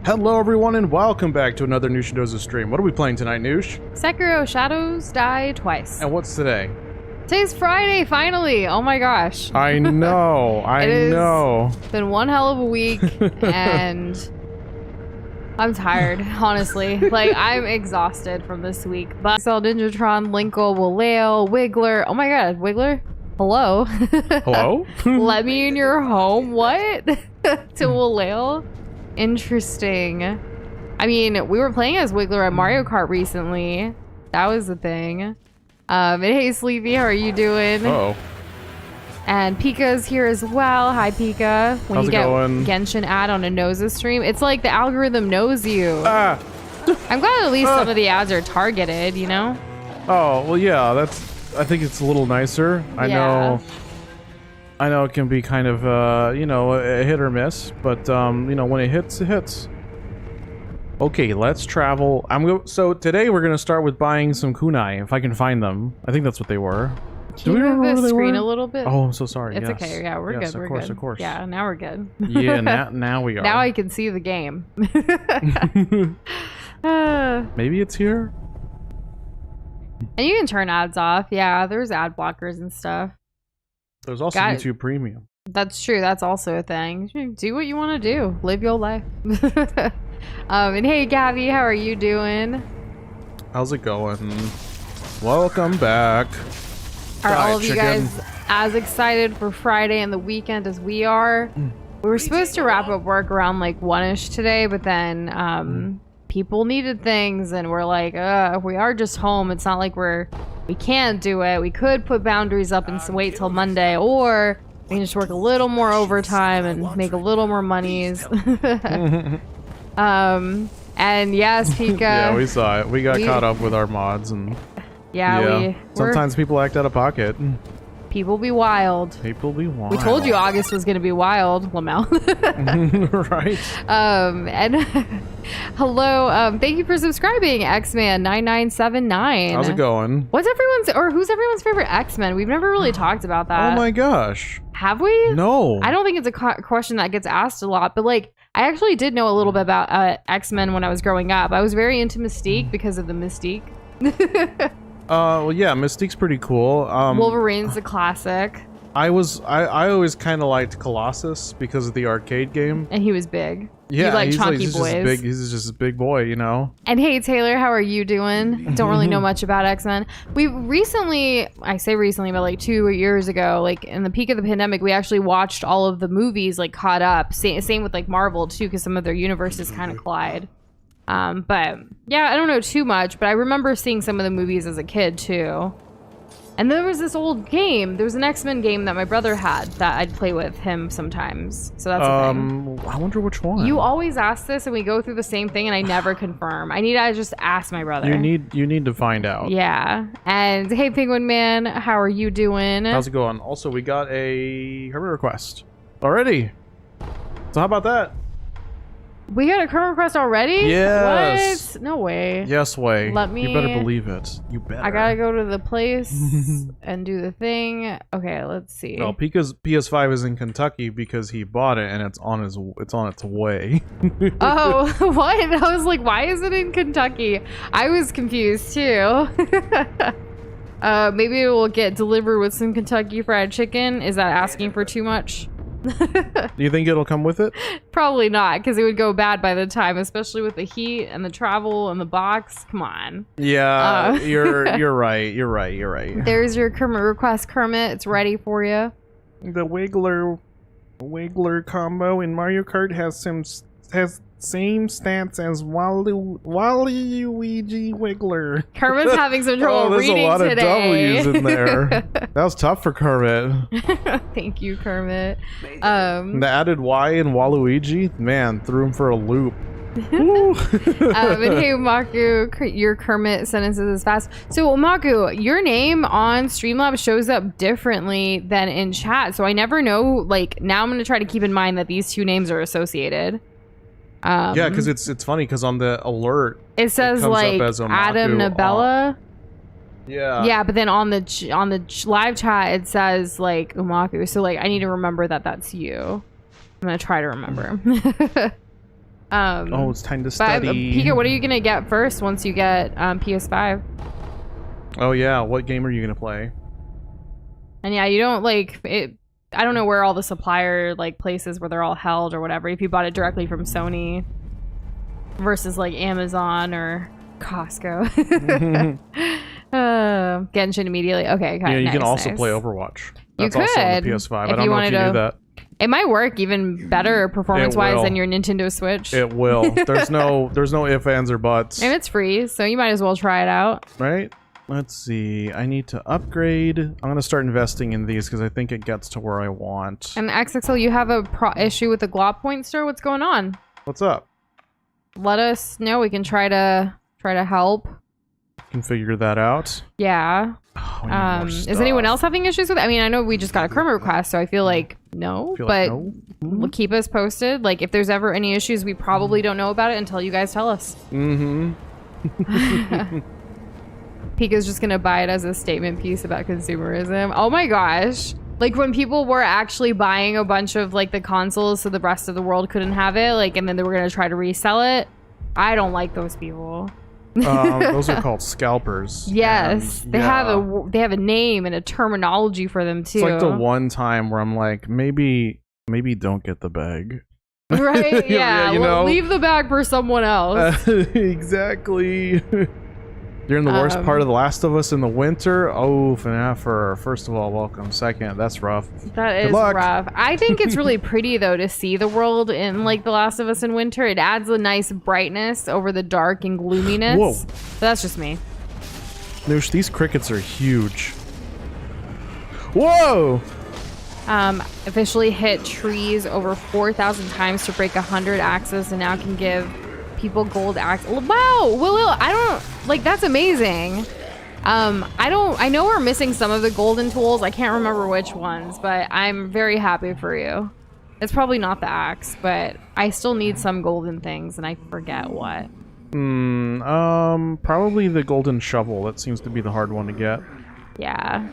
Hello everyone and welcome back to another Nush and Doza stream. What are we playing tonight, Nush? Sekiro Shadows Die Twice. And what's today? Today's Friday, finally! Oh my gosh. I know, I know. It's been one hell of a week, and I'm tired, honestly. Like, I'm exhausted from this week. But Ninjatron, Linkle, Waleo, Wiggler. Oh my god, Wiggler? Hello? Hello? Let me in your home? What? To Waleo? Interesting. I mean, we were playing as Wiggler at Mario Kart recently. That was the thing. And hey, Sleepy, how are you doing? Uh-oh. And Pika's here as well. Hi, Pika. When How's you it get going? Genshin ad on a Doza stream, it's like the algorithm knows you. Ah! I'm glad at least some of the ads are targeted, you know? Oh, well yeah, I think it's a little nicer. I know it can be kind of, you know, a hit or miss, but, you know, when it hits, it hits. Okay, let's travel. So today we're gonna start with buying some kunai, if I can find them. I think that's what they were. Can you move the screen a little bit? Oh, I'm so sorry. It's yes. okay. Yeah, we're good. We're good. Of course. Yeah, now we're good. Yeah, now we are. Now I can see the game. Maybe it's here? And you can turn ads off. Yeah, there's ad blockers and stuff. There's also YouTube Premium. That's true. That's also a thing. Do what you want to do. Live your life. And hey, Gabby, how are you doing? How's it going? Welcome back. Are all of you guys as excited for Friday and the weekend as we are? We were supposed to wrap up work around like 1-ish today, but then people needed things and we're like, we are just home. It's not like we can't do it. We could put boundaries up and wait till Monday, or we can just work a little more overtime and make a little more monies. And yes, Pika. Yeah, we saw it. We got caught up with our mods and sometimes people act out of pocket. People be wild. People be wild. We told you August was going to be wild, Lamel. Right. And hello. Thank you for subscribing, X-Man9979. How's it going? Who's everyone's favorite X-Men? We've never really talked about that. Oh my gosh. Have we? No. I don't think it's a question that gets asked a lot, but like, I actually did know a little bit about X-Men when I was growing up. I was very into Mystique because of the Mystique. Well, yeah, Mystique's pretty cool. Wolverine's a classic. I always kind of liked Colossus because of the arcade game. And he was big. Yeah, he liked he's chunky just boys. He's just a big boy, you know? And hey, Taylor, how are you doing? Don't really know much about X-Men. We recently, I say recently, but like 2 years ago, like in the peak of the pandemic, we actually watched all of the movies like caught up. Same with like Marvel too, because some of their universes kind of collide. But yeah, I don't know too much, but I remember seeing some of the movies as a kid too. And there was this old game. There was an X-Men game that my brother had that I'd play with him sometimes. So that's a thing. I wonder which one. You always ask this and we go through the same thing and I never confirm. I need to just ask my brother. You need to find out. Yeah. And hey, Penguin Man, how are you doing? How's it going? Also, we got a hermit request already. So how about that? We got a current request already? Yes. What? No way. Yes way. Let me... You better believe it. You better. I gotta go to the place and do the thing. Okay, let's see. Well, Pika's PS5 is in Kentucky because he bought it and it's on its way. Oh, what? I was like, why is it in Kentucky? I was confused too. Maybe it will get delivered with some Kentucky Fried Chicken. Is that asking for too much? Do you think it'll come with it? Probably not, because it would go bad by the time, especially with the heat and the travel and the box. Come on. Yeah, you're right. You're right. There's your Kermit request, Kermit. It's ready for you. The Wiggler combo in Mario Kart has same stats as Waluigi Wiggler. Kermit's having some trouble reading today. There's a lot of W's in there. That was tough for Kermit. Thank you, Kermit. The added Y in Waluigi, man, threw him for a loop. And hey, Maku, your Kermit sentences is fast. So, Maku, your name on Streamlabs shows up differently than in chat. So I never know. Like, now I'm going to try to keep in mind that these two names are associated. Yeah, because it's funny because on the alert it says like Adam Nabella. Yeah, but then on the live chat it says like Umaku. So like I need to remember that that's you. I'm gonna try to remember. Oh, it's time to study. Pika, what are you gonna get first once you get PS5? Oh yeah, what game are you gonna play? And yeah, you don't like it. I don't know where all the supplier like places where they're all held or whatever. If you bought it directly from Sony versus like Amazon or Costco. Genshin immediately. Okay, yeah, you can also play Overwatch. That's you could, also on the PS5. I don't know if you knew that. It might work even better performance-wise than your Nintendo Switch. It will. There's no ifs, ands, or buts. And it's free, so you might as well try it out. Right? Let's see. I need to upgrade. I'm going to start investing in these because I think it gets to where I want. And XXL, you have a issue with the Glop Point store? What's going on? What's up? Let us know. We can try to help. Can figure that out. Yeah. Oh, is anyone else having issues with it? I mean, I know we just got a Chroma request, so I feel like no, keep us posted. Like, if there's ever any issues, we probably don't know about it until you guys tell us. Mm-hmm. Pika's just gonna buy it as a statement piece about consumerism. Oh my gosh. Like, when people were actually buying a bunch of, like, the consoles so the rest of the world couldn't have it, like, and then they were gonna try to resell it. I don't like those people. Those are called scalpers. Yes, and, they have a name and a terminology for them too. It's like the one time where I'm like, maybe don't get the bag. Right? Yeah. You know? Leave the bag for someone else. Exactly. You're in the worst part of The Last of Us in the winter. Oh, FNAFer. First of all, welcome. Second, that's rough. That is rough. I think it's really pretty, though, to see the world in, like, The Last of Us in winter. It adds a nice brightness over the dark and gloominess. Whoa. But that's just me. Nush, these crickets are huge. Whoa! Officially hit trees over 4,000 times to break 100 axes and now can give people gold axe. Wow, I don't like, that's amazing. I know we're missing some of the golden tools. I can't remember which ones, but I'm very happy for you. It's probably not the axe, but I still need some golden things and I forget what. Probably the golden shovel. That seems to be the hard one to get. Yeah.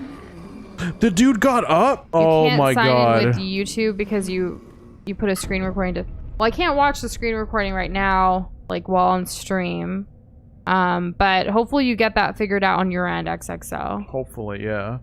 The dude got up. Oh my god. You can't sign in with YouTube because you put a screen recording to. Well, I can't watch the screen recording right now, like while on stream. But hopefully you get that figured out on your end, XXO. Hopefully, yeah.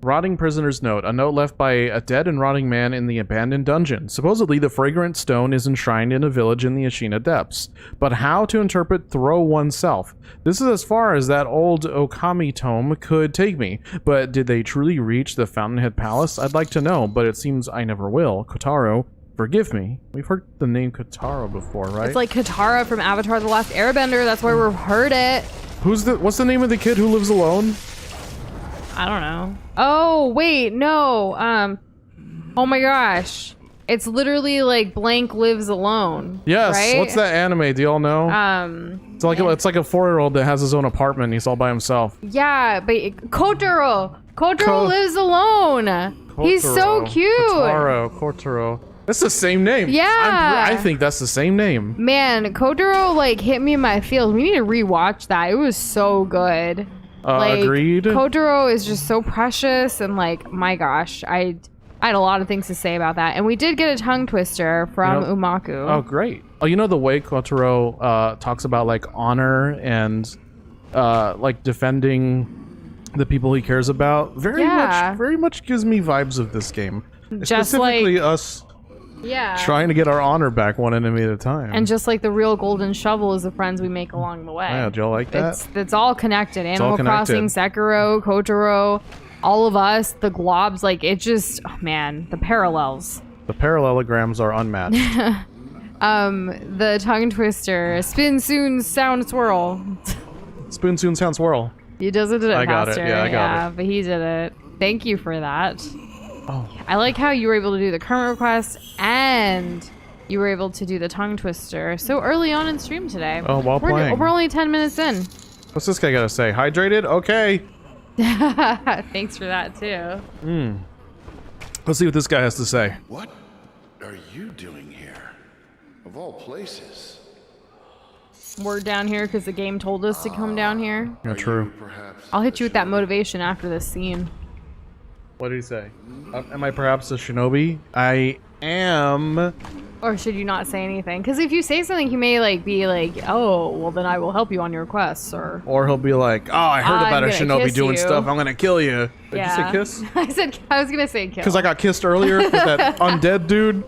Rotting prisoner's note. A note left by a dead and rotting man in the abandoned dungeon. Supposedly, the fragrant stone is enshrined in a village in the Ashina depths. But how to interpret throw oneself? This is as far as that old Okami tome could take me. But did they truly reach the Fountainhead Palace? I'd like to know, but it seems I never will. Kotaro, forgive me. We've heard the name Kotaro before, right? It's like Katara from Avatar The Last Airbender. That's why we've heard it. What's the name of the kid who lives alone? I don't know. Oh, wait, no. Oh my gosh. It's literally like Blank Lives Alone. Yes. Right? What's that anime? Do y'all know? It's like it's like a 4-year-old that has his own apartment. And he's all by himself. Yeah, but Kotaro. Kotaro lives alone. Kotaro. He's so cute. Kotaro. That's the same name. Yeah. I think that's the same name. Man, Kotaro like hit me in my feels. We need to rewatch that. It was so good. Agreed. Kotaro is just so precious, and like, my gosh, I had a lot of things to say about that. And we did get a tongue twister from Umaku. Oh, great. Oh, you know the way Kotaro talks about like honor and like defending the people he cares about. Very much gives me vibes of this game. Just specifically like us. Yeah. Trying to get our honor back one enemy at a time. And just like the real golden shovel is the friends we make along the way. Yeah, do y'all like that? It's all connected. Animal Crossing, Sekiro, Kotaro, all of us, the globs, like it just, oh man, the parallels. The parallelograms are unmatched. The tongue twister, spin soon, sound swirl. Spin soon, sound swirl. He does it faster. I got it. Yeah, I got it. But he did it. Thank you for that. Oh. I like how you were able to do the current request and you were able to do the tongue twister so early on in stream today. Oh, while playing. We're only 10 minutes in. What's this guy gotta say? Hydrated? Okay. Thanks for that too. Let's see what this guy has to say. What are you doing here? Of all places. We're down here because the game told us to come down here. Yeah, true. I'll hit you with that motivation after this scene. What did he say? Am I perhaps a shinobi? I am Or should you not say anything? Because if you say something, he may like be like, "Oh, well then I will help you on your quests," or he'll be like, "Oh, I heard about a shinobi doing stuff. I'm gonna kill you." Did you say kiss? I was gonna say kill. Because I got kissed earlier with that undead dude.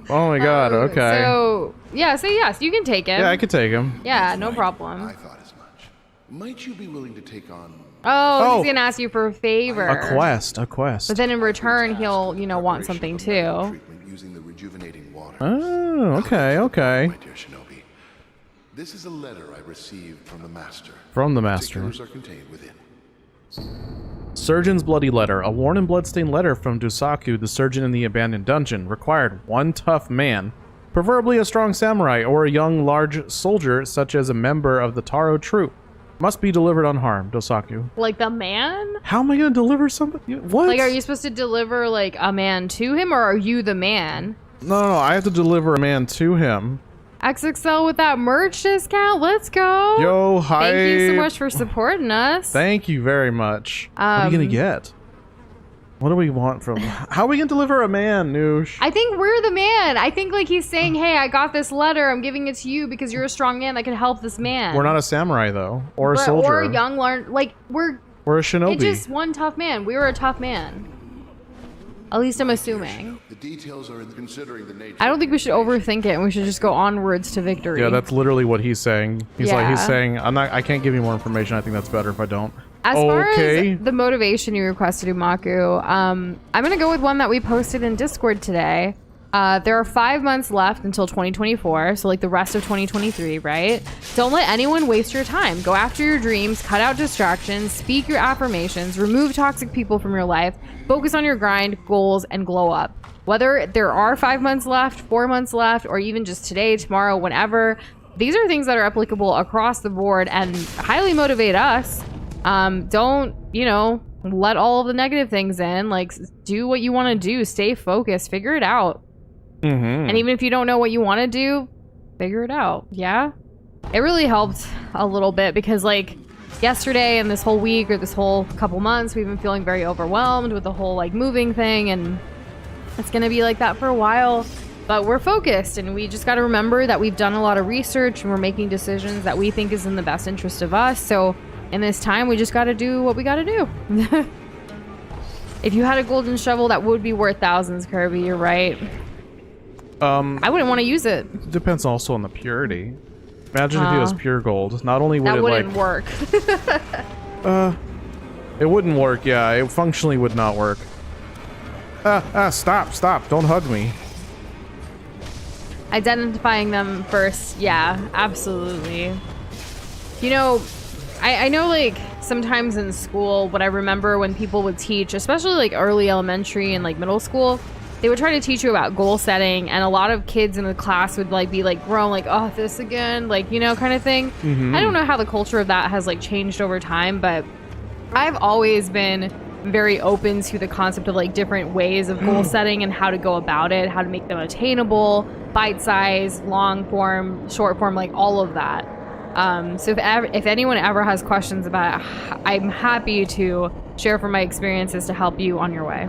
Oh my god. Okay. So yeah, say yes. You can take him. Yeah, I could take him. Yeah, no problem. I thought as much. Might you be willing to take on... Oh, he's gonna ask you for a favor. A quest. But then in return, he'll, want something too. Using the rejuvenating water. Oh, okay. My dear shinobi, this is a letter I received from the master. Particulars are contained within. Surgeon's bloody letter. A worn and bloodstained letter from Dusaku, the surgeon in the abandoned dungeon. Required one tough man, preferably a strong samurai or a young large soldier such as a member of the Taro troop. Must be delivered unharmed, Dosaku. Like the man? How am I going to deliver somebody? What? Like, are you supposed to deliver, like, a man to him, or are you the man? No, I have to deliver a man to him. XXL with that merch discount? Let's go! Yo, hi! Thank you so much for supporting us. Thank you very much. What are you going to get? What do we want from... How are we going to deliver a man, Nush? I think we're the man. I think, like, he's saying, hey, I got this letter. I'm giving it to you because you're a strong man that can help this man. We're not a samurai, though. Or a soldier. Or a young, like, we're a shinobi. It's just one tough man. We were a tough man. At least I'm assuming. The details are in considering the nature. I don't think we should overthink it, and we should just go onwards to victory. Yeah, that's literally what he's saying. He's saying, I can't give you more information. I think that's better if I don't. As far as the motivation you requested, Umaku, I'm going to go with one that we posted in Discord today. There are 5 months left until 2024, so like the rest of 2023, right? Don't let anyone waste your time. Go after your dreams, cut out distractions, speak your affirmations, remove toxic people from your life, focus on your grind, goals, and glow up. Whether there are 5 months left, 4 months left, or even just today, tomorrow, whenever, these are things that are applicable across the board and highly motivate us. Don't, let all of the negative things in. Like, do what you want to do. Stay focused. Figure it out. And even if you don't know what you want to do, figure it out. Yeah? It really helped a little bit because, like, yesterday and this whole week or this whole couple months, we've been feeling very overwhelmed with the whole, like, moving thing. And it's going to be like that for a while. But we're focused, and we just got to remember that we've done a lot of research and we're making decisions that we think is in the best interest of us. So in this time, we just got to do what we got to do. If you had a golden shovel, that would be worth thousands, Kirby. You're right. I wouldn't want to use it. It depends also on the purity. Imagine if it was pure gold. Not only would that it wouldn't work. It wouldn't work. Yeah, it functionally would not work. Stop! Don't hug me. Identifying them first, yeah, absolutely. I know, like, sometimes in school, what I remember when people would teach, especially, like, early elementary and, like, middle school, they would try to teach you about goal setting, and a lot of kids in the class would, like, be, like, grown, like, oh, this again, like, kind of thing. I don't know how the culture of that has, like, changed over time, but I've always been very open to the concept of, like, different ways of goal setting and how to go about it, how to make them attainable, bite-sized, long form, short form, like, all of that. So if anyone ever has questions about it, I'm happy to share from my experiences to help you on your way.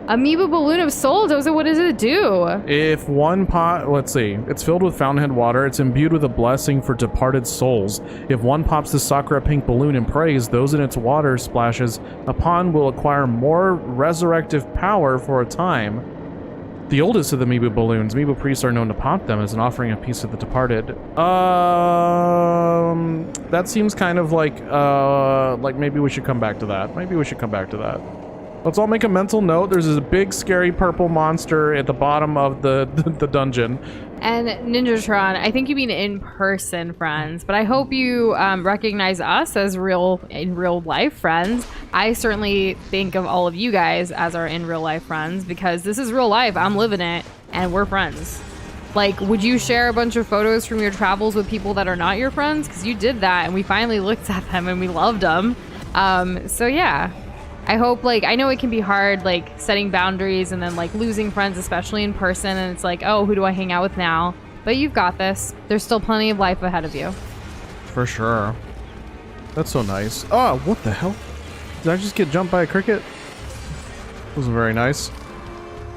Amoeba Balloon of Soul, Doza, what does it do? If one pot, let's see, it's filled with fountainhead water, it's imbued with a blessing for departed souls. If one pops the Sakura pink balloon and prays, those in its water splashes upon will acquire more resurrective power for a time. The oldest of the Amoeba balloons, Amoeba priests are known to pop them as an offering of peace to the departed. That seems kind of like maybe we should come back to that. Let's all make a mental note. There's this big, scary purple monster at the bottom of the dungeon. And Ninjatron, I think you mean in-person friends, but I hope you recognize us as in real life friends. I certainly think of all of you guys as our in real life friends because this is real life. I'm living it, and we're friends. Like, would you share a bunch of photos from your travels with people that are not your friends? Because you did that, and we finally looked at them, and we loved them. So yeah. I hope, like, I know it can be hard, like, setting boundaries and then, like, losing friends, especially in person, and it's like, oh, who do I hang out with now? But you've got this. There's still plenty of life ahead of you. For sure. That's so nice. Oh, what the hell? Did I just get jumped by a cricket? Wasn't very nice.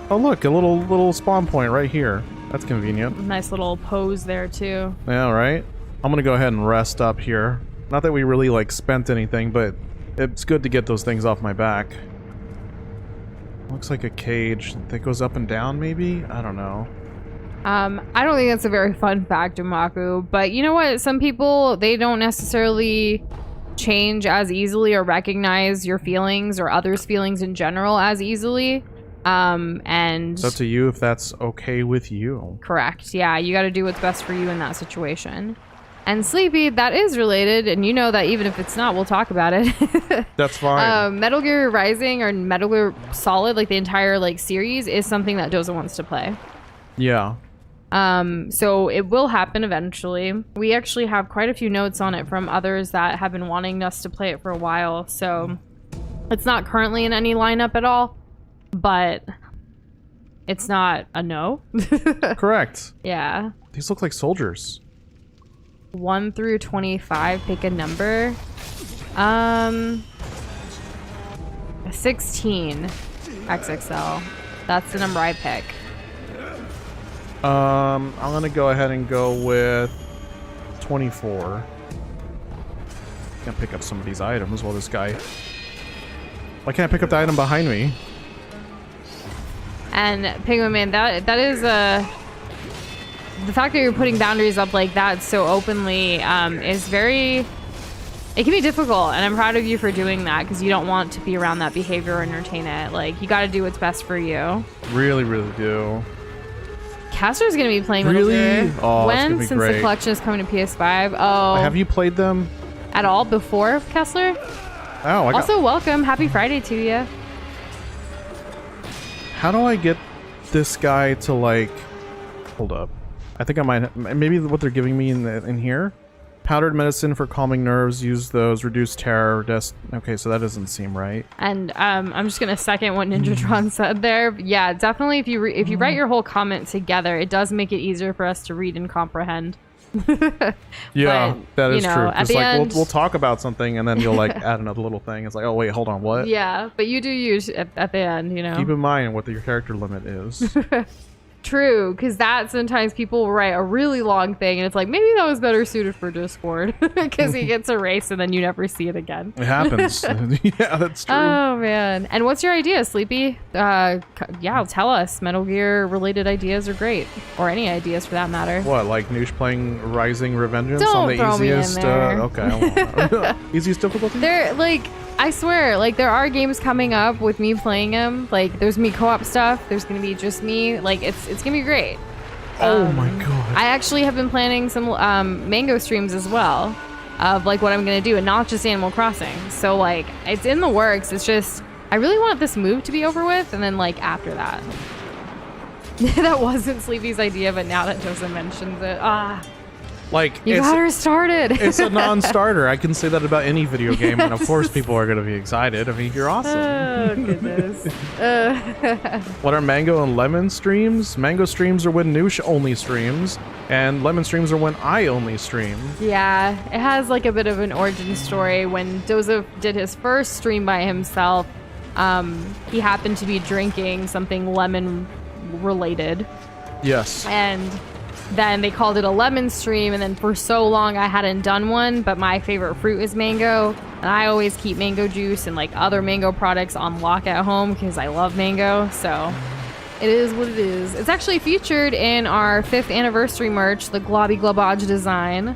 Oh look, a little spawn point right here. That's convenient. Nice little pose there too. Yeah, right? I'm gonna go ahead and rest up here. Not that we really, like, spent anything, but it's good to get those things off my back. Looks like a cage that goes up and down, maybe? I don't know. I don't think that's a very fun fact, Umaku, but you know what? Some people, they don't necessarily change as easily or recognize your feelings or others' feelings in general as easily. And it's up to you if that's okay with you. Correct. Yeah, you got to do what's best for you in that situation. And Sleepy, that is related, and you know that even if it's not, we'll talk about it. That's fine. Metal Gear Rising or Metal Gear Solid, like the entire like series, is something that Doza wants to play. Yeah. So it will happen eventually. We actually have quite a few notes on it from others that have been wanting us to play it for a while. So it's not currently in any lineup at all, but it's not a no. Correct. Yeah. These look like soldiers. 1 through 25, pick a number. 16 XXL. That's the number I pick. I'm gonna go ahead and go with 24. Can't pick up some of these items while this guy... Why can't I pick up the item behind me? And Penguin Man, that is a... The fact that you're putting boundaries up like that so openly is very... It can be difficult, and I'm proud of you for doing that, because you don't want to be around that behavior or entertain it. Like, you gotta do what's best for you. Really, really do. Castor's gonna be playing Really? Metal Gear. Oh, when? it's gonna be Since great. the collection is coming to PS5. Oh. Have you played them? At all before, Kessler? Oh, Also, welcome. Happy Friday to you. How do I get this guy to, like... Hold up. I think I might... Maybe what they're giving me in here? Powdered medicine for calming nerves. Use those. Reduce terror. Okay, so that doesn't seem right. And I'm just gonna second what Ninjatron said there. Yeah, definitely. If you write your whole comment together, it does make it easier for us to read and comprehend. Yeah, but, that is true. At Just the like end, we'll talk about something and then you'll like add another little thing. It's like, oh wait, hold on, what? Yeah, but you do use at the end, you know. Keep in mind what your character limit is. True, because that sometimes people will write a really long thing and it's like, maybe that was better suited for Discord because he gets erased and then you never see it again. It happens. Yeah, that's true. Oh, man. And what's your idea, Sleepy? Yeah, tell us. Metal Gear related ideas are great. Or any ideas for that matter. What, like Nush playing Rising Revengeance Don't on the throw me in easiest... there. Okay. Easiest difficulty? They're like... I swear, like, there are games coming up with me playing them. Like, there's me co-op stuff. There's gonna be just me. Like, it's gonna be great. Oh my god. I actually have been planning some Mango streams as well of, like, what I'm gonna do, and not just Animal Crossing. So, like, it's in the works. It's just, I really want this move to be over with, and then, like, after that. That wasn't Sleepy's idea, but now that Doza mentions it, Like, you got her started. It's a non-starter. I can say that about any video game, and of course people are going to be excited. I mean, you're awesome. Oh, goodness. What are Mango and Lemon streams? Mango streams are when Nush only streams, and Lemon streams are when I only stream. Yeah, it has like a bit of an origin story. When Doza did his first stream by himself, he happened to be drinking something lemon related. Yes. And then they called it a lemon stream, and then for so long I hadn't done one, but my favorite fruit is mango, and I always keep mango juice and like other mango products on lock at home because I love mango, so it is what it is. It's actually featured in our 5th anniversary merch, the Globby Globage design.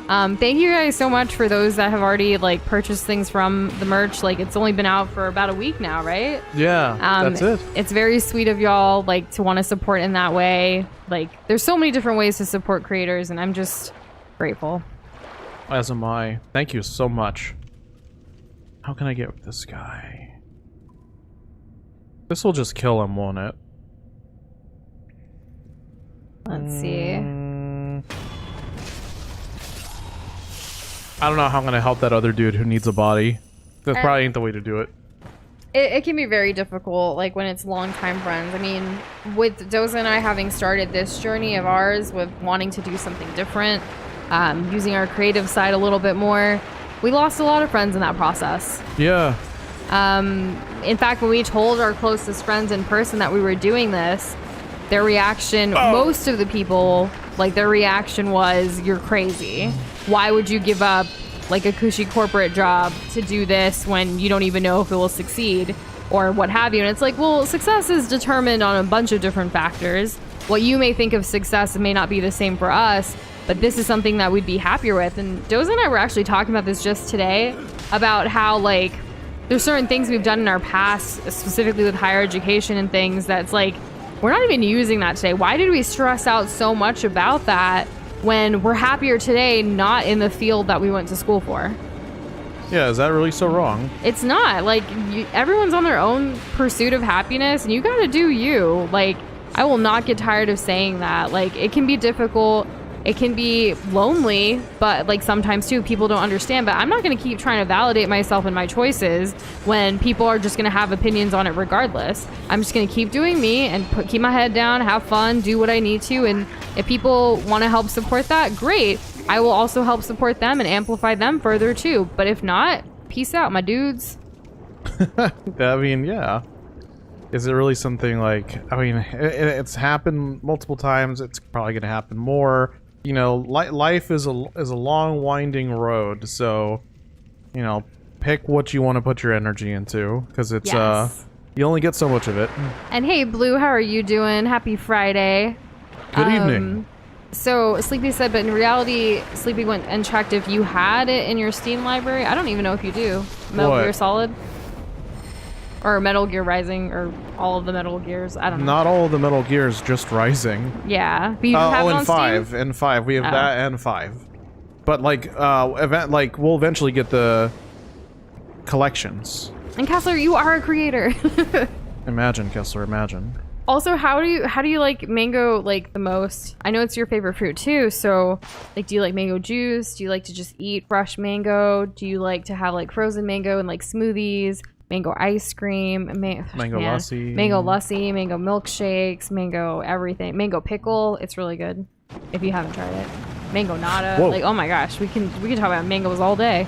Thank you guys so much for those that have already like purchased things from the merch. Like, it's only been out for about a week now, right? Yeah, that's it. It's very sweet of y'all, like, to want to support in that way. Like, there's so many different ways to support creators, and I'm just grateful. As am I. Thank you so much. How can I get with this guy? This will just kill him, won't it? Let's see. I don't know how I'm gonna help that other dude who needs a body. That probably ain't the way to do it. It can be very difficult, like, when it's longtime friends. I mean, with Doza and I having started this journey of ours with wanting to do something different, using our creative side a little bit more, we lost a lot of friends in that process. Yeah. In fact, when we told our closest friends in person that we were doing this, their reaction, most of the people, like their reaction was, you're crazy. Why would you give up like a cushy corporate job to do this when you don't even know if it will succeed or what have you? And it's like, well, success is determined on a bunch of different factors. What you may think of success may not be the same for us, but this is something that we'd be happier with. And Doza and I were actually talking about this just today, about how like there's certain things we've done in our past, specifically with higher education and things, that's like, we're not even using that today. Why did we stress out so much about that when we're happier today, not in the field that we went to school for? Yeah, is that really so wrong? It's not. Like, everyone's on their own pursuit of happiness, and you gotta do you. Like, I will not get tired of saying that. Like, it can be difficult. It can be lonely, but like sometimes too, people don't understand. But I'm not going to keep trying to validate myself and my choices when people are just going to have opinions on it regardless. I'm just going to keep doing me and keep my head down, have fun, do what I need to. And if people want to help support that, great. I will also help support them and amplify them further too. But if not, peace out, my dudes. I mean, yeah. Is it really something like, I mean, it's happened multiple times. It's probably going to happen more. You know, life is a long, winding road. So, you know, pick what you want to put your energy into, because it's you only get so much of it. And hey, Blue, how are you doing? Happy Friday. Good evening. So Sleepy said, but in reality, Sleepy went and checked if you had it in your Steam library. I don't even know if you do. Metal Gear Solid. Or Metal Gear Rising, or all of the Metal Gears. I don't know. Not all of the Metal Gears, just Rising. Yeah. But you have it on and Steam? And 5. We have that and 5. But like, we'll eventually get the collections. And Kessler, you are a creator. Imagine, Kessler, imagine. Also, how do you like mango like the most? I know it's your favorite fruit too, so like, do you like mango juice? Do you like to just eat fresh mango? Do you like to have like frozen mango and like smoothies? Mango ice cream, mango lassi, mango milkshakes, mango everything, mango pickle. It's really good if you haven't tried it. Mango nata. Whoa. Like, oh my gosh, we can talk about mangoes all day.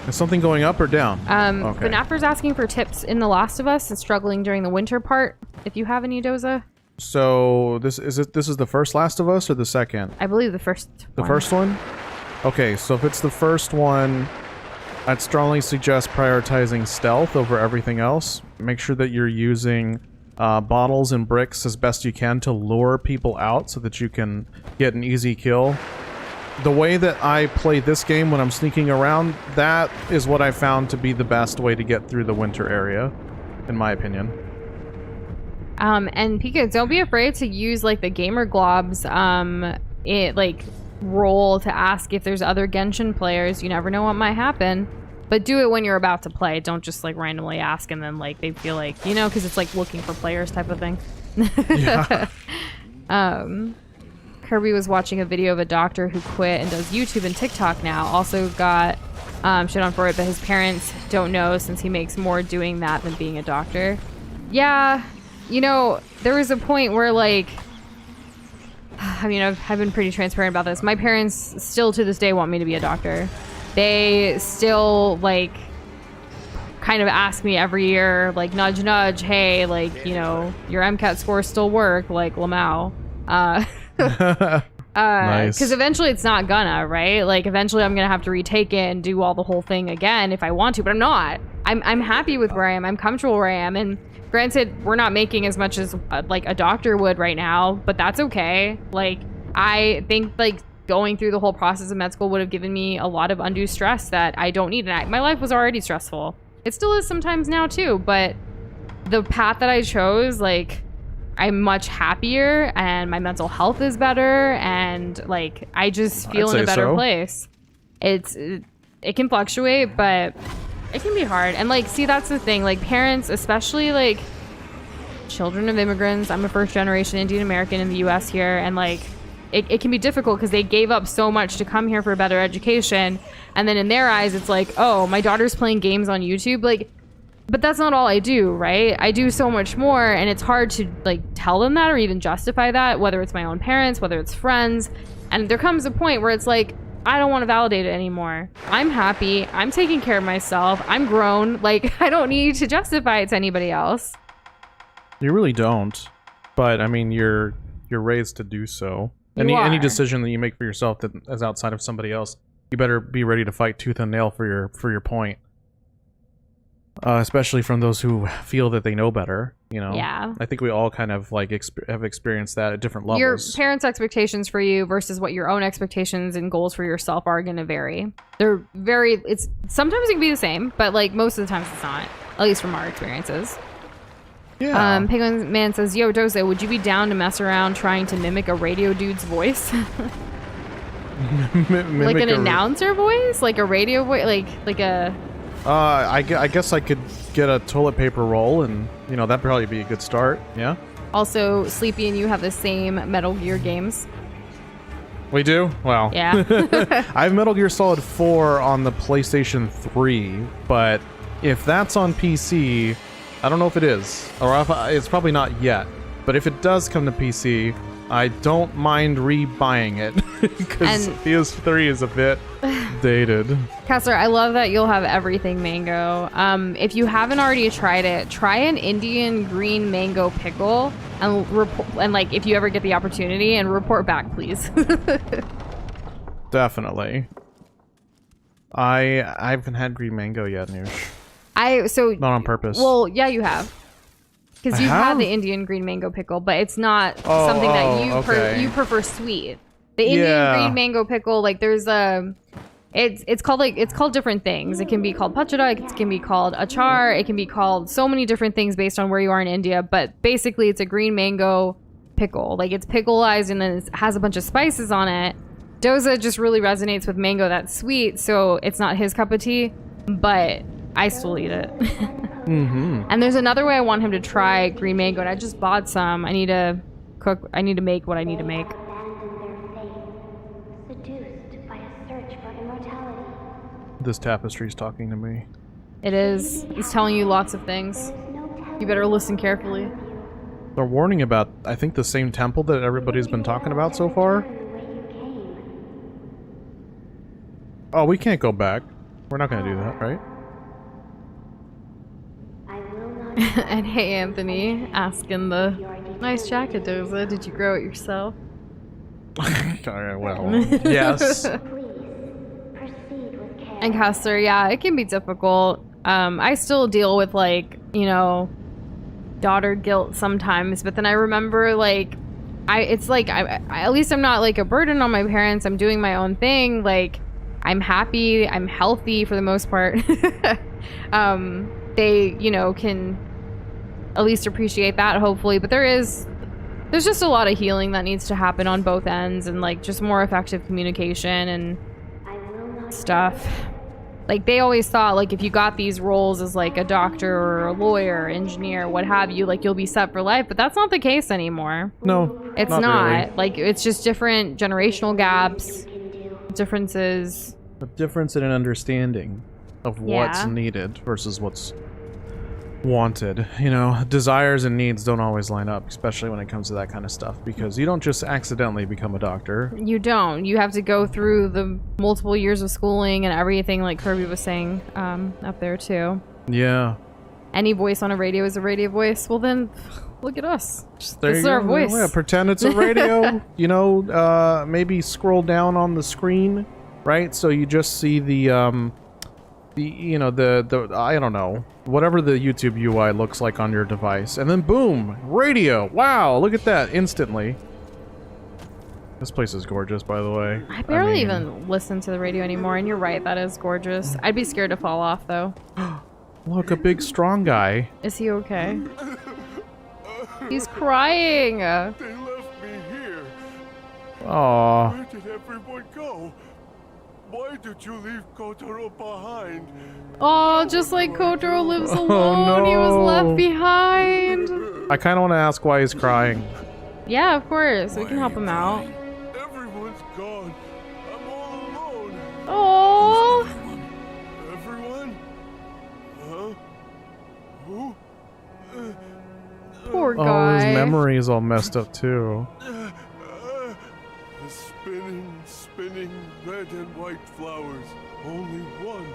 Is something going up or down? Okay. But Napper's asking for tips in The Last of Us and struggling during the winter part. If you have any, Doza. So this is the first Last of Us or the second? I believe the first. The first one. Okay, so if it's the first one, I'd strongly suggest prioritizing stealth over everything else. Make sure that you're using bottles and bricks as best you can to lure people out so that you can get an easy kill. The way that I play this game when I'm sneaking around, that is what I found to be the best way to get through the winter area, in my opinion. And Pika, don't be afraid to use like the Gamer Globs role to ask if there's other Genshin players. You never know what might happen, but do it when you're about to play. Don't just like randomly ask and then like they feel like, you know, because it's like looking for players type of thing. Yeah. Kirby was watching a video of a doctor who quit and does YouTube and TikTok now. Also got shit on for it, but his parents don't know since he makes more doing that than being a doctor. Yeah, you know, there was a point where like, I mean, I've been pretty transparent about this. My parents still to this day want me to be a doctor. They still like kind of ask me every year, like nudge nudge, hey, like, you know, your MCAT scores still work, like Lamau. Nice. Because eventually it's not gonna, right? Like eventually I'm gonna have to retake it and do all the whole thing again if I want to, but I'm not. I'm happy with where I am. I'm comfortable where I am. And granted, we're not making as much as like a doctor would right now, but that's okay. Like, I think like going through the whole process of med school would have given me a lot of undue stress that I don't need. And my life was already stressful. It still is sometimes now too, but the path that I chose, like, I'm much happier and my mental health is better and like I just feel in a better place. It can fluctuate, but it can be hard. And like, see, that's the thing, like parents, especially like children of immigrants. I'm a first generation Indian American in the US here, and like it can be difficult because they gave up so much to come here for a better education, and then in their eyes it's like, oh, my daughter's playing games on YouTube. Like, but that's not all I do, right? I do so much more, and it's hard to like tell them that or even justify that, whether it's my own parents, whether it's friends. And there comes a point where it's like, I don't want to validate it anymore. I'm happy. I'm taking care of myself. I'm grown. Like, I don't need to justify it to anybody else. You really don't. But, I mean, you're raised to do so. Any decision that you make for yourself that is outside of somebody else, you better be ready to fight tooth and nail for your point. Especially from those who feel that they know better, you know? Yeah. I think we all kind of, like, have experienced that at different levels. Your parents' expectations for you versus what your own expectations and goals for yourself are going to vary. They're very... Sometimes it can be the same, but, like, most of the times it's not. At least from our experiences. Yeah. Penguin Man says, yo, Doza, would you be down to mess around trying to mimic a radio dude's voice? Like an announcer voice? Like a radio voice? Like a... I guess I could get a toilet paper roll and, you know, that'd probably be a good start, yeah? Also, Sleepy and you have the same Metal Gear games. We do? Wow. Yeah. I have Metal Gear Solid 4 on the PlayStation 3, but if that's on PC, I don't know if it is. Or if it's probably not yet. But if it does come to PC, I don't mind re-buying it. Because PS3 is a bit dated. Kessler, I love that you'll have everything mango. If you haven't already tried it, try an Indian green mango pickle and like if you ever get the opportunity, and report back, please. Definitely. I haven't had green mango yet, Nush. Not on purpose. Well, yeah, you have. Because you've had the Indian green mango pickle, but it's not something that you prefer sweet. The Indian green mango pickle, like there's it's called different things. It can be called pachada, it can be called achar, it can be called so many different things based on where you are in India. But basically, it's a green mango pickle. Like it's pickleized and then it has a bunch of spices on it. Doza just really resonates with mango that's sweet, so it's not his cup of tea. But I still eat it. Mm-hmm. And there's another way I want him to try green mango, and I just bought some. I need to make what I need to make. This tapestry's talking to me. It is. It's telling you lots of things. You better listen carefully. They're warning about, I think, the same temple that everybody's been talking about so far. Oh, we can't go back. We're not gonna do that, right? And hey, Anthony, asking the nice jacket, Doza. Did you grow it yourself? Alright, well, yes. And Kessler, yeah, it can be difficult. I still deal with, like, you know, daughter guilt sometimes, but then I remember, like, at least I'm not, like, a burden on my parents. I'm doing my own thing. Like, I'm happy. I'm healthy for the most part. They, you know, can at least appreciate that, hopefully. But there's just a lot of healing that needs to happen on both ends, and, like, just more effective communication and stuff. Like, they always thought, like, if you got these roles as, like, a doctor or a lawyer, engineer, what have you, like, you'll be set for life. But that's not the case anymore. No, it's not. Really. Like, it's just different generational gaps, differences. A difference in an understanding of what's needed versus what's wanted. You know, desires and needs don't always line up, especially when it comes to that kind of stuff, because you don't just accidentally become a doctor. You don't. You have to go through the multiple years of schooling and everything, like Kirby was saying up there too. Yeah. Any voice on a radio is a radio voice. Well then, look at us. This is our voice. Yeah, pretend it's a radio. You know, maybe scroll down on the screen, right? So you just see the you know, the I don't know, whatever the YouTube UI looks like on your device, and then boom, radio. Wow, look at that instantly. This place is gorgeous, by the way. I barely even listen to the radio anymore, and you're right, that is gorgeous. I'd be scared to fall off though. Look, a big strong guy. Is he okay? He's crying. They left me here. Aww. Where did everyone go? Why did you leave Kotaro behind? Oh, just like Kotaro lives alone, he was left behind. I kind of want to ask why he's crying. Yeah, of course. We can help him out. Everyone's gone. I'm all alone. Oh. Everyone? Huh? Who? Poor guy. Oh, his memory is all messed up too. The spinning red and white flowers. Only one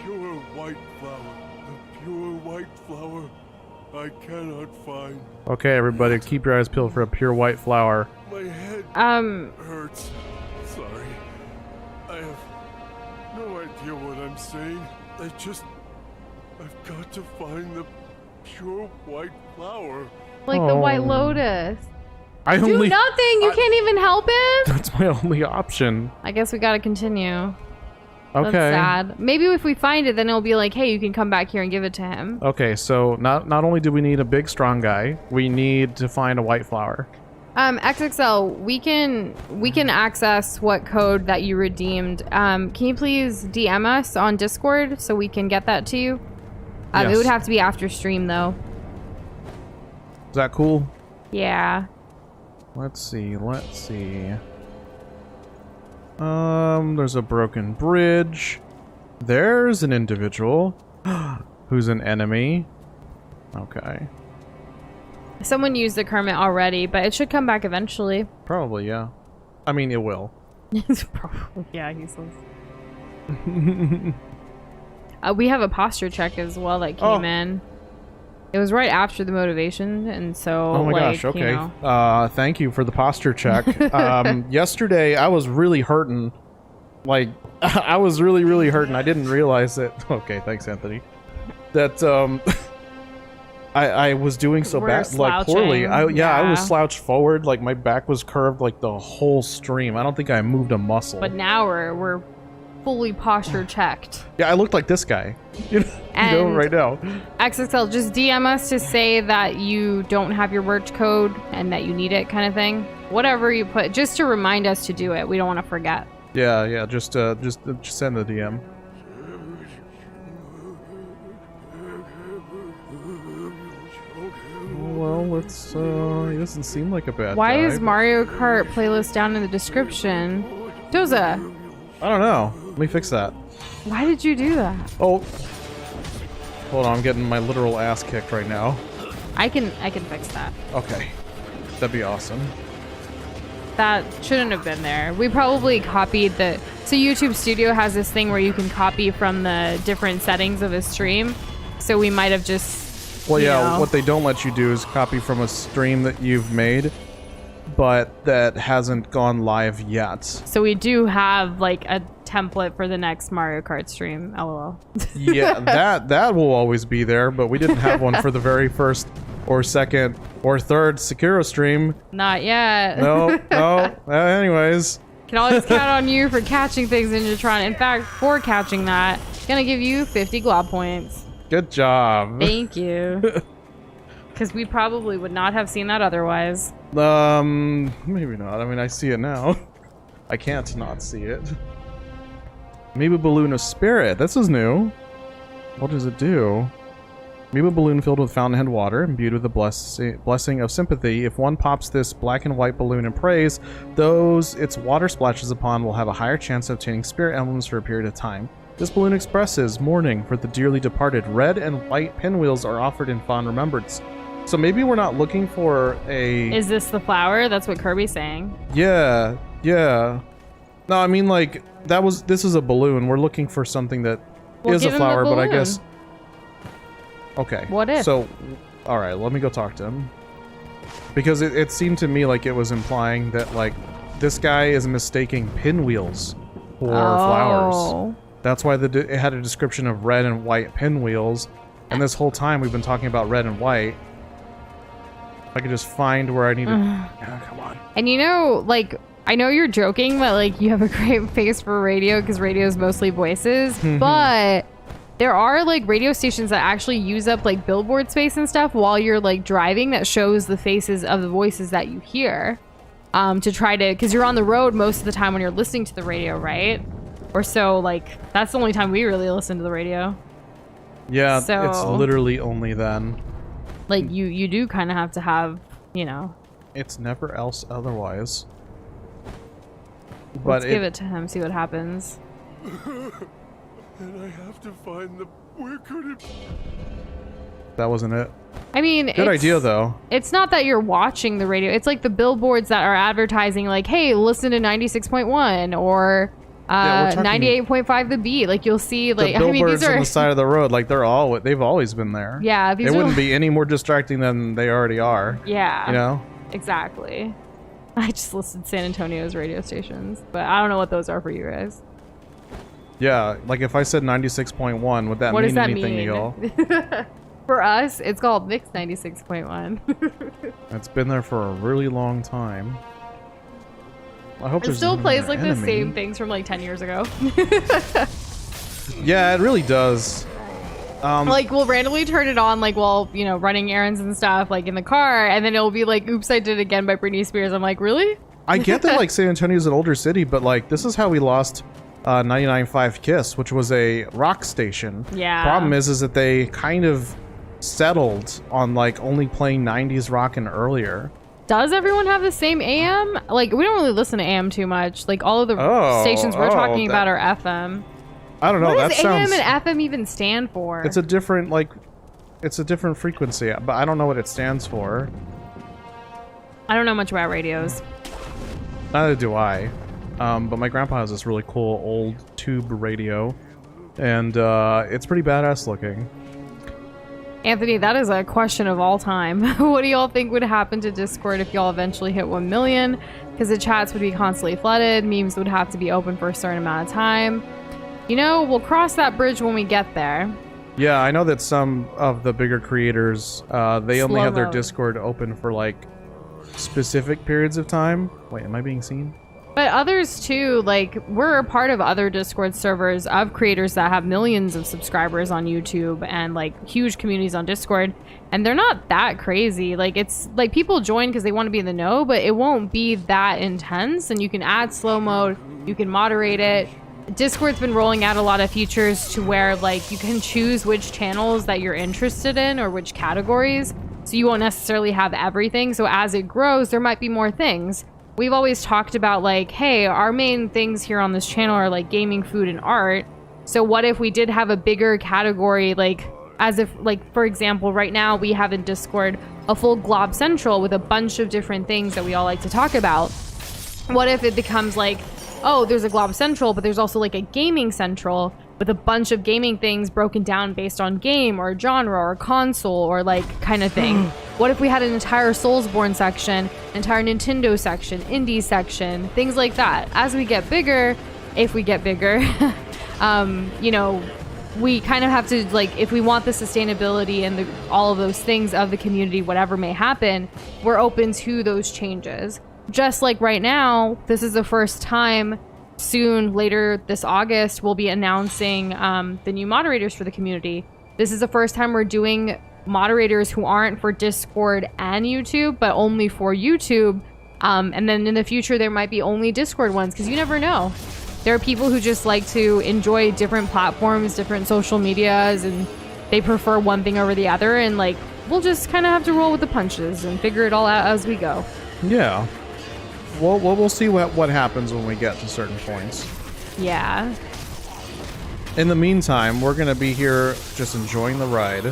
pure white flower. The pure white flower I cannot find. Okay, everybody, keep your eyes peeled for a pure white flower. My head hurts. Sorry. I have no idea what I'm saying. I've got to find the pure white flower. Like the White Lotus. I Do only nothing. You can't even help him. That's my only option. I guess we gotta continue. Okay. That's sad. Maybe if we find it, then it'll be like, hey, you can come back here and give it to him. Okay, so not only do we need a big strong guy, we need to find a white flower. XXL, we can access what code that you redeemed. Can you please DM us on Discord so we can get that to you? Yes. It would have to be after stream though. Is that cool? Yeah. Let's see. There's a broken bridge. There's an individual who's an enemy. Okay. Someone used the Kermit already, but it should come back eventually. Probably, yeah. I mean, it will. Probably, yeah, he says. We have a posture check as well that came in. It was right after the motivation, and so. Oh my gosh! Okay. You know. Thank you for the posture check. Yesterday, I was really hurting. Like, I was really hurting. I didn't realize it. Okay, thanks, Anthony. That I was doing so bad, like poorly. I was slouched forward, like my back was curved, like the whole stream. I don't think I moved a muscle. But now we're fully posture checked. Yeah, I looked like this guy. You know, right now. XXL, just DM us to say that you don't have your work code and that you need it, kind of thing. Whatever you put, just to remind us to do it. We don't want to forget. Yeah. Just send the DM. Well, let's. He doesn't seem like a bad guy. Why is Mario Kart playlist down in the description? Doza. I don't know. Let me fix that. Why did you do that? Oh. Hold on, I'm getting my literal ass kicked right now. I can fix that. Okay. That'd be awesome. That shouldn't have been there. We probably copied the... So YouTube Studio has this thing where you can copy from the different settings of a stream. So we might have just... Well, yeah, what they don't let you do is copy from a stream that you've made, but that hasn't gone live yet. So we do have like a template for the next Mario Kart stream. LOL. Yeah, that will always be there, but we didn't have one for the very first or second or third Sekiro stream. Not yet. No. Anyways. Can always count on you for catching things in Neutron. In fact, for catching that, gonna give you 50 glob points. Good job. Thank you. Because we probably would not have seen that otherwise. Maybe not. I mean, I see it now. I can't not see it. Amiibo Balloon of Spirit. This is new. What does it do? Amiibo balloon filled with fountainhead water, imbued with the blessing of sympathy. If one pops this black and white balloon and prays, those its water splashes upon will have a higher chance of obtaining spirit emblems for a period of time. This balloon expresses mourning for the dearly departed. Red and white pinwheels are offered in fond remembrance. So maybe we're not looking for a... Is this the flower? That's what Kirby's saying. Yeah. No, I mean, like, this is a balloon. We're looking for something that is a flower, but I guess... Okay. What if? So, alright, let me go talk to him. Because it seemed to me like it was implying that, like, this guy is mistaking pinwheels for flowers. That's why it had a description of red and white pinwheels. And this whole time we've been talking about red and white. If I could just find where I need to... Yeah, come on. And you know, like, I know you're joking, but, like, you have a great face for radio because radio is mostly voices. But there are, like, radio stations that actually use up, like, billboard space and stuff while you're, like, driving that shows the faces of the voices that you hear. To try to... Because you're on the road most of the time when you're listening to the radio, right? Or so, like, that's the only time we really listen to the radio. Yeah, so, it's literally only then. Like, you do kind of have to have, you know... It's never else otherwise. Let's give it to him, see what happens. And I have to find the... Where could it... That wasn't it. I mean, good idea though. It's not that you're watching the radio. It's like the billboards that are advertising like, hey, listen to 96.1 or 98.5 The Beat. Like you'll see like the billboards these are on the side of the road, like they've always been there. Yeah, they wouldn't be any more distracting than they already are. Yeah. You know? Exactly. I just listed San Antonio's radio stations, but I don't know what those are for you guys. Yeah, like if I said 96.1, would that mean anything to y'all? For us, it's called Mix 96.1. It's been there for a really long time. I hope it still plays like the same things from like 10 years ago. Yeah, it really does. Like we'll randomly turn it on like while, you know, running errands and stuff like in the car, and then it'll be like Oops, I Did It Again by Britney Spears. I'm like, really? I get that like San Antonio's an older city, but like this is how we lost 99.5 Kiss, which was a rock station. Yeah. Problem is that they kind of settled on like only playing 90s rock and earlier. Does everyone have the same AM? Like we don't really listen to AM too much. Like all of the stations we're talking about are FM. I don't know. What does AM and FM even stand for? It's a different frequency, but I don't know what it stands for. I don't know much about radios. Neither do I. But my grandpa has this really cool old tube radio, and it's pretty badass looking. Anthony, that is a question of all time. What do y'all think would happen to Discord if y'all eventually hit 1 million? Because the chats would be constantly flooded, memes would have to be open for a certain amount of time. You know, we'll cross that bridge when we get there. Yeah, I know that some of the bigger creators, they only have their Discord open for like specific periods of time. Wait, am I being seen? But others too, like we're a part of other Discord servers of creators that have millions of subscribers on YouTube and like huge communities on Discord, and they're not that crazy. Like it's like people join because they want to be in the know, but it won't be that intense, and you can add slow mode, you can moderate it. Discord's been rolling out a lot of features to where like you can choose which channels that you're interested in or which categories, so you won't necessarily have everything. So as it grows, there might be more things. We've always talked about like, hey, our main things here on this channel are like gaming, food, and art. So what if we did have a bigger category, like as if like, for example, right now we have in Discord a full Glob Central with a bunch of different things that we all like to talk about. What if it becomes like, oh, there's a Glob Central, but there's also like a Gaming Central with a bunch of gaming things broken down based on game or genre or console or like kind of thing. What if we had an entire Soulsborne section, entire Nintendo section, indie section, things like that? As we get bigger, if we get bigger, you know, we kind of have to like, if we want the sustainability and all of those things of the community, whatever may happen, we're open to those changes. Just like right now, this is the first time. Soon, later this August, we'll be announcing the new moderators for the community. This is the first time we're doing moderators who aren't for Discord and YouTube, but only for YouTube. And then in the future, there might be only Discord ones, because you never know. There are people who just like to enjoy different platforms, different social medias, and they prefer one thing over the other. And like, we'll just kind of have to roll with the punches and figure it all out as we go. Yeah. Well, we'll see what happens when we get to certain points. Yeah. In the meantime, we're going to be here just enjoying the ride.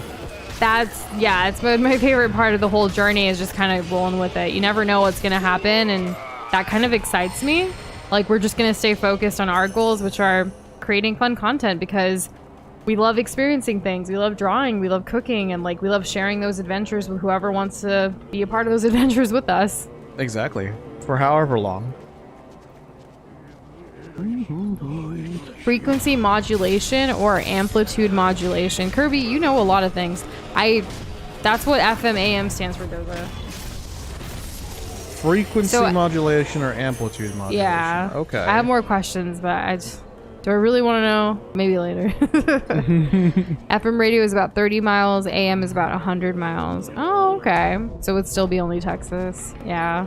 It's my favorite part of the whole journey is just kind of rolling with it. You never know what's going to happen, and that kind of excites me. Like, we're just going to stay focused on our goals, which are creating fun content, because we love experiencing things. We love drawing. We love cooking, and like we love sharing those adventures with whoever wants to be a part of those adventures with us. Exactly. For however long. Frequency modulation or amplitude modulation. Kirby, you know a lot of things. That's what FM AM stands for, Doza. Frequency modulation or amplitude modulation? Yeah. Okay. I have more questions, but do I really want to know? Maybe later. FM radio is about 30 miles. AM is about 100 miles. Oh, okay. So it would still be only Texas. Yeah.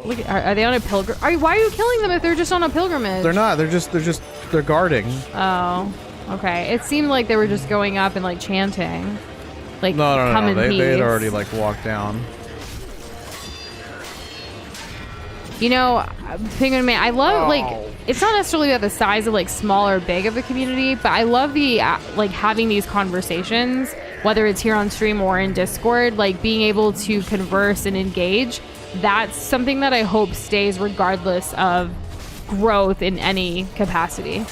Look, are they on a pilgrim? Why are you killing them if they're just on a pilgrimage? They're not. They're guarding. Oh, okay. It seemed like they were just going up and like chanting, like no. They had already like walked down. You know, Penguin Man, I love, like, it's not necessarily about the size of, like, small or big of the community, but I love the, like, having these conversations, whether it's here on stream or in Discord, like, being able to converse and engage. That's something that I hope stays regardless of growth in any capacity.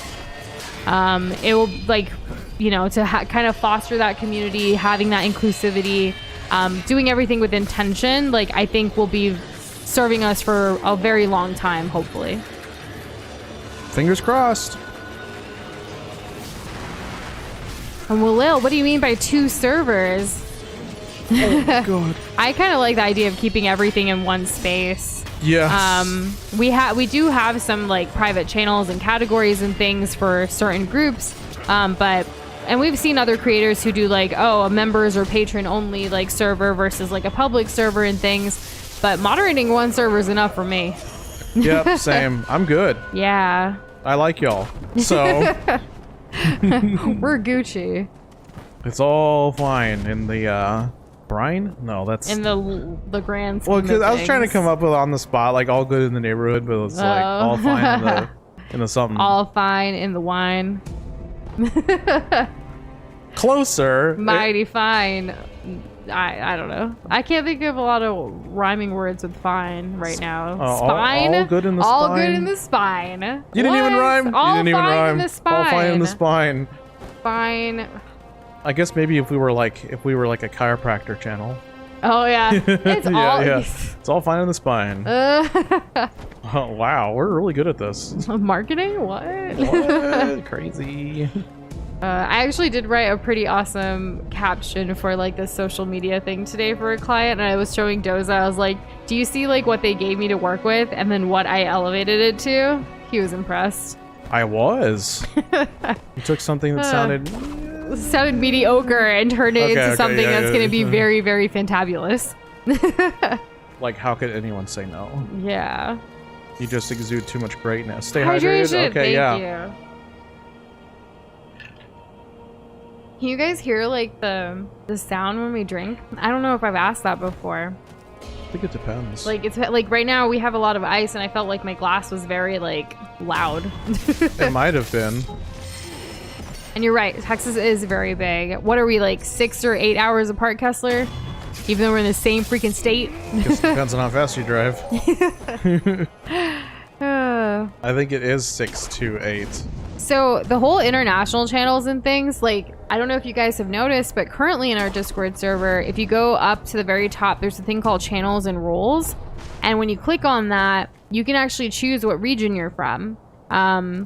It will, like, you know, to kind of foster that community, having that inclusivity, doing everything with intention, like, I think will be serving us for a very long time, hopefully. Fingers crossed. And Walil, what do you mean by 2 servers? Oh god. I kind of like the idea of keeping everything in one space. Yeah. We do have some like private channels and categories and things for certain groups, and we've seen other creators who do like, a members or patron only like server versus like a public server and things. But moderating one server is enough for me. Yep, same. I'm good. Yeah. I like y'all. So we're Gucci. it's all fine in the brine? No, that's in the grand scheme. Well, because of I was trying to things. come up with on the spot, like all good in the neighborhood, but it's like all fine in the something. All fine in the wine. Closer. Mighty fine. I don't know. I can't think of a lot of rhyming words with fine right now. Spine. All good in the all spine. Good in the spine. You didn't even rhyme. All you didn't even fine rhyme. in the spine. All fine in the spine. Fine. I guess maybe if we were like a chiropractor channel. Oh yeah. It's all. Yeah. It's all fine in the spine. Oh wow, we're really good at this. Marketing? What? What? Crazy. I actually did write a pretty awesome caption for like this social media thing today for a client, and I was showing Doza. I was like, do you see like what they gave me to work with and then what I elevated it to? He was impressed. I was. You took something that sounded mediocre and turned it into something that's going to be very, very fantabulous. Like, how could anyone say no? Yeah. You just exude too much greatness. Stay Hydration. hydrated. Okay, Thank yeah. you. Can you guys hear like the sound when we drink? I don't know if I've asked that before. I think it depends. Like it's like right now we have a lot of ice and I felt like my glass was very like loud. It might have been. And you're right, Texas is very big. What are we, like 6 or 8 hours apart, Kessler? Even though we're in the same freaking state? Just depends on how fast you drive. I think it is 6 to 8. So the whole international channels and things, like, I don't know if you guys have noticed, but currently in our Discord server, if you go up to the very top, there's a thing called channels and rules. And when you click on that, you can actually choose what region you're from.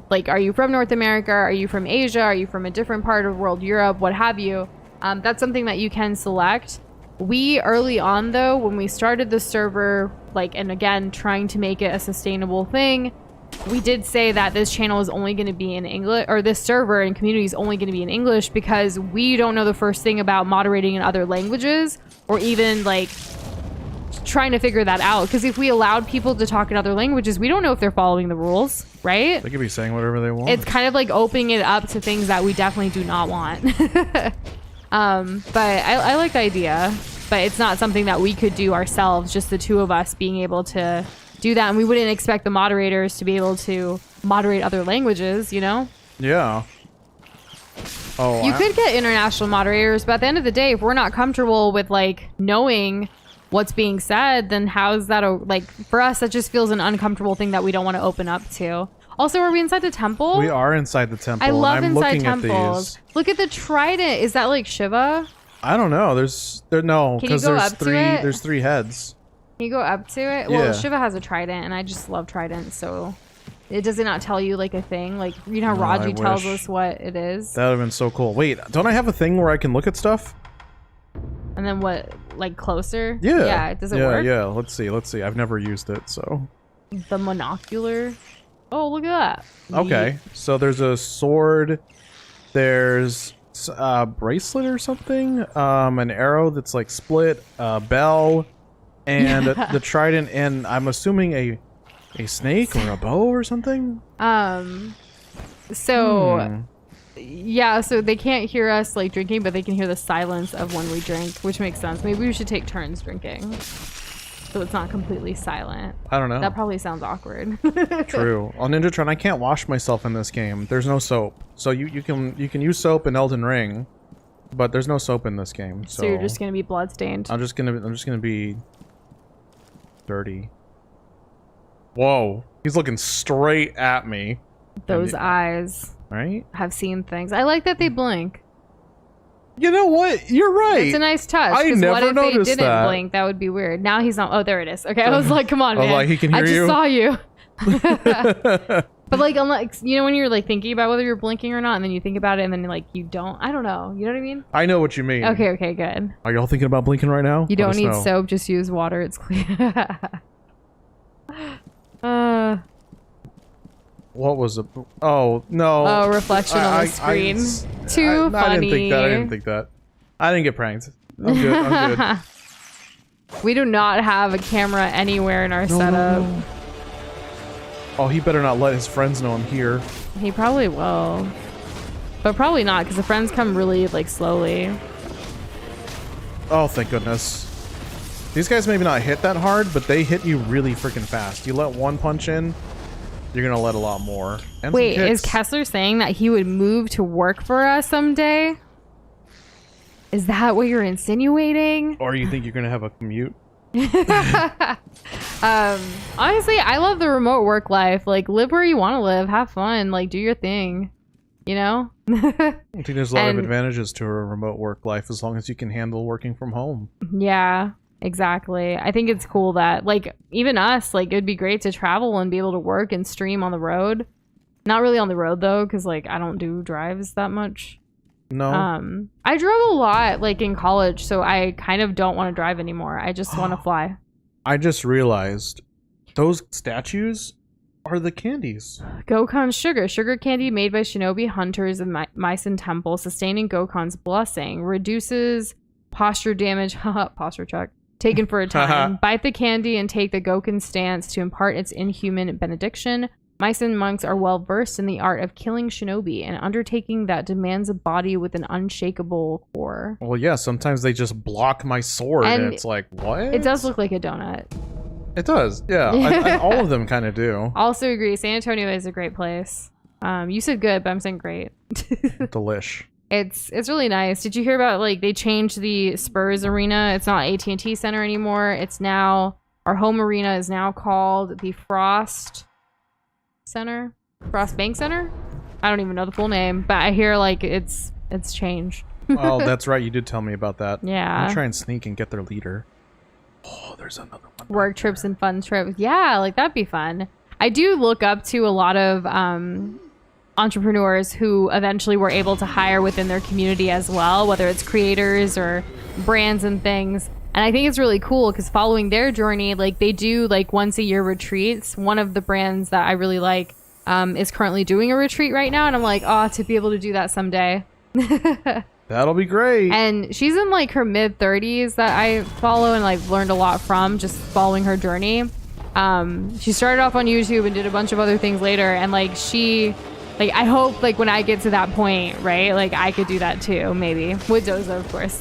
Like, are you from North America? Are you from Asia? Are you from a different part of the world, Europe, what have you? That's something that you can select. We, early on though, when we started the server, like, and again, trying to make it a sustainable thing, we did say that this channel is only going to be in English, or this server and community is only going to be in English, because we don't know the first thing about moderating in other languages, or even like trying to figure that out. Because if we allowed people to talk in other languages, we don't know if they're following the rules, right? They could be saying whatever they want. It's kind of like opening it up to things that we definitely do not want. But I like the idea, but it's not something that we could do ourselves, just the two of us being able to do that. And we wouldn't expect the moderators to be able to moderate other languages, you know? Yeah. Oh, you could get international moderators, but at the end of the day, if we're not comfortable with like knowing what's being said, then how's that like, for us, that just feels an uncomfortable thing that we don't want to open up to. Also, are we inside the temple? We are inside the temple. I love and I'm inside looking temples. At these. Look at the trident. Is that like Shiva? I don't know. No, Can you because go there's up to it? There's 3 heads. Can you go up to it? Yeah. Well, Shiva has a trident, and I just love tridents, so does it not tell you like a thing? Like, you know how Raji tells us what it is? That would have been so cool. Wait, don't I have a thing where I can look at stuff? And then what, like closer? Yeah. Yeah, does it work? Yeah, let's see. I've never used it, so. The monocular? Oh, look at that. Okay, so there's a sword, there's a bracelet or something, an arrow that's like split, a bell, and the trident, and I'm assuming a snake or a bow or something? So yeah, so they can't hear us like drinking, but they can hear the silence of when we drink, which makes sense. Maybe we should take turns drinking. so it's not completely silent. I don't know. That probably sounds awkward. True. On Ninjatron, I can't wash myself in this game. There's no soap. So you can use soap in Elden Ring, but there's no soap in this game. So you're just gonna be bloodstained. I'm just gonna be dirty. Whoa. He's looking straight at me. Those eyes. Right? Have seen things. I like that they blink. You know what? You're right. It's a nice touch. I never what if noticed they didn't that. blink? That would be weird. Now he's not. Oh, there it is. Okay, I was like, come on, I was man. like, he can hear I just you. saw you. But like, unlike, you know, when you're like thinking about whether you're blinking or not, and then you think about it, and then like you don't. I don't know. You know what I mean? I know what you mean. Okay, good. Are y'all thinking about blinking right now? You Let don't us need know. soap. Just use water. It's clear. What was it? Oh no! Oh, reflection on the screen. Too funny. I didn't think that. I didn't get pranked. I'm good. I'm good. We do not have a camera anywhere in our setup. No. Oh, he better not let his friends know I'm here. He probably will, but probably not because the friends come really like slowly. Oh, thank goodness. These guys maybe not hit that hard, but they hit you really freaking fast. You let one punch in, you're gonna let a lot more. And wait, is Kessler saying that he would move to work for us someday? Is that what you're insinuating? Or you think you're gonna have a commute? Honestly, I love the remote work life. Like, live where you want to live, have fun, like do your thing, you know? I think there's a lot of advantages to a remote work life as long as you can handle working from home. Yeah, exactly. I think it's cool that like even us, like it'd be great to travel and be able to work and stream on the road. Not really on the road though, because like I don't do drives that much. No. I drove a lot like in college, so I kind of don't want to drive anymore. I just want to fly. I just realized those statues are the candies. Gokhan's sugar candy made by shinobi hunters of Mycen Temple, sustaining Gokhan's blessing, reduces posture damage. Posture check. Taken for a time. Bite the candy and take the Gokhan stance to impart its inhuman benediction. Mycen monks are well versed in the art of killing shinobi, an undertaking that demands a body with an unshakable core. Well, yeah, sometimes they just block my sword, and it's like, what? It does look like a donut. It does, yeah. All of them kind of do. Also agree, San Antonio is a great place. You said good, but I'm saying great. Delish. It's really nice. Did you hear about like they changed the Spurs arena? It's not AT&T Center anymore. It's now our home arena is now called the Frost Bank Center. I don't even know the full name, but I hear like it's changed. Oh, that's right. You did tell me about that. Yeah. I'm gonna try and sneak and get their leader. Oh, there's another one. Work trips and fun trips. Yeah, like that'd be fun. I do look up to a lot of entrepreneurs who eventually were able to hire within their community as well, whether it's creators or brands and things. And I think it's really cool because following their journey, like they do like once a year retreats. One of the brands that I really like is currently doing a retreat right now. And I'm like, oh, to be able to do that someday. That'll be great. And she's in like her mid 30s that I follow and like learned a lot from just following her journey. She started off on YouTube and did a bunch of other things later. And like like I hope like when I get to that point, right, like I could do that too, maybe with Doza, of course.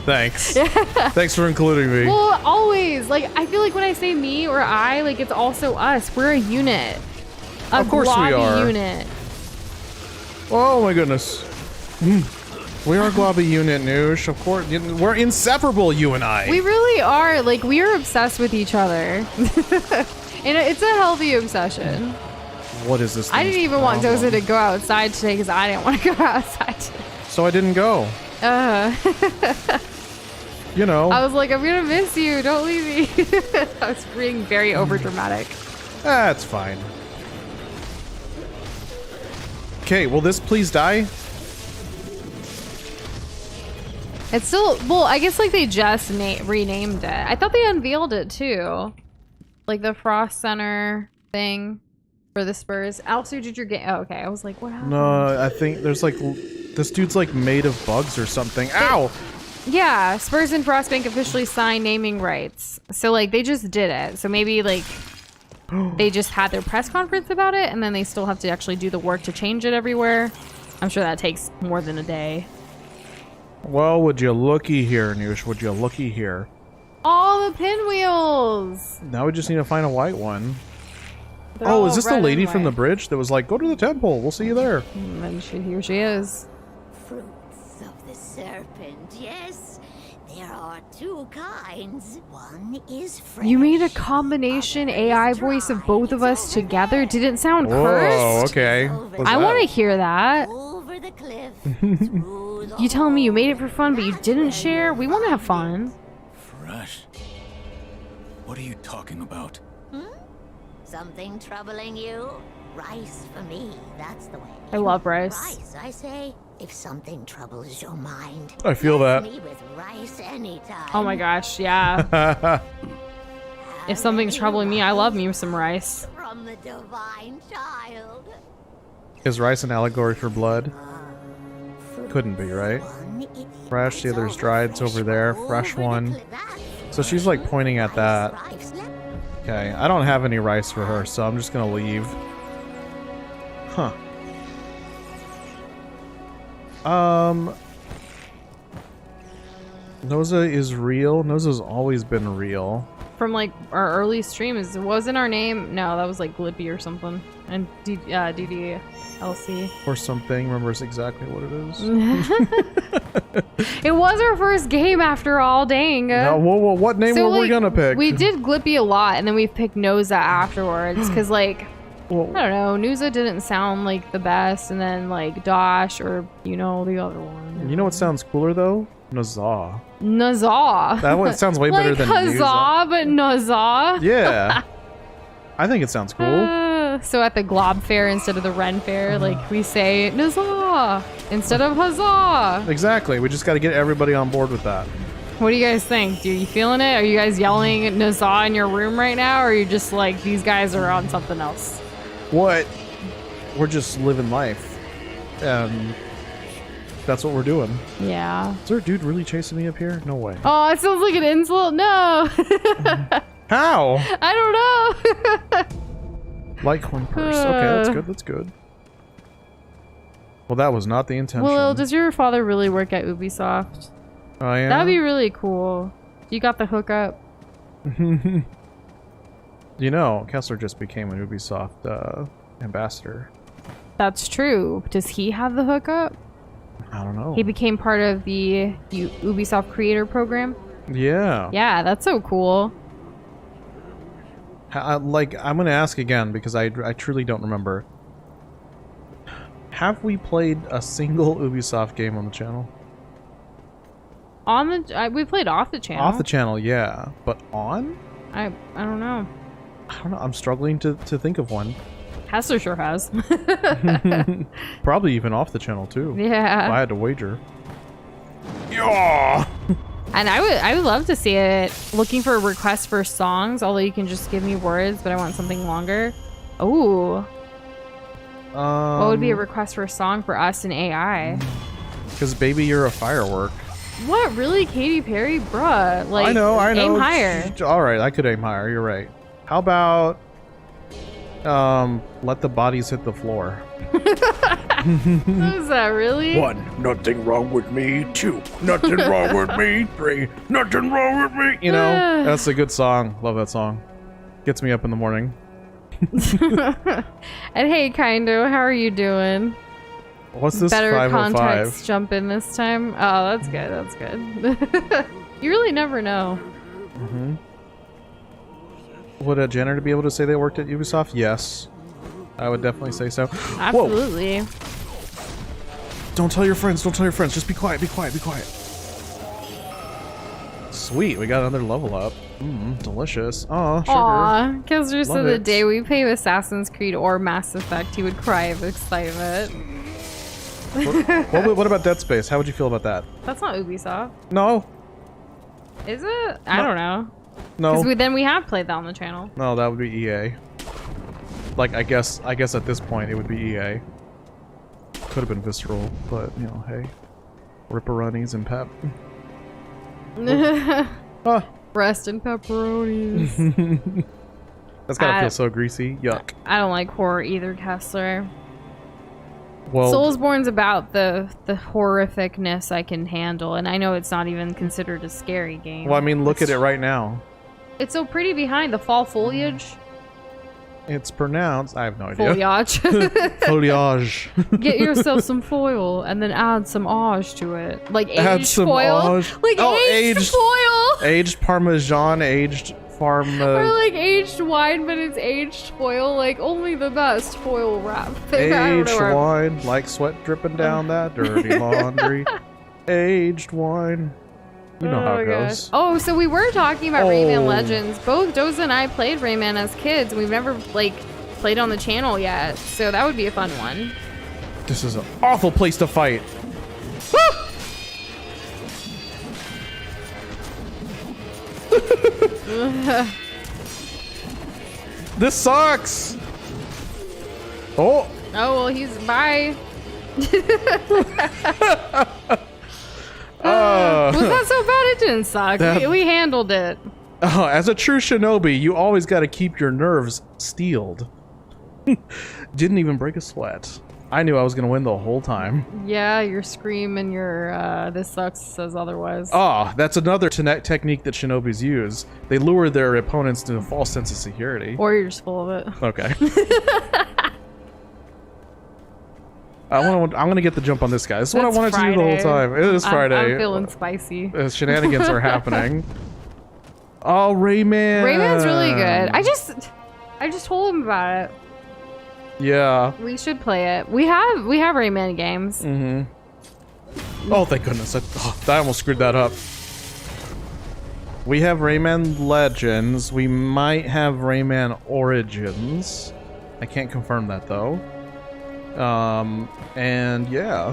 Thanks. Thanks for including me. Well, always. Like I feel like when I say me or I, like it's also us. We're a unit. Of course we are. Unit. Oh my goodness. We are a globby unit, Nush. Of course, we're inseparable, you and I. We really are. Like we are obsessed with each other, and it's a healthy obsession. What is this? I didn't even want Doza to go outside today because I didn't want to go outside today. So I didn't go. You know. I was like, I'm gonna miss you. Don't leave me. I was being very overdramatic. That's fine. Okay, will this please die? It's still, well, I guess like they just renamed it. I thought they unveiled it too. Like the Frost Center thing for the Spurs. Also, did your game? Oh, okay. I was like, what happened? No, I think there's like, this dude's like made of bugs or something. Ow! Yeah, Spurs and Frostbank officially signed naming rights. So like they just did it. So maybe like they just had their press conference about it and then they still have to actually do the work to change it everywhere. I'm sure that takes more than a day. Well, would you looky here, Nush? Would you looky here? All the pinwheels. Now we just need to find a white one. They're Oh, all is this the red lady and from the white. bridge that was like, go to the temple, we'll see you there? And then here she is. Fruits of the serpent, yes. There are two kinds. One is fresh. You made a combination other AI is voice of dry. both of It's us over together. there. Did it sound Whoa, cursed? okay. Over What's I that? want to hear that. Over the cliff. through the You telling me you made it for hole. fun, but you That's didn't where share? you'll We want to have find fun. Fresh? What are you talking about? it. Something troubling you? Rice for me, that's the way. I love rice. Rice, I say. If something troubles your mind, I feel that. me with rice anytime. Oh my gosh, yeah. If something's troubling me, I love me with some rice. From the divine child. Is rice an allegory for blood? Couldn't be, right? Fresh, the other's dried, it's over there. Fresh one. So she's like pointing at that. Okay, I don't have any rice for her, so I'm just gonna leave. Huh. Doza is real. Doza's always been real. From like our early streams, wasn't our name? No, that was like Glippy or something. And DDLC. Or something. Remembers exactly what it is. It was our first game after all, dang. Now, what name So, were we like, gonna pick? We did Glippy a lot, and then we picked Noza afterwards, because, like, Well, I don't know, Nuza didn't sound like the best, and then, like, Dosh, or, you know, the other one. you know what sounds cooler, though? Nazah. Nazah. That one sounds way better like than Huzzah, Nuza. but Nazah. Yeah. I think it sounds cool. So at the Glob Fair, instead of the Ren Fair, like, we say Nazah instead of Huzzah. Exactly. We just got to get everybody on board with that. What do you guys think? You feeling it? Are you guys yelling Nazah in your room right now, or are you just like, these guys are on something else? What? We're just living life. And that's what we're doing. Yeah. Is there a dude really chasing me up here? No way. Oh, it sounds like an insult. No. How? I don't know. Litecoin purse. Okay, that's good. That's good. Well, that was not the intention. Well, does your father really work at Ubisoft? Oh, yeah? That'd be really cool. You got the hookup. You know, Kessler just became an Ubisoft ambassador. That's true. Does he have the hookup? I don't know. He became part of the Ubisoft Creator Program. Yeah. Yeah, that's so cool. Like, I'm going to ask again because I truly don't remember. Have we played a single Ubisoft game on the channel? On the we played off the channel. Off the channel, yeah. But on? I don't know. I don't know. I'm struggling to think of one. Hessler sure has. Probably even off the channel, too. If I Yeah. had to wager. Yeah. And I would love to see it. Looking for requests for songs, although you can just give me words, but I want something longer. Ooh. What would be a request for a song for us and AI? Because, baby, you're a firework. What, really? Katy Perry? Bruh. Like, I know. aim higher. Alright, I could aim higher. You're right. How about... let the bodies hit the floor. Is that really? 1, nothing wrong with me. 2, nothing wrong with me. 3, nothing wrong with me. You know, that's a good song. Love that song. Gets me up in the morning. And hey, Kindo, how are you doing? What's this Better 505? context jump in this time. Oh, that's good. That's good. You really never know. Mm-hmm. Would a janitor be able to say they worked at Ubisoft? Yes. I would definitely say so. Absolutely. Whoa. Don't tell your friends. Don't tell your friends. Just be quiet. Be quiet. Be quiet. Sweet. We got another level up. Delicious. Aw, sugar. Aw, Kessler said Love the it. day we play Assassin's Creed or Mass Effect, he would cry of excitement. What about Dead Space? How would you feel about that? That's not Ubisoft. No. Is it? I don't know. No. Because then we have played that on the channel. No, that would be EA. Like, I guess at this point it would be EA. Could have been Visceral, but, you know, hey. Ripperonis and Pep. Ah. Breast and pepperonis. That's gotta feel so greasy. Yuck. I don't like horror either, Kessler. Well, Soulsborne's about the horrificness I can handle, and I know it's not even considered a scary game. well, I mean, look at it right now. It's so pretty behind the fall foliage. It's pronounced. I have no idea. Foliage. Foliage. Get yourself some foil and then add some age to it. Like Add aged some foil. age. Like Oh, aged aged- foil. Aged Parmesan, aged Or Parma. like aged wine, but it's aged foil. Like only the best foil wrap. I don't Aged know. wine, like sweat dripping down that dirty laundry. Aged wine. You know how it goes. Oh, so we were talking about Rayman Oh. Legends. Both Doza and I played Rayman as kids. We've never like played on the channel yet, so that would be a fun one. This is an awful place to fight. This sucks. Oh. Oh well, he's bye. Was that so bad? It didn't suck. We handled it. Oh, as a true shinobi, you always got to keep your nerves steeled. Didn't even break a sweat. I knew I was gonna win the whole time. Yeah, your scream and your this sucks says otherwise. Ah, that's another technique that shinobis use. They lure their opponents to a false sense of security. Or you're just full of it. Okay. I'm gonna get the jump on this guy. This is what I It's wanted to do the whole time. It is Friday. I'm feeling spicy. Shenanigans are happening. Oh, Rayman. Rayman's really good. I just told him about it. Yeah. We should play it. We have Rayman games. Mm-hmm. Oh, thank goodness. I almost screwed that up. We have Rayman Legends. We might have Rayman Origins. I can't confirm that though. And yeah.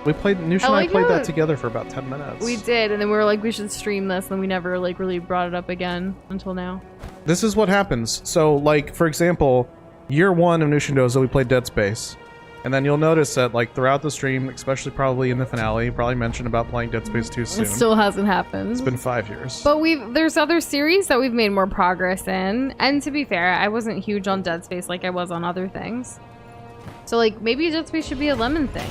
We played Nush and I played that together for about 10 minutes. We did, and then we were like, we should stream this, and we never like really brought it up again until now. This is what happens. So, like, for example, year 1 of Nush and Doza, we played Dead Space. And then you'll notice that, like, throughout the stream, especially probably in the finale, probably mentioned about playing Dead Space 2 soon. It still hasn't happened. It's been 5 years. But there's other series that we've made more progress in. And to be fair, I wasn't huge on Dead Space like I was on other things. So, like, maybe Dead Space should be a Lemon thing.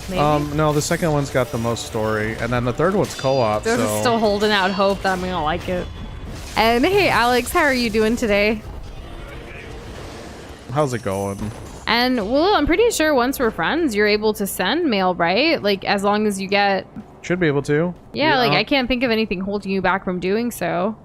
Maybe. No, the second one's got the most story, and then the third one's co-op, They're so... still holding out hope that I'm gonna like it. And hey, Alex, how are you doing today? How's it going? And, well, I'm pretty sure once we're friends, you're able to send mail, right? Like, as long as you get... Should be able to. Yeah, like, I can't think of anything holding you back from doing so.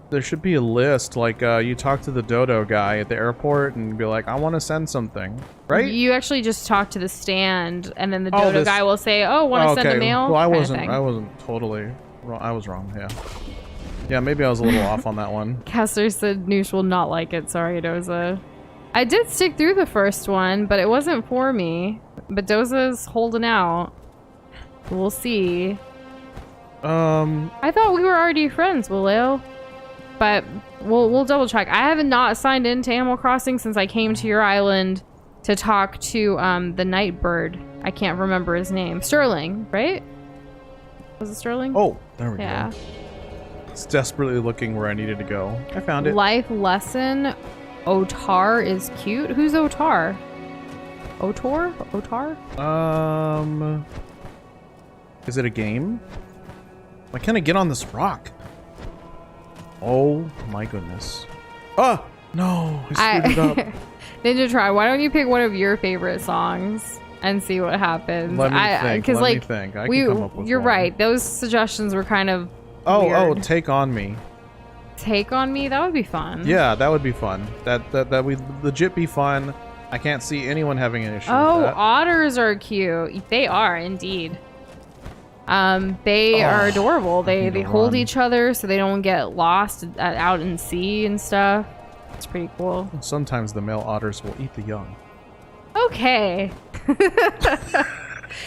There should be a list, like, you talk to the Dodo guy at the airport and be like, I want to send something, right? You actually just talk to the stand, and then the Dodo guy will say, oh, want to send a mail? Well, I Kinda wasn't totally wrong. I was wrong, yeah. Yeah, maybe I was a little off on that one. Kessler said Noosh will not like it. Sorry, Doza. I did stick through the first one, but it wasn't for me. But Doza's holding out. We'll see. I thought we were already friends, Willio. But we'll double check. I haven't not signed into Animal Crossing since I came to your island to talk to the Nightbird. I can't remember his name. Sterling, right? Was it Sterling? Oh, there we Yeah. go. It's desperately looking where I needed to go. I found it. Life lesson. Otar is cute. Who's Otar? Otor? Otar? Is it a game? Why can't I get on this rock? Oh my goodness. Ah! No, I screwed it up. Ninja Try, why don't you pick one of your favorite songs and see what happens? Let me think. Because Let me think. I can come up with you're one. right. Those suggestions were kind of Oh, weird. Take On Me. Take On Me? That would be fun. Yeah, that would be fun. That would legit be fun. I can't see anyone having an issue Oh, with that. otters are cute. They are indeed. They are adorable. They hold run. each other so they don't get lost out in sea and stuff. It's pretty cool. Sometimes the male otters will eat the young. Okay.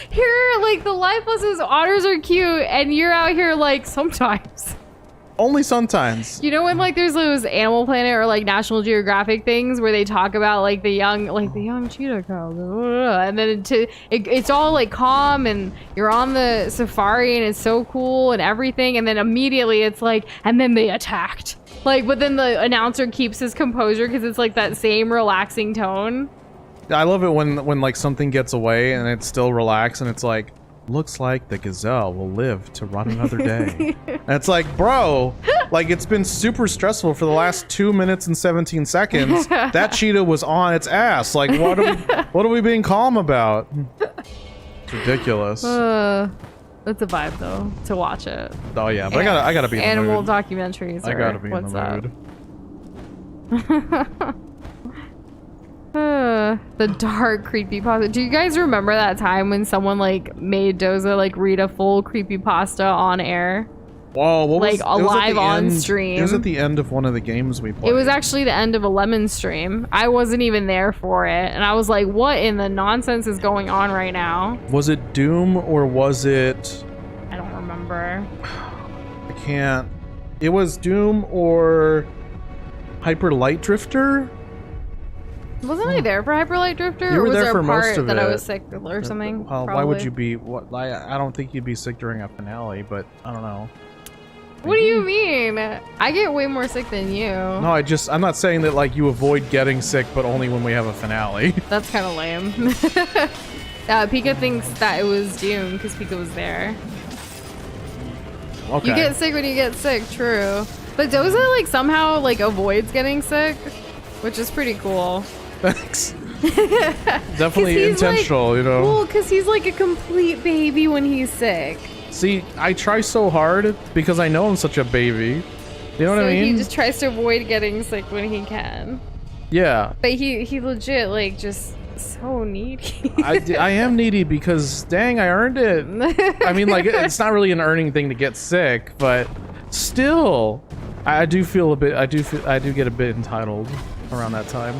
Here, like, the life lessons, otters are cute, and you're out here, like, sometimes. Only sometimes. You know when, like, there's those Animal Planet or, like, National Geographic things where they talk about, like, the young cheetah cow, and then it's all, like, calm, and you're on the safari, and it's so cool and everything, and then immediately it's like, and then they attacked. Like, but then the announcer keeps his composure because it's, like, that same relaxing tone. I love it when like something gets away and it's still relaxed and it's like, looks like the gazelle will live to run another day. And it's like, bro, like it's been super stressful for the last 2 minutes and 17 seconds. That cheetah was on its ass. Like, what are we being calm about? It's ridiculous. It's a vibe though to watch it. Oh yeah, but I gotta be in the mood. Animal documentaries. I gotta be in the mood. The dark creepypasta. Do you guys remember that time when someone like made Doza like read a full creepypasta on air? Whoa, what was, like live on end, stream? It was at the end of one of the games we played. It was actually the end of a Lemon stream. I wasn't even there for it, and I was like, "What in the nonsense is going on right now?" Was it Doom or was it? I don't remember. I can't. It was Doom or Hyper Light Drifter. Wasn't I there for Hyper Light Drifter? You were or was there there for a part most of that it. I was sick or something? Well, why would you be? What? I don't think you'd be sick during a finale, but I don't know. What do you mean? I get way more sick than you. No, I'm not saying that like you avoid getting sick, but only when we have a finale. That's kind of lame. Pika thinks that it was Doom because Pika was there. Okay. You get sick when you get sick, true. But Doza like somehow like avoids getting sick, which is pretty cool. Thanks. Definitely intentional, like, you know. Well, because he's like a complete baby when he's sick. See, I try so hard because I know I'm such a baby. You know what I mean? He just tries to avoid getting sick when he can. Yeah. But he legit like just so needy. I am needy because dang, I earned it. I mean, like it's not really an earning thing to get sick, but still, I do feel a bit. I do get a bit entitled around that time.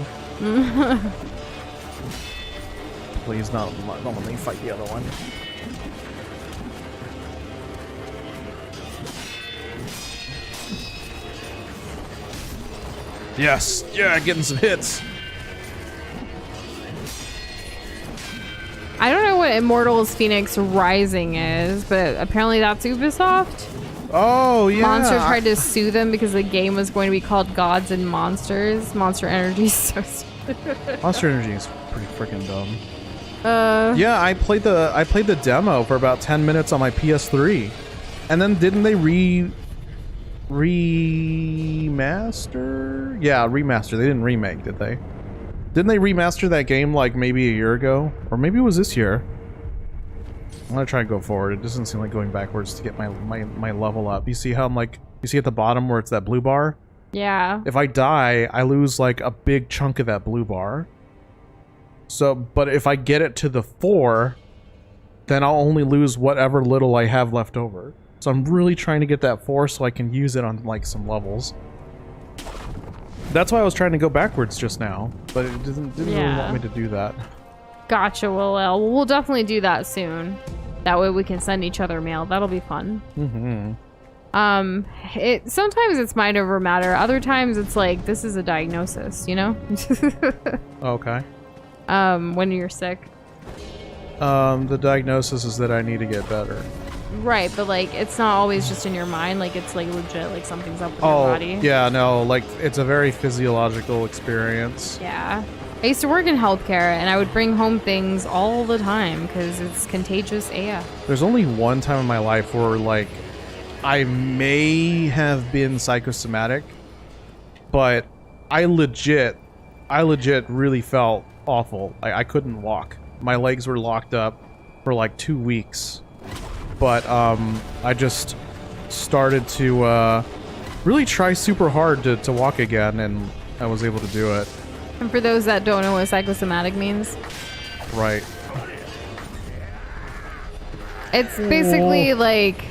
Please don't let me fight the other one. Yes, yeah, getting some hits. I don't know what Immortals Phoenix Rising is, but apparently that's Ubisoft. Oh, yeah. Monster tried to sue them because the game was going to be called Gods and Monsters. Monster Energy is so stupid. Monster Energy is pretty freaking dumb. Yeah, I played the demo for about 10 minutes on my PS3. And then didn't they remaster? Yeah, remaster. They didn't remake, did they? Didn't they remaster that game like maybe a year ago? Or maybe it was this year. I'm gonna try and go forward. It doesn't seem like going backwards to get my level up. You see how I'm like, you see at the bottom where it's that blue bar? Yeah. If I die, I lose like a big chunk of that blue bar. So, but if I get it to the 4, then I'll only lose whatever little I have left over. So I'm really trying to get that 4 so I can use it on like some levels. That's why I was trying to go backwards just now, but it didn't really want me to do that. Gotcha, Will. We'll definitely do that soon. That way we can send each other mail. That'll be fun. Mm-hmm. Sometimes it's mind over matter. Other times it's like, this is a diagnosis, you know? Okay. When you're sick. The diagnosis is that I need to get better. Right, but like, it's not always just in your mind. Like, it's like legit, like something's up with your body. Yeah, no, like, it's a very physiological experience. Yeah. I used to work in healthcare, and I would bring home things all the time because it's contagious AF. There's only one time in my life where, like, I may have been psychosomatic, but I legit really felt awful. I couldn't walk. My legs were locked up for like 2 weeks. But I just started to really try super hard to walk again, and I was able to do it. And for those that don't know what psychosomatic means, right. It's basically like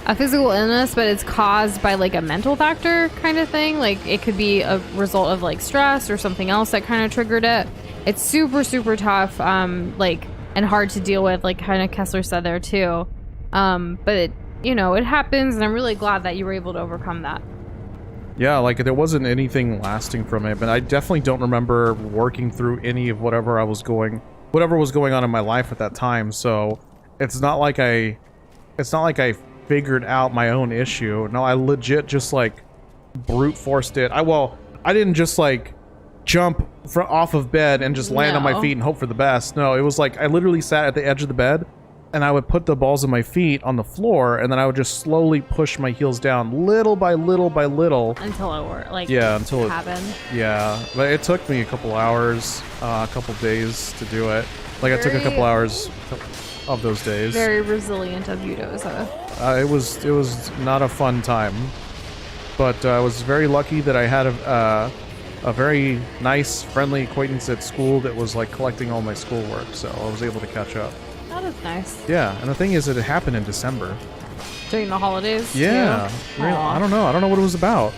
a physical illness, but it's caused by like a mental factor kind of thing. Like it could be a result of like stress or something else that kind of triggered it. It's super, super tough, like, and hard to deal with, like kind of Kessler said there too. But it, you know, it happens, and I'm really glad that you were able to overcome that. Yeah, like there wasn't anything lasting from it, but I definitely don't remember working through any of whatever was going on in my life at that time. So it's not like I figured out my own issue. No, I legit just like brute forced it. I didn't just like jump off of bed and just land on my feet and hope for the best. No, it was like I literally sat at the edge of the bed and I would put the balls of my feet on the floor and then I would just slowly push my heels down little by little by little. Until it worked. Like, until it happened. Yeah, but it took me a couple hours, a couple days to do it. Like, I took a couple hours of those days. Very resilient of you, Doza. It was not a fun time, but I was very lucky that I had a very nice, friendly acquaintance at school that was like collecting all my schoolwork, so I was able to catch up. That is nice. Yeah, and the thing is that it happened in December. During the holidays? Yeah. I don't know. I don't know what it was about.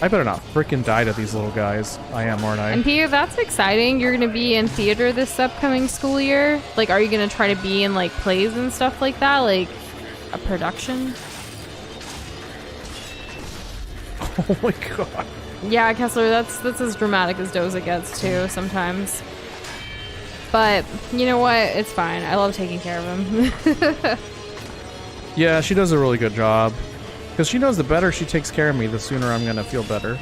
I better not frickin' die to these little guys. I am, aren't I? And Pia, that's exciting. You're going to be in theater this upcoming school year. Like, are you going to try to be in, like, plays and stuff like that? Like, a production? Oh my god. Yeah, Kessler, that's as dramatic as Doza gets, too, sometimes. But, you know what? It's fine. I love taking care of him. Yeah, she does a really good job. Because she knows the better she takes care of me, the sooner I'm going to feel better.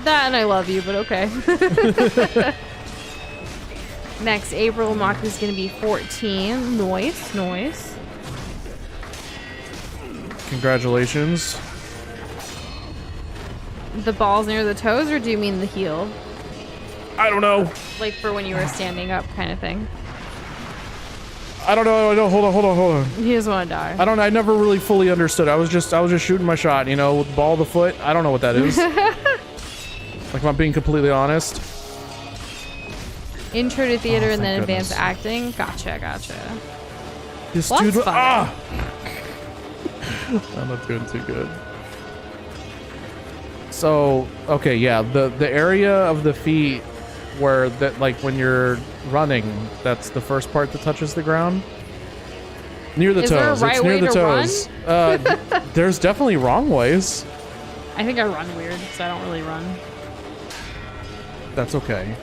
That and I love you, but okay. Next, April, Maku's going to be 14. Nice. Congratulations. The balls near the toes, or do you mean the heel? I don't know. Like for when you were standing up kind of thing. I don't know. Hold on. He doesn't want to die. I never really fully understood. I was just shooting my shot, you know, with the ball of the foot. I don't know what that is. Like, if I'm being completely honest. Intro to theater and then advanced acting. Gotcha. This well, dude. I'm not doing too good. So, okay, yeah, the area of the feet where that, like, when you're running, that's the first part that touches the ground. Near the Is toes. there a right it's near way the to toes. There's definitely wrong ways. I think I run weird, so I don't really run. That's okay.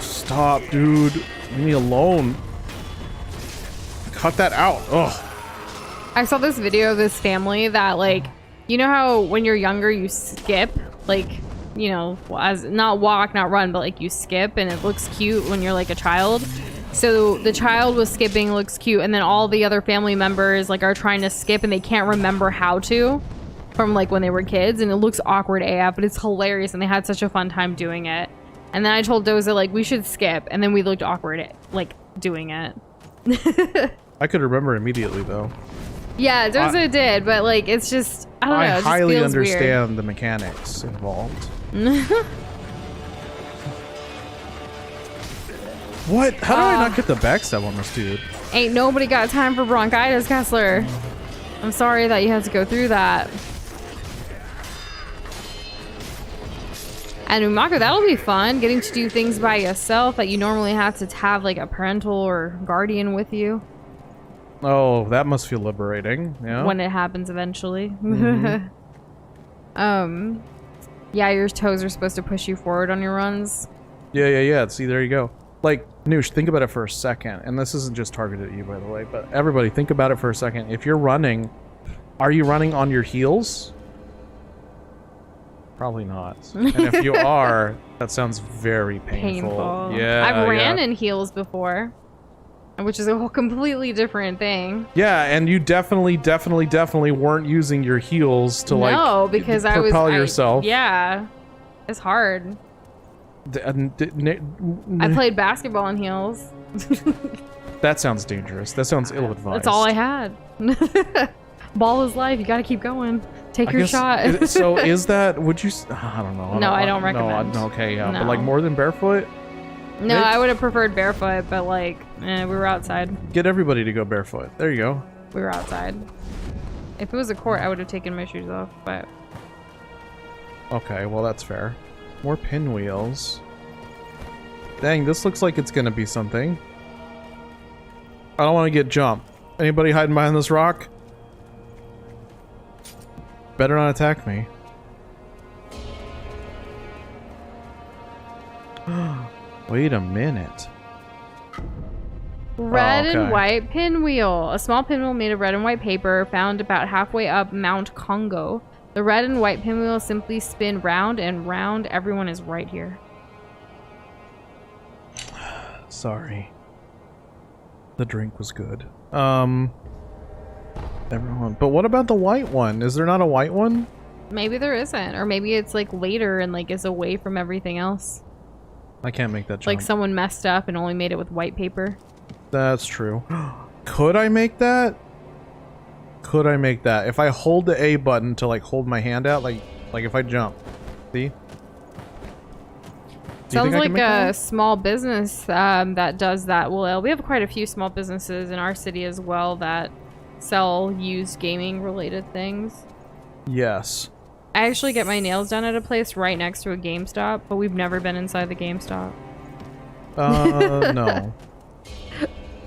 Stop, dude. Leave me alone. Cut that out. Ugh. I saw this video of this family that, like, you know how when you're younger you skip, like, you know, as not walk, not run, but like you skip and it looks cute when you're like a child. So the child was skipping, looks cute, and then all the other family members like are trying to skip and they can't remember how to from like when they were kids, and it looks awkward AF, but it's hilarious and they had such a fun time doing it. And then I told Doza like we should skip, and then we looked awkward like doing it. I could remember immediately though. Yeah, Doza did, but like it's just I don't know. I it highly just feels understand weird. the mechanics involved. What? How do I not get the backstab on this dude? Ain't nobody got time for bronchitis, Kessler. I'm sorry that you had to go through that. And Umako, that'll be fun, getting to do things by yourself that you normally have to have like a parental or guardian with you. Oh, that must feel liberating. Yeah. When it happens eventually. Mm-hmm. Yeah, your toes are supposed to push you forward on your runs. Yeah. See, there you go. Like, Nush, think about it for a second. And this isn't just targeted at you, by the way, but everybody, think about it for a second. If you're running, are you running on your heels? Probably not. And if you are, that sounds very painful. Yeah. I've ran in heels before, which is a whole completely different thing. Yeah, and you definitely weren't using your heels to because propel yourself. Yeah, it's hard. I played basketball in heels. That sounds dangerous. That sounds ill-advised. That's all I had. Ball is life. You got to keep going. Take your shot. So is that? Would you? I don't know. No, I don't recommend. No, okay, yeah, No. but like more than barefoot. No, I would have preferred barefoot, but like, we were outside. Get everybody to go barefoot. There you go. We were outside. If it was a court, I would have taken my shoes off, but... Okay, well that's fair. More pinwheels. Dang, this looks like it's gonna be something. I don't want to get jumped. Anybody hiding behind this rock? Better not attack me. Wait a minute. Red and white pinwheel. A small pinwheel made of red and white paper found about halfway up Mount Congo. The red and white pinwheel simply spin round and round. Everyone is right here. Sorry. The drink was good. Everyone. But what about the white one? Is there not a white one? Maybe there isn't. Or maybe it's like later and like is away from everything else. I can't make that jump. Like someone messed up and only made it with white paper. That's true. Could I make that? Could I make that? If I hold the A button to like hold my hand out, like if I jump. See? Sounds like a small business that does that. Well, we have quite a few small businesses in our city as well that sell used gaming related things. Yes. I actually get my nails done at a place right next to a GameStop, but we've never been inside the GameStop. No.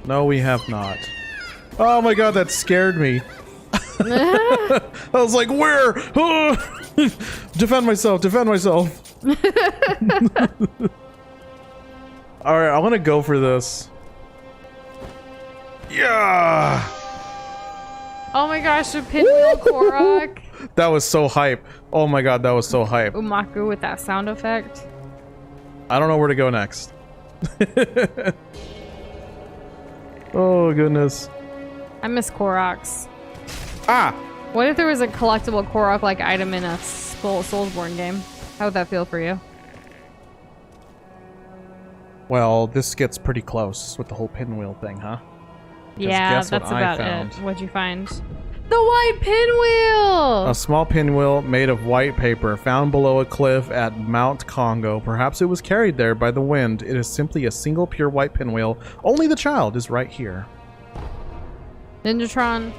No, we have not. Oh my god, that scared me. I was like, where? Defend myself, defend myself. Alright, I want to go for this. Yeah! Oh my gosh, a pinwheel Korok. That was so hype. Oh my god, that was so hype. Umaku with that sound effect. I don't know where to go next. Oh goodness. I miss Koroks. Ah! What if there was a collectible Korok-like item in a Soulsborne game? How would that feel for you? Well, this gets pretty close with the whole pinwheel thing, huh? Yeah, guess that's what I about found. it. What'd you find? The white pinwheel! A small pinwheel made of white paper found below a cliff at Mount Congo. Perhaps it was carried there by the wind. It is simply a single pure white pinwheel. Only the child is right here. Ninjatron,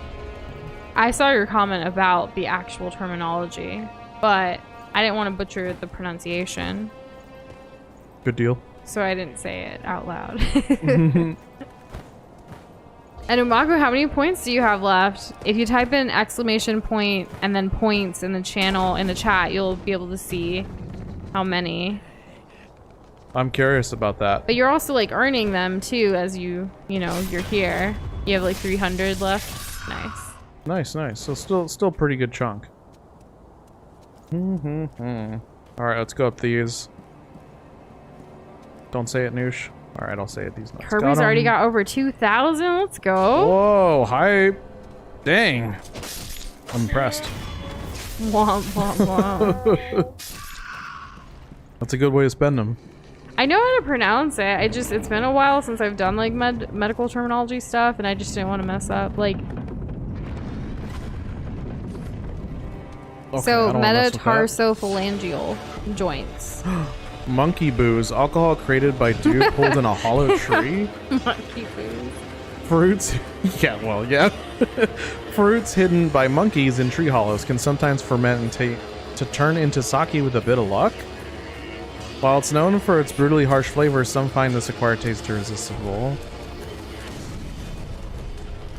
I saw your comment about the actual terminology, but I didn't want to butcher the pronunciation. Good deal. So I didn't say it out loud. And Umaku, how many points do you have left? If you type in exclamation point and then points in the channel, in the chat, you'll be able to see how many. I'm curious about that. But you're also like earning them too as you're here. You have like 300 left. Nice. Nice, nice. So still pretty good chunk. Alright, let's go up these. Don't say it, Nush. Alright, I'll say it. These nuts. Kirby's already got over 2,000. Let's go. Whoa, hype. Dang. I'm impressed. Womp, womp, womp. That's a good way to spend them. I know how to pronounce it. It's been a while since I've done like medical terminology stuff, and I just didn't want to mess up. Like, Okay, so metatarsophalangeal joints. Monkey booze, alcohol created by dude pulled in a hollow tree. Monkey booze. Fruits, yeah. Fruits hidden by monkeys in tree hollows can sometimes ferment and to turn into sake with a bit of luck. While it's known for its brutally harsh flavor, some find this acquired taste irresistible.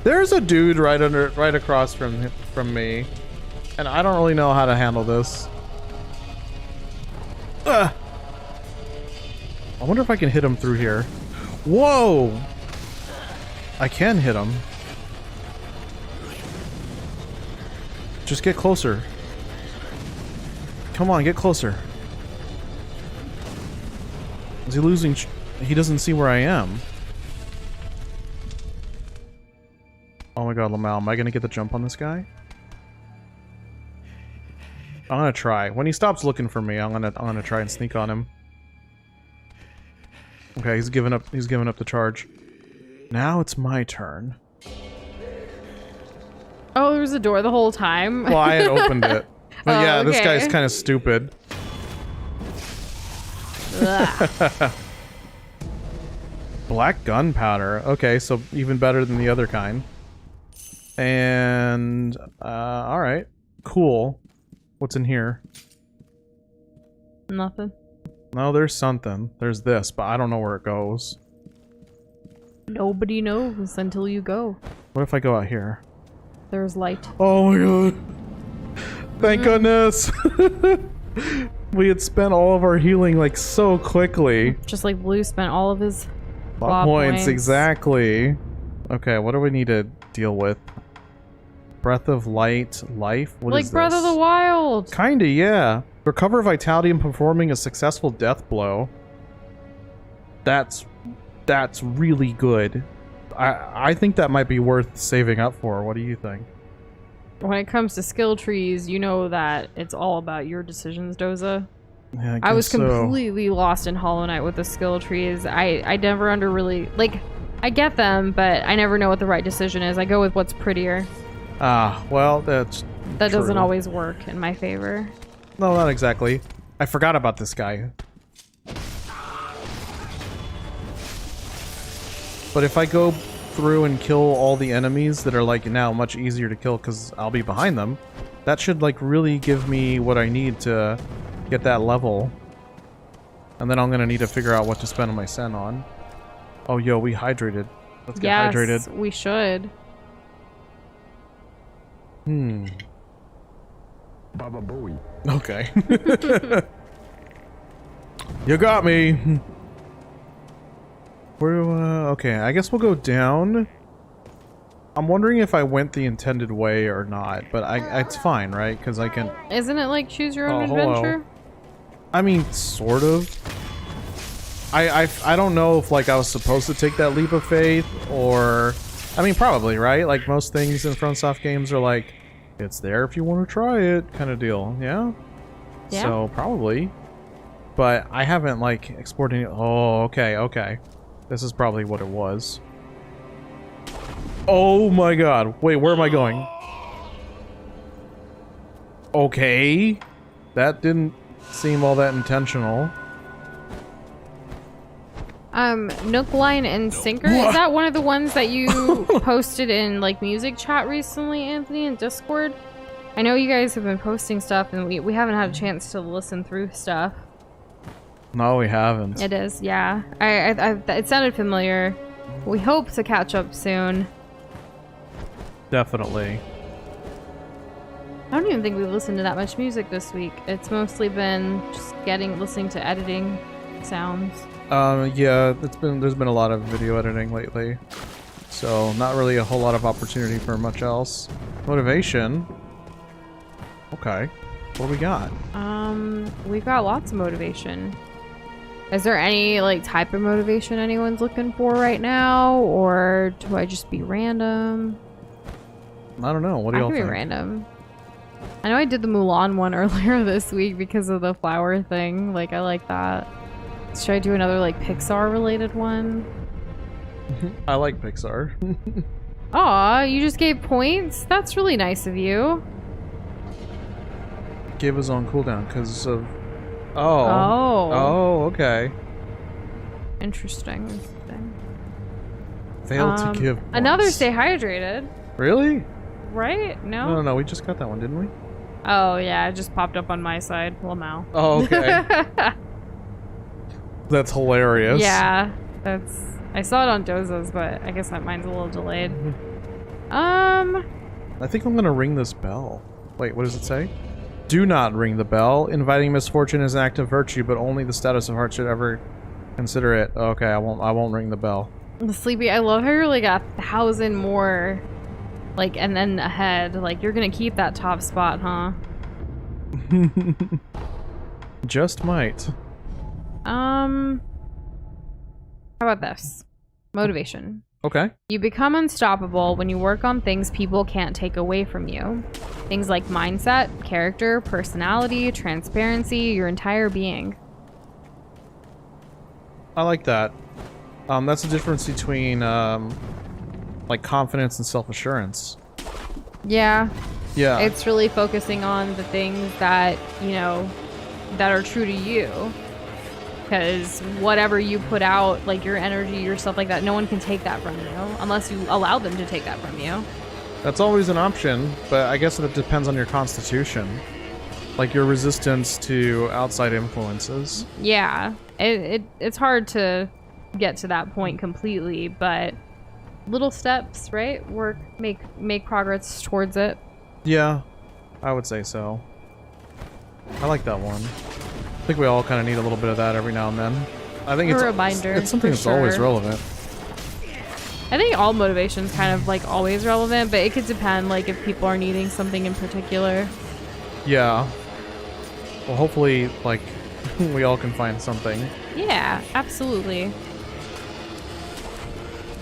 There's a dude right across from me, and I don't really know how to handle this. Ugh. I wonder if I can hit him through here. Whoa! I can hit him. Just get closer. Come on, get closer. Is he losing? He doesn't see where I am. Oh my god, Lamau, am I gonna get the jump on this guy? I'm gonna try. When he stops looking for me, I'm gonna try and sneak on him. Okay, he's given up the charge. Now it's my turn. Oh, there was a door the whole time? Well, I had opened it. But yeah, okay. This guy's kind of stupid. Black gunpowder. Okay, so even better than the other kind. And alright. Cool. What's in here? Nothing. No, there's something. There's this, but I don't know where it goes. Nobody knows until you go. What if I go out here? There's light. Oh my god. Thank goodness. We had spent all of our healing like so quickly. Just like Blue spent all of his points. Exactly. Okay, what do we need to deal with? Breath of Light Life? What is Like Breath of this? the Wild. Kinda, yeah. Recover vitality and performing a successful death blow. That's really good. I think that might be worth saving up for. What do you think? When it comes to skill trees, you know that it's all about your decisions, Doza. Yeah, I was guess so. completely lost in Hollow Knight with the skill trees. I never really like, I get them, but I never know what the right decision is. I go with what's prettier. Ah, well, that doesn't always work in my favor. No, not exactly. I forgot about this guy. But if I go through and kill all the enemies that are like now much easier to kill because I'll be behind them, that should like really give me what I need to get that level. And then I'm gonna need to figure out what to spend my sen on. Oh, yo, we hydrated. Let's get hydrated. Yes, we should. Baba Bowie. Okay. You got me. Okay, I guess we'll go down. I'm wondering if I went the intended way or not, but it's fine, right? Because I can... Isn't it like choose your own hello. adventure? I mean, sort of. I don't know if like I was supposed to take that leap of faith or... I mean, probably, right? Like most things in FromSoft games are like, it's there if you want to try it kind of deal, yeah? Yeah. So, probably. But I haven't like explored any... Oh, okay. This is probably what it was. Oh my god. Wait, where am I going? Okay. That didn't seem all that intentional. Nook, Line, and Sinker. Is that one of the ones that you posted in like music chat recently, Anthony, in Discord? I know you guys have been posting stuff and we haven't had a chance to listen through stuff. No, we haven't. It is, yeah. It sounded familiar. We hope to catch up soon. Definitely. I don't even think we've listened to that much music this week. It's mostly been just listening to editing sounds. Yeah, there's been a lot of video editing lately. So, not really a whole lot of opportunity for much else. Motivation. Okay. What do we got? We've got lots of motivation. Is there any, like, type of motivation anyone's looking for right now? Or do I just be random? I don't know. What do y'all think? I can be random. I know I did the Mulan one earlier this week because of the flower thing. Like, I like that. Should I do another, like, Pixar-related one? I like Pixar. Aw, you just gave points? That's really nice of you. Gave us on cooldown because of... Oh, okay. Interesting. Failed to give points. Another stay hydrated. Really? Right? No? No, we just got that one, didn't we? Oh, yeah, it just popped up on my side. Lamau. Oh, okay. That's hilarious. Yeah, I saw it on Doza's, but I guess that mine's a little delayed. I think I'm gonna ring this bell. Wait, what does it say? Do not ring the bell. Inviting misfortune is an act of virtue, but only the status of heart should ever consider it. Okay, I won't ring the bell. The Sleepy, I love how you're like 1,000 more, like, and then ahead. Like, you're gonna keep that top spot, huh? Just might. How about this? Motivation. Okay. You become unstoppable when you work on things people can't take away from you. Things like mindset, character, personality, transparency, your entire being. I like that. That's the difference between, like, confidence and self-assurance. Yeah. Yeah. It's really focusing on the things that, you know, that are true to you. Because whatever you put out, like your energy, your stuff like that, no one can take that from you unless you allow them to take that from you. That's always an option, but I guess it depends on your constitution. Like your resistance to outside influences. Yeah. It's hard to get to that point completely, but little steps, right? Make progress towards it. Yeah, I would say so. I like that one. I think we all kind of need a little bit of that every now and then. I think it's a reminder. It's something that's always relevant. I think all motivation's kind of like always relevant, but it could depend like if people are needing something in particular. Yeah. Well, hopefully, like, we all can find something. Yeah, absolutely.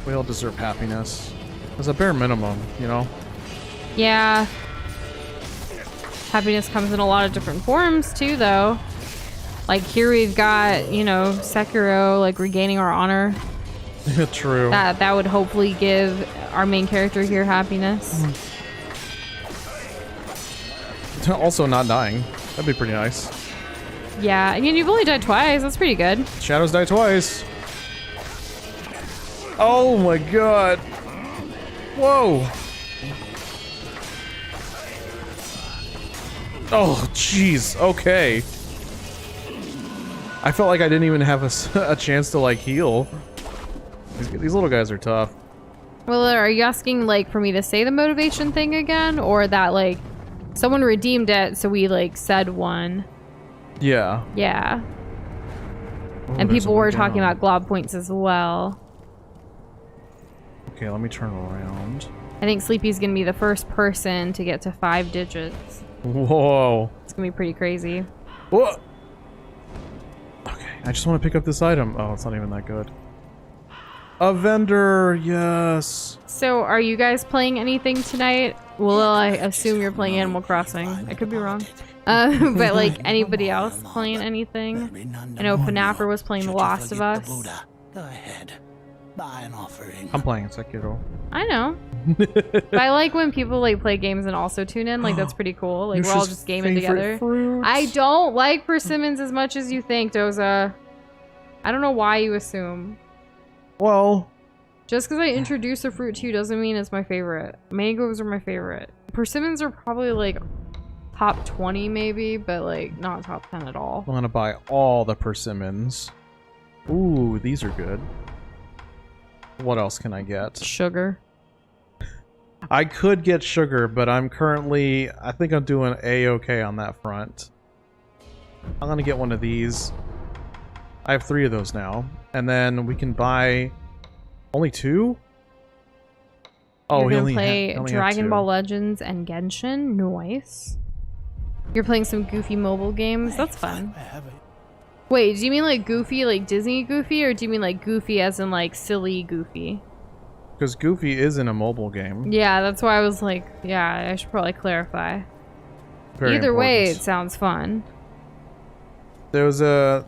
We all deserve happiness. As a bare minimum, you know? Yeah. Happiness comes in a lot of different forms too, though. Like here we've got, you know, Sekiro, like regaining our honor. True. That would hopefully give our main character here happiness. Also not dying. That'd be pretty nice. Yeah, I mean, you've only died twice. That's pretty good. Shadows die twice. Oh my god. Whoa. Oh, jeez. Okay. I felt like I didn't even have a chance to, like, heal. These little guys are tough. Well, are you asking, like, for me to say the motivation thing again? Or that, like, someone redeemed it, so we, like, said one? Yeah. Yeah. Oh, and people were talking about glob points as well. Okay, let me turn around. I think Sleepy's gonna be the first person to get to 5 digits. Whoa. It's gonna be pretty crazy. Whoa. Okay, I just want to pick up this item. Oh, it's not even that good. A vendor, yes. So, are you guys playing anything tonight? Well, I assume you're playing Animal Crossing. I could be wrong. But like anybody else playing anything? I know Fanapper was playing The Last of Us. Go ahead. Buy an offering. I'm playing Sekiro. I know. But I like when people like play games and also tune in. Like that's pretty cool. Like we're all just gaming together. Fruits. I don't like persimmons as much as you think, Doza. I don't know why you assume. Well, just because I introduce a fruit to you doesn't mean it's my favorite. Mangoes are my favorite. Persimmons are probably like top 20 maybe, but like not top 10 at all. I'm gonna buy all the persimmons. Ooh, these are good. What else can I get? Sugar. I could get sugar, but I'm currently... I think I'm doing A-okay on that front. I'm gonna get one of these. I have 3 of those now. And then we can buy... Only 2? Oh, You're he gonna only play only Dragon Ball Legends and Genshin? Nice. You're playing some goofy mobile games? That's fun. Wait, do you mean like Goofy, like Disney Goofy, or do you mean like Goofy as in like silly Goofy? Because Goofy is in a mobile game. Yeah, that's why I was like, yeah, I should probably clarify. Very Either way, important. it sounds fun. There was a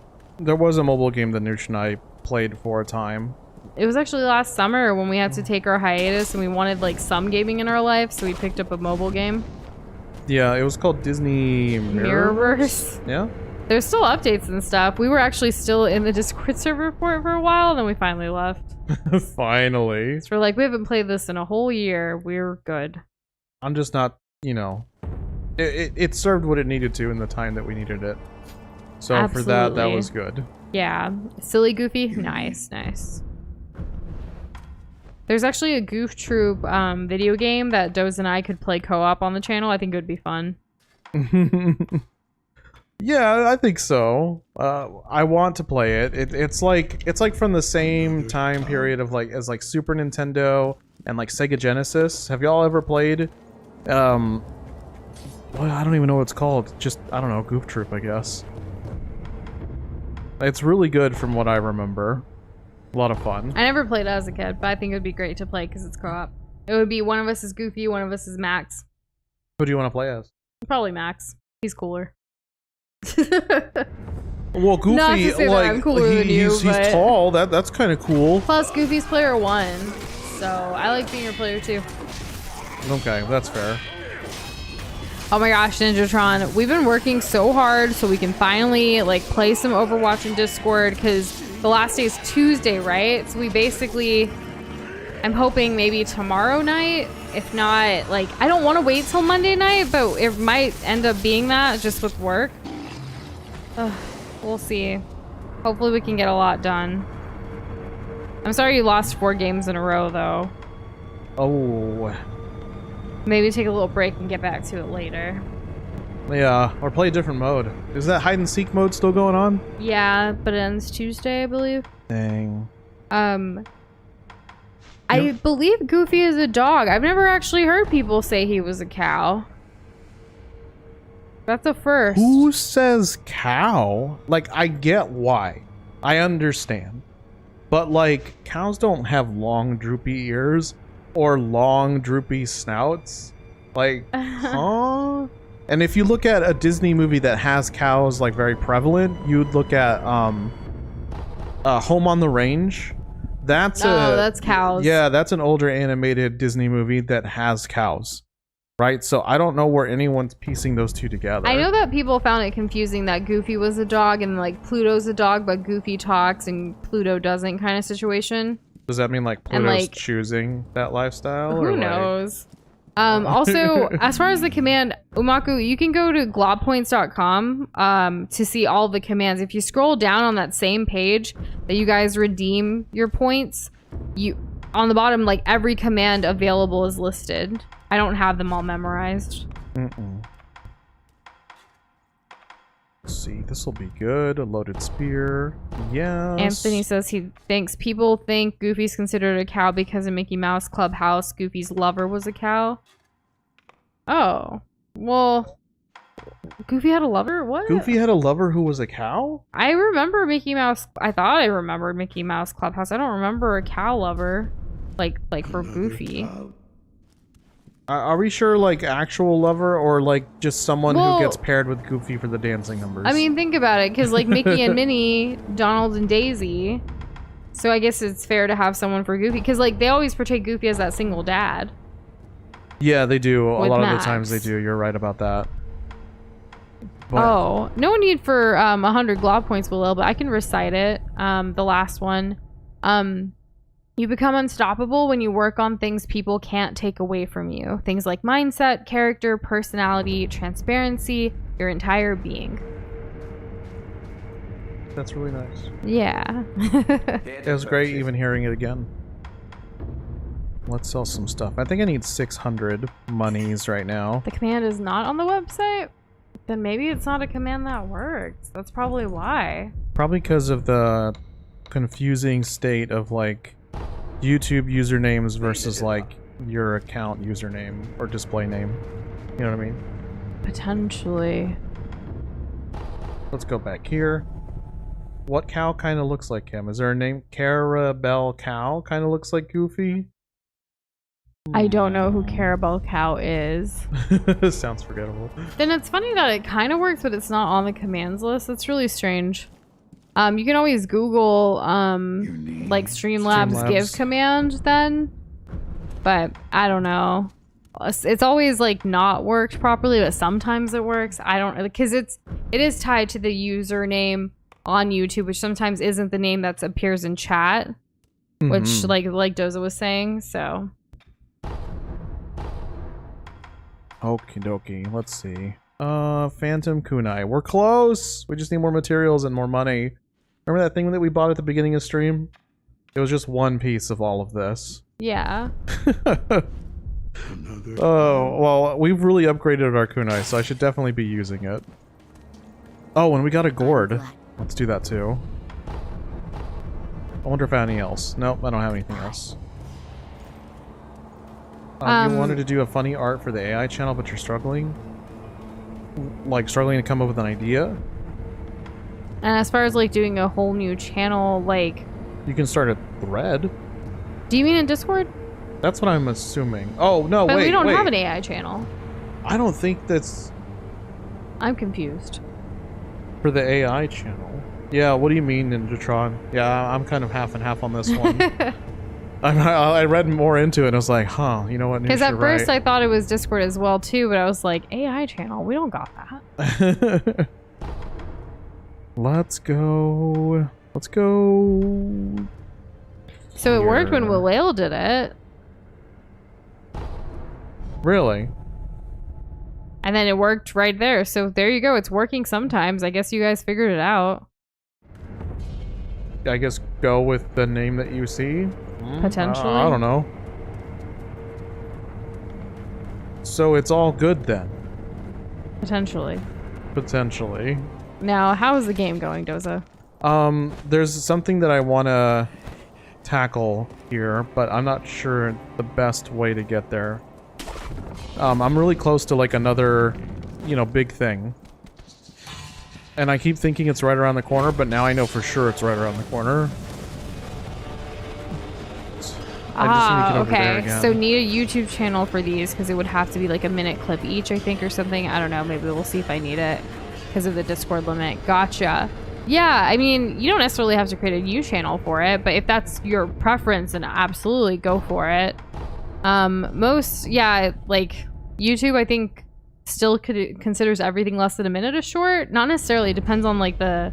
mobile game that Nush and I played for a time. It was actually last summer when we had to take our hiatus and we wanted like some gaming in our life, so we picked up a mobile game. Yeah, it was called Disney Mirrorverse. Yeah? There's still updates and stuff. We were actually still in the Discord server for it for a while, and then we finally left. Finally. So we're like, we haven't played this in a whole year. We're good. I'm just not, you know... It served what it needed to in the time that we needed it. So Absolutely. for that was good. Yeah. Silly Goofy? Nice, nice. There's actually a Goof Troop video game that Doza and I could play co-op on the channel. I think it would be fun. Yeah, I think so. I want to play it. It's like from the same time period of like as like Super Nintendo and like Sega Genesis. Have y'all ever played? Well, I don't even know what it's called. Just I don't know, Goof Troop, I guess. It's really good from what I remember. A lot of fun. I never played it as a kid, but I think it would be great to play because it's co-op. It would be one of us is Goofy, one of us is Max. Who do you want to play as? Probably Max. He's cooler. Well, Goofy, Not to say that like I'm cooler than you, he's but- tall. That's kind of cool. Plus, Goofy's player 1, so I like being your player 2. Okay, that's fair. Oh my gosh, Ninjatron, we've been working so hard so we can finally like play some Overwatch in Discord because the last day is Tuesday, right? So we basically, I'm hoping maybe tomorrow night. If not, like, I don't want to wait till Monday night, but it might end up being that just with work. We'll see. Hopefully we can get a lot done. I'm sorry you lost 4 games in a row, though. Oh. Maybe take a little break and get back to it later. Yeah, or play a different mode. Is that hide and seek mode still going on? Yeah, but it ends Tuesday, I believe. Dang. I I believe Goofy is a dog. I've never actually heard people say he was a cow. That's a first. Who says cow? Like, I get why. I understand. But, like, cows don't have long, droopy ears or long, droopy snouts. Like, huh? And if you look at a Disney movie that has cows, like, very prevalent, you'd look at, Home on the Range. That's cows. Yeah, that's an older animated Disney movie that has cows. Right? So I don't know where anyone's piecing those two together. I know that people found it confusing that Goofy was a dog and like Pluto's a dog, but Goofy talks and Pluto doesn't kind of situation. Does that mean like Pluto's choosing that lifestyle? Who knows? Also, as far as the command, Umaku, you can go to globpoints.com to see all the commands. If you scroll down on that same page that you guys redeem your points, on the bottom, like every command available is listed. I don't have them all memorized. Let's see, this will be good. A loaded spear. Yes. Anthony says he thinks people think Goofy's considered a cow because in Mickey Mouse Clubhouse, Goofy's lover was a cow. Oh. Well, Goofy had a lover? What? Goofy had a lover who was a cow? I remember Mickey Mouse. I thought I remembered Mickey Mouse Clubhouse. I don't remember a cow lover. Like for Goofy. Are we sure, like, actual lover or, like, just someone who gets paired with Goofy for the dancing numbers? I mean, think about it, because, like, Mickey and Minnie, Donald and Daisy. So I guess it's fair to have someone for Goofy, because, like, they always portray Goofy as that single dad. Yeah, they do. A lot Max. of the times they do. You're right about that. But oh, no need for 100 glob points, Willil, but I can recite it. The last one. You become unstoppable when you work on things people can't take away from you. Things like mindset, character, personality, transparency, your entire being. That's really nice. Yeah. It was great even hearing it again. Let's sell some stuff. I think I need 600 monies right now. The command is not on the website? Then maybe it's not a command that works. That's probably why. Probably because of the confusing state of, like, YouTube usernames versus like your account username or display name. You know what I mean? Potentially. Let's go back here. What cow kind of looks like him? Is there a name? Carabelle Cow kind of looks like Goofy. I don't know who Carabelle Cow is. Sounds forgettable. Then it's funny that it kind of works, but it's not on the commands list. It's really strange. You can always Google, like, Streamlabs give command then, but I don't know. It's always, like, not worked properly, but sometimes it works. I don't know, because it is tied to the username on YouTube, which sometimes isn't the name that appears in chat, which, like Doza was saying, so. Okie dokie, let's see. Phantom Kunai. We're close! We just need more materials and more money. Remember that thing that we bought at the beginning of stream? It was just one piece of all of this. Yeah. Oh, well, we've really upgraded our kunai, so I should definitely be using it. Oh, and we got a gourd. Let's do that too. I wonder if I have any else. Nope, I don't have anything else. You wanted to do a funny art for the AI channel, but you're struggling? Like, struggling to come up with an idea? And as far as, like, doing a whole new channel, like... You can start a thread. Do you mean in Discord? That's what I'm assuming. Oh, no, but wait, we don't have an AI channel. I don't think that's... I'm confused. For the AI channel? Yeah, what do you mean, Ninjatron? Yeah, I'm kind of half and half on this one. I read more into it and I was like, huh, you know what? Because at first I thought it was Discord as well too, but I was like, AI channel, we don't got that. Let's go. Let's go. So it worked when Willale did it. Really? And then it worked right there. So there you go. It's working sometimes. I guess you guys figured it out. I guess go with the name that you see. Potentially. I don't know. So it's all good then. Potentially. Potentially. Now, how is the game going, Doza? There's something that I want to tackle here, but I'm not sure the best way to get there. I'm really close to like another, you know, big thing. And I keep thinking it's right around the corner, but now I know for sure it's right around the corner. I just need to get over there okay. again. So need a YouTube channel for these because it would have to be like a minute clip each, I think, or something. I don't know. Maybe we'll see if I need it because of the Discord limit. Gotcha. Yeah, I mean, you don't necessarily have to create a new channel for it, but if that's your preference, then absolutely go for it. Like YouTube, I think, still considers everything less than a minute a short. Not necessarily. It depends on like the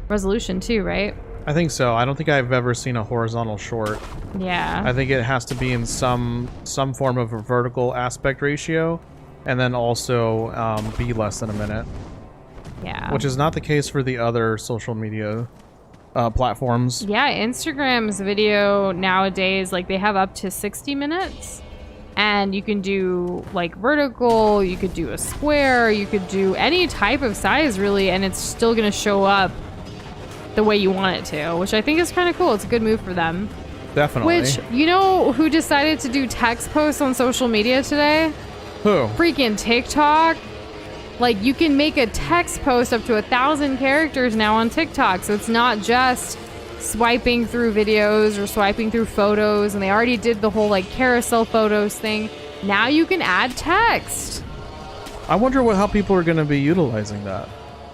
resolution too, right? I think so. I don't think I've ever seen a horizontal short. Yeah. I think it has to be in some form of a vertical aspect ratio, and then also be less than a minute. Yeah. Which is not the case for the other social media platforms. Yeah, Instagram's video nowadays, like they have up to 60 minutes. And you can do like vertical, you could do a square, you could do any type of size really, and it's still gonna show up the way you want it to, which I think is kind of cool. It's a good move for them. Definitely. Which, you know who decided to do text posts on social media today? Who? Freaking TikTok. Like, you can make a text post up to 1,000 characters now on TikTok, so it's not just swiping through videos or swiping through photos, and they already did the whole like carousel photos thing. Now you can add text. I wonder how people are going to be utilizing that.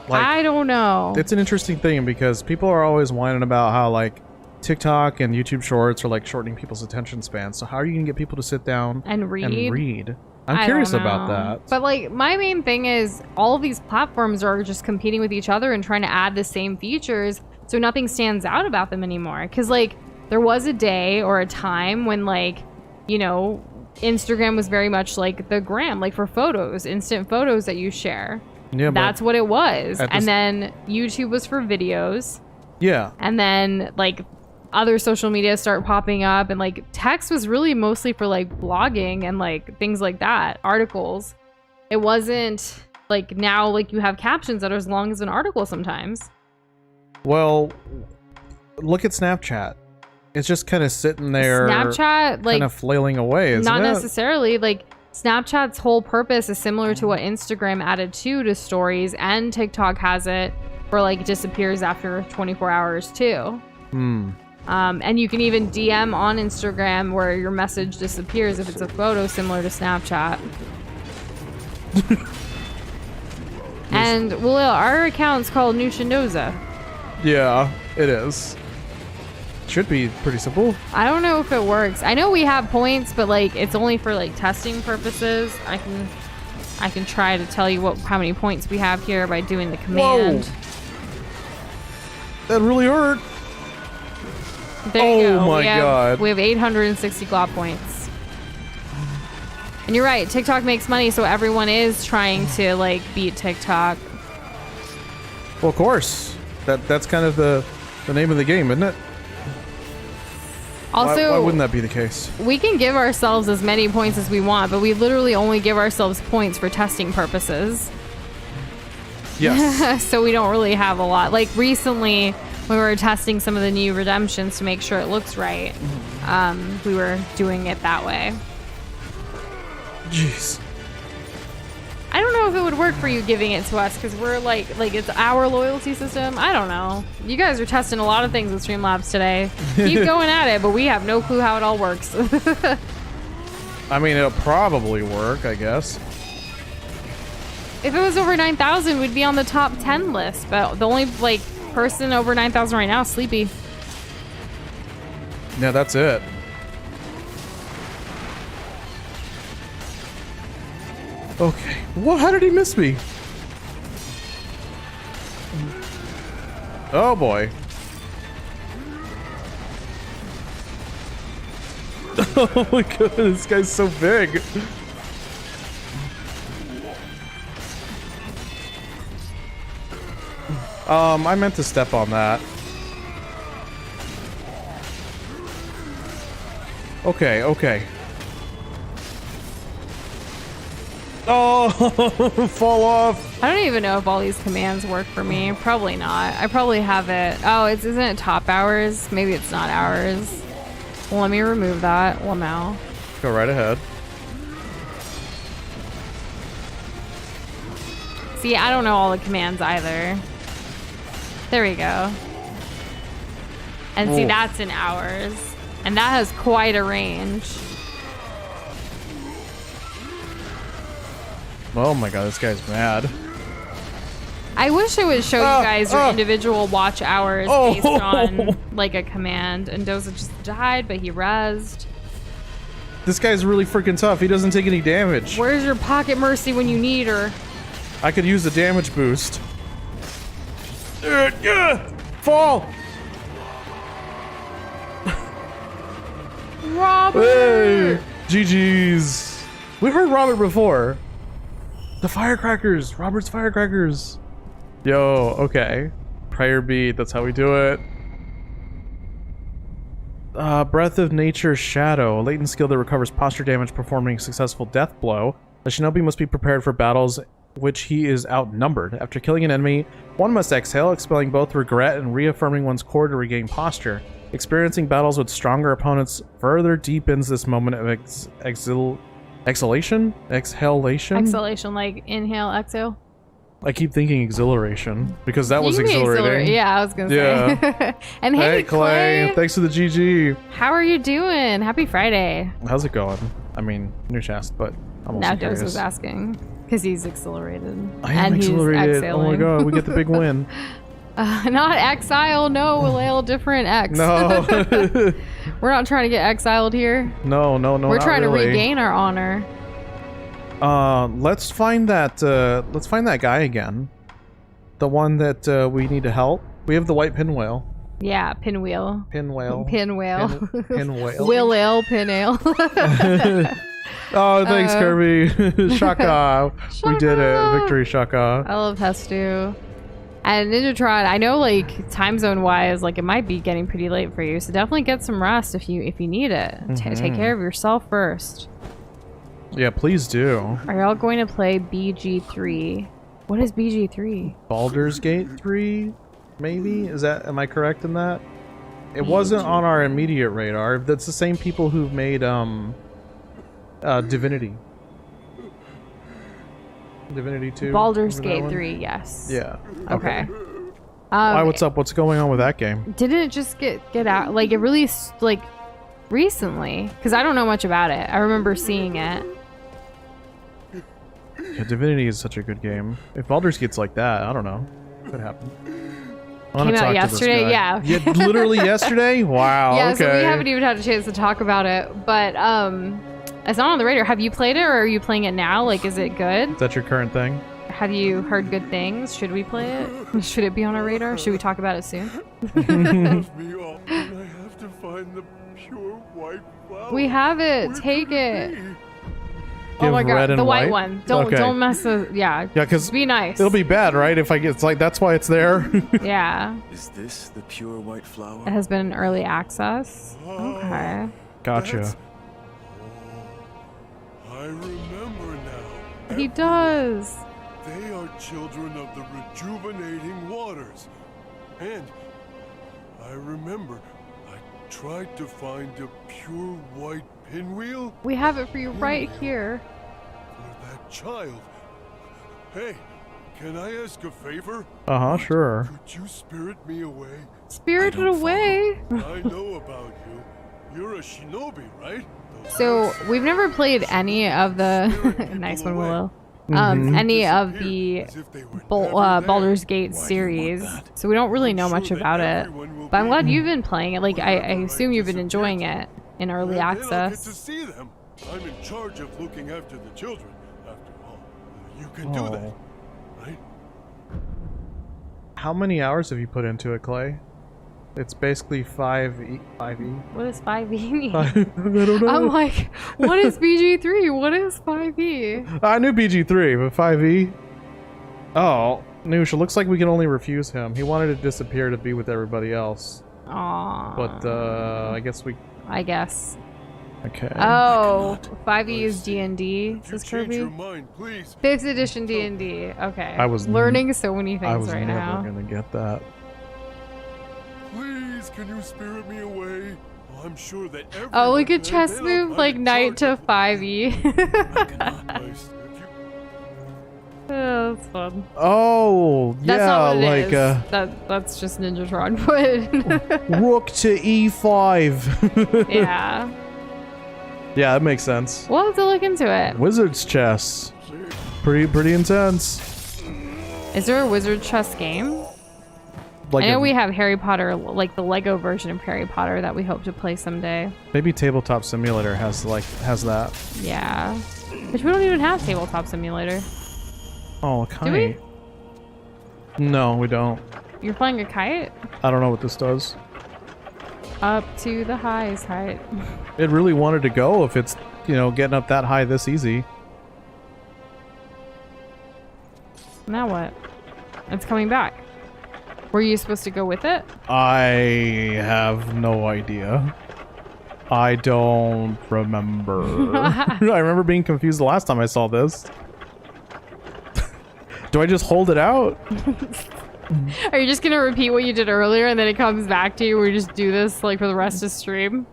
Like, I don't know. It's an interesting thing because people are always whining about how like TikTok and YouTube Shorts are like shortening people's attention span. So how are you going to get people to sit down and read? I'm curious about that. But like my main thing is all of these platforms are just competing with each other and trying to add the same features, so nothing stands out about them anymore. Because like there was a day or a time when like, you know, Instagram was very much like the gram, like for photos, instant photos that you share. Yeah, that's what it was. And then YouTube was for videos. Yeah. And then like other social media start popping up, and like text was really mostly for like blogging and like things like that, articles. It wasn't like now like you have captions that are as long as an article sometimes. Well, look at Snapchat. It's just kind of sitting there. Snapchat, like, kind of flailing away, isn't not it? necessarily. Like Snapchat's whole purpose is similar to what Instagram added to stories, and TikTok has it for like disappears after 24 hours too. And you can even DM on Instagram where your message disappears if it's a photo, similar to Snapchat. And well, our account's called Nush and Doza. Yeah, it is. Should be pretty simple. I don't know if it works. I know we have points, but like it's only for like testing purposes. I can try to tell you how many points we have here by doing the command. Whoa. That really hurt. There you go. Oh my god. We have 860 glop points. And you're right, TikTok makes money, so everyone is trying to like beat TikTok. Well, of course. That's kind of the name of the game, isn't it? Also, why wouldn't that be the case? We can give ourselves as many points as we want, but we literally only give ourselves points for testing purposes. Yes. So we don't really have a lot. Like recently, when we were testing some of the new redemptions to make sure it looks right, we were doing it that way. Jeez. I don't know if it would work for you giving it to us because we're like it's our loyalty system. I don't know. You guys are testing a lot of things with Streamlabs today. Keep going at it, but we have no clue how it all works. I mean, it'll probably work, I guess. If it was over 9,000, we'd be on the top 10 list. But the only like person over 9,000 right now is Sleepy. Yeah, that's it. Okay. Well, how did he miss me? Oh boy. Oh my god, this guy's so big. I meant to step on that. Okay, okay. Oh, fall off. I don't even know if all these commands work for me. Probably not. I probably have it. Oh, isn't it top hours? Maybe it's not hours. Well, let me remove that. Lamau. Go right ahead. See, I don't know all the commands either. There we go. And see, that's in hours. And that has quite a range. Oh my god, this guy's mad. I wish it would show you guys your individual watch hours based on like a command. And Doza just died, but he rezzed. This guy's really freaking tough. He doesn't take any damage. Where's your pocket mercy when you need her? I could use a damage boost. Fall! Robert! Hey! GG's. We heard Robert before. The firecrackers. Robert's firecrackers. Yo, okay. Prayer beat. That's how we do it. Breath of Nature's Shadow. A latent skill that recovers posture damage performing a successful death blow. The shinobi must be prepared for battles which he is outnumbered. After killing an enemy, one must exhale, expelling both regret and reaffirming one's core to regain posture. Experiencing battles with stronger opponents further deepens this moment of exhalation? Exhalation? Exhalation, like inhale, exhale. I keep thinking exhilaration because that was exhilarating. Yeah, I was gonna say. And hey, Clay, thanks for the GG. How are you doing? Happy Friday. How's it going? I mean, new chest, but I'm also Now curious. Doza's asking because he's exhilarated. I am exhilarated. He's exhaling. Oh my god, we get the big win. Not exile, no, Whale, different X. No. We're not trying to get exiled here. No, We're trying to regain our honor. Let's find that guy again. The one that we need to help. We have the white pinwheel. Yeah, pinwheel. Pinwheel. Pinwheel. Pinwheel. Will ale, pin ale. Oh, thanks, Kirby. Shaka. We did it. Victory, Shaka. I love Hestu. And Ninjatron, I know like time zone wise, like it might be getting pretty late for you, so definitely get some rest if you need it. Take care of yourself first. Yeah, please do. Are y'all going to play BG3? What is BG3? Baldur's Gate 3, maybe? Am I correct in that? It wasn't on our immediate radar. That's the same people who've made Divinity. Divinity 2. Baldur's Gate 3, yes. Yeah. Okay. Why, what's up? What's going on with that game? Didn't it just get out? Like it released like recently? Because I don't know much about it. I remember seeing it. Yeah, Divinity is such a good game. If Baldur's Gate's like that, I don't know. Could happen. Came out yesterday, yeah. Literally yesterday? Wow, yeah, okay. so we haven't even had a chance to talk about it. But it's not on the radar. Have you played it or are you playing it now? Like, is it good? Is that your current thing? Have you heard good things? Should we play it? Should it be on our radar? Should we talk about it soon? I have to find the pure white flower. We have it. Take it. Give oh my red god, and the white white one. Don't mess with. Yeah. Yeah, because be nice. It'll be bad, right? If I get, it's like that's why it's there. Yeah. Is this the pure white flower? It has been in early access. Okay. Gotcha. I remember now. He does. They are children of the rejuvenating waters. And I remember I tried to find a pure white pinwheel We have it for you right here. for that child. Hey, can I ask a favor? Uh-huh, sure. Could you spirit me away? Spirited away. I know about you. You're a shinobi, right? So we've never played any of the nice one, Willow. Any of the Baldur's Gate series, so we don't really know much about it. But I'm glad you've been playing it. Like I assume you've been enjoying it in early access. I'll get to see them. I'm in charge of looking after the children. After all, you can do that, right? How many hours have you put into it, Clay? It's basically 5E. What does 5e mean? I don't know. I'm like, what is BG3? What is 5e? I knew BG3, but 5E? Oh, Nush, it looks like we can only refuse him. He wanted to disappear to be with everybody else. Aww. But, I guess. Okay. Oh, 5e is D&D, says Change Kirby. your mind, please. 5th edition D&D. Okay. I was learning so many things I was right never now. gonna get that. Please, can you spirit me away? I'm sure that Oh, look everyone at chess they'll move find like a knight to target. 5e. Nice. If you- Oh, that's fun. Oh, That's yeah, not what it like is. That's just Ninjatron, but rook to e5. yeah. Yeah, that makes sense. We'll have to look into it. Wizard's chess. Pretty intense. Is there a wizard chess game? Like I know a- we have Harry Potter, like the Lego version of Harry Potter that we hope to play someday. maybe Tabletop Simulator has that. Yeah. Which we don't even have Tabletop Simulator. Oh, a kite. Do we? No, we don't. You're flying a kite? I don't know what this does. Up to the highest height. It really wanted to go if it's, getting up that high this easy. Now what? It's coming back. Were you supposed to go with it? I have no idea. I don't remember. I remember being confused the last time I saw this. Do I just hold it out? Are you just gonna repeat what you did earlier and then it comes back to you? We just do this like for the rest of stream?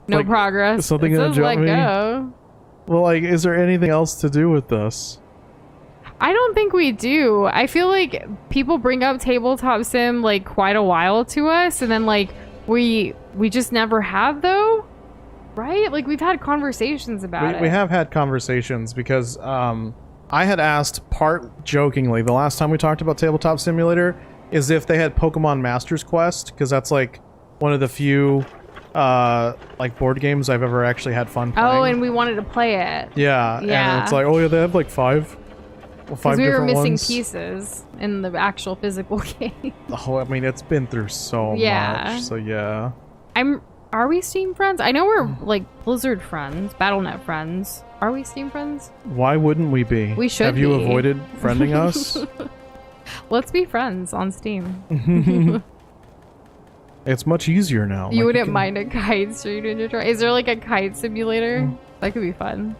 No Like, progress. something It gonna says jump let me? go. Well, like, is there anything else to do with this? I don't think we do. I feel like people bring up tabletop sim like quite a while to us, and then like we just never have though, right? Like we've had conversations about it. We have had conversations because I had asked part jokingly the last time we talked about Tabletop Simulator is if they had Pokemon Masters Quest, because that's like one of the few like board games I've ever actually had fun playing. Oh, and we wanted to play it. Yeah, and it's like, oh yeah, they have like five Because we were different missing ones. pieces in the actual physical game. Oh, I mean, it's been through so much, so yeah. Are we Steam friends? I know we're like Blizzard friends, Battle.net friends. Are we Steam friends? Why wouldn't we be? We should Have you be. avoided friending us? Let's be friends on Steam. It's much easier now. You Like, wouldn't can- mind a kite street Ninja? Is there like a kite simulator? That could be fun.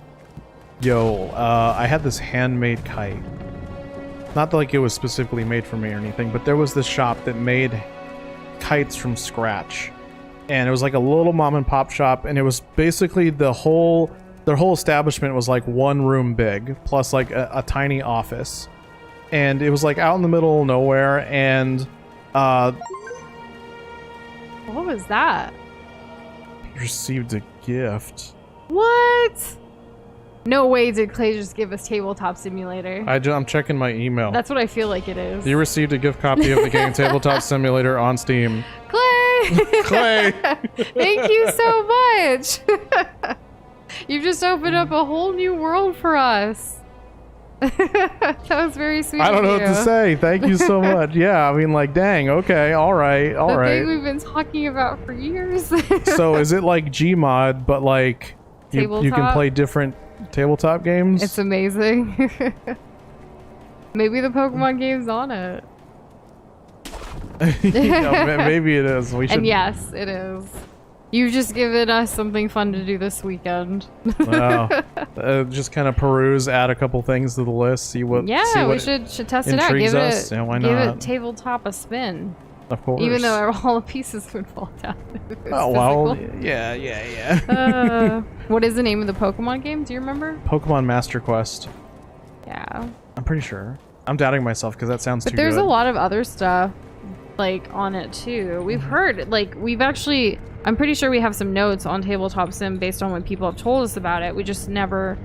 Yo, I had this handmade kite. Not like it was specifically made for me or anything, but there was this shop that made kites from scratch. And it was like a little mom and pop shop, and it was basically their whole establishment was like one room big, plus like a tiny office. And it was like out in the middle of nowhere, and What was that? received a gift. What? No way did Clay just give us Tabletop Simulator. I'm checking my email. That's what I feel like it is. You received a gift copy of the game Tabletop Simulator on Steam. Clay! Clay! Thank you so much! You've just opened up a whole new world for us. That was very sweet. I don't know of what to you. say. Thank you so much. Yeah, I mean, like, dang, okay, all right. The thing we've been talking about for years. So is it like Gmod, but like you can Tabletop? play different tabletop games? It's amazing. Maybe the Pokemon game's on it. Maybe it is. We should. And yes, it is. You've just given us something fun to do this weekend. Wow. Just kind of peruse, add a couple things to the list, see what. Yeah, see we what should test it out. intrigues Give us. it, Yeah, why give not? it tabletop a spin. Of course. Even though all the pieces would fall down. if it's Oh well, physical. yeah. What is the name of the Pokemon game? Do you remember? Pokemon Master Quest. Yeah. I'm pretty sure. I'm doubting myself because that sounds But too there's good. a lot of other stuff like on it too. We've heard like we've actually I'm pretty sure we have some notes on Tabletop Sim based on what people have told us about it. We just never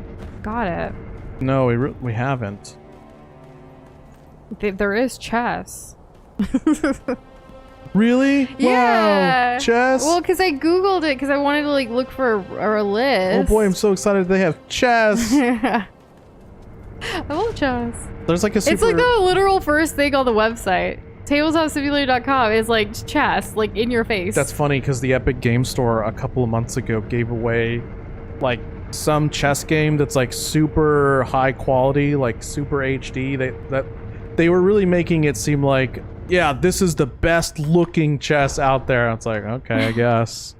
got it. No, we haven't. There is chess. Really? Yeah. Wow. Chess? Well, because I googled it because I wanted to like look for a list. Oh boy, I'm so excited they have chess. I love chess. There's like a super... It's like the literal first thing on the website. Tabletopsimulator.com is like chess, like in your face. That's funny because the Epic Game Store a couple of months ago gave away like some chess game that's like super high quality, like super HD. They were really making it seem like, yeah, this is the best looking chess out there. It's like, okay, I guess.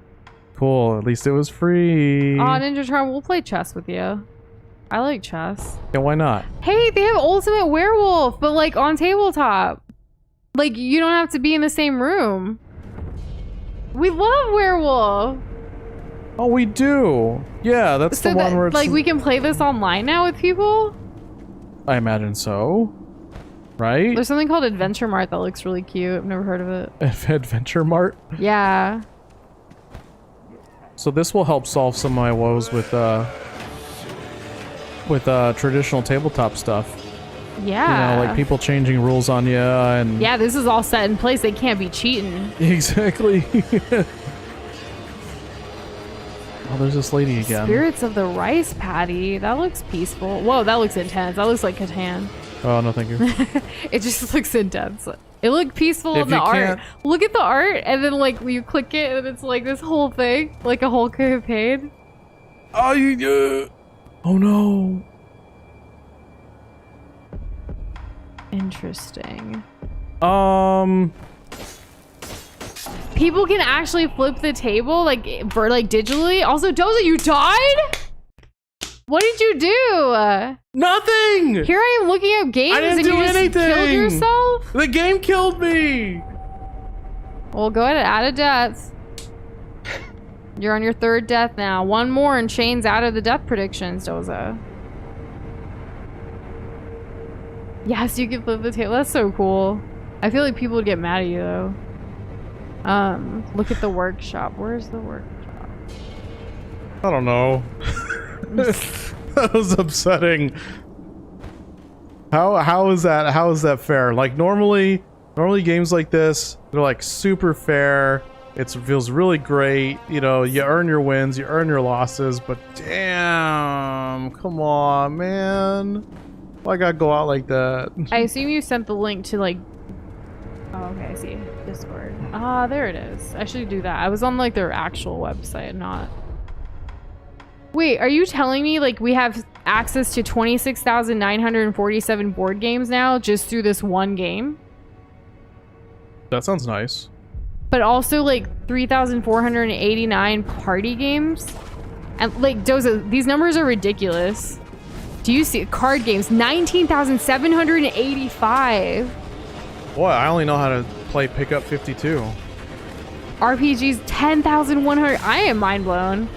Cool. At least it was free. Aw, Ninjatron, we'll play chess with you. I like chess. Yeah, why not? Hey, they have Ultimate Werewolf, but like on tabletop. Like, you don't have to be in the same room. We love Werewolf. Oh, we do. Yeah, that's the one where it's like we can play this online now with people. I imagine so. Right? There's something called Adventure Mart that looks really cute. I've never heard of it. Adventure Mart? Yeah. So this will help solve some of my woes with traditional tabletop stuff. Yeah. You know, like people changing rules on you and... Yeah, this is all set in place. They can't be cheating. Exactly. Oh, there's this lady again. Spirits of the Rice Paddy. That looks peaceful. Whoa, that looks intense. That looks like Catan. Oh, no, thank you. It just looks intense. It looked peaceful in the art. Look at the art, and then like you click it, and it's like this whole thing, like a whole campaign. Oh, oh no. Interesting. People can actually flip the table like digitally. Also, Doza, you died? What did you do? Nothing! Here I am looking up games and you just killed yourself? The game killed me! Well, go ahead and add a death. You're on your 3rd death now. 1 more and Shane's out of the death predictions, Doza. Yes, you can flip the table. That's so cool. I feel like people would get mad at you though. Look at the workshop. Where's the workshop? I don't know. That was upsetting. How is that fair? Like normally games like this, they're like super fair. It feels really great. You know, you earn your wins, you earn your losses, but damn, come on, man. Why gotta go out like that? I assume you sent the link to like... Oh, okay, I see. Discord. Ah, there it is. I should do that. I was on like their actual website, not... Wait, are you telling me like we have access to 26,947 board games now just through this one game? That sounds nice. But also like 3,489 party games? And like, Doza, these numbers are ridiculous. Do you see card games? 19,785. Boy, I only know how to play Pickup 52. RPGs 10,100. I am mind blown.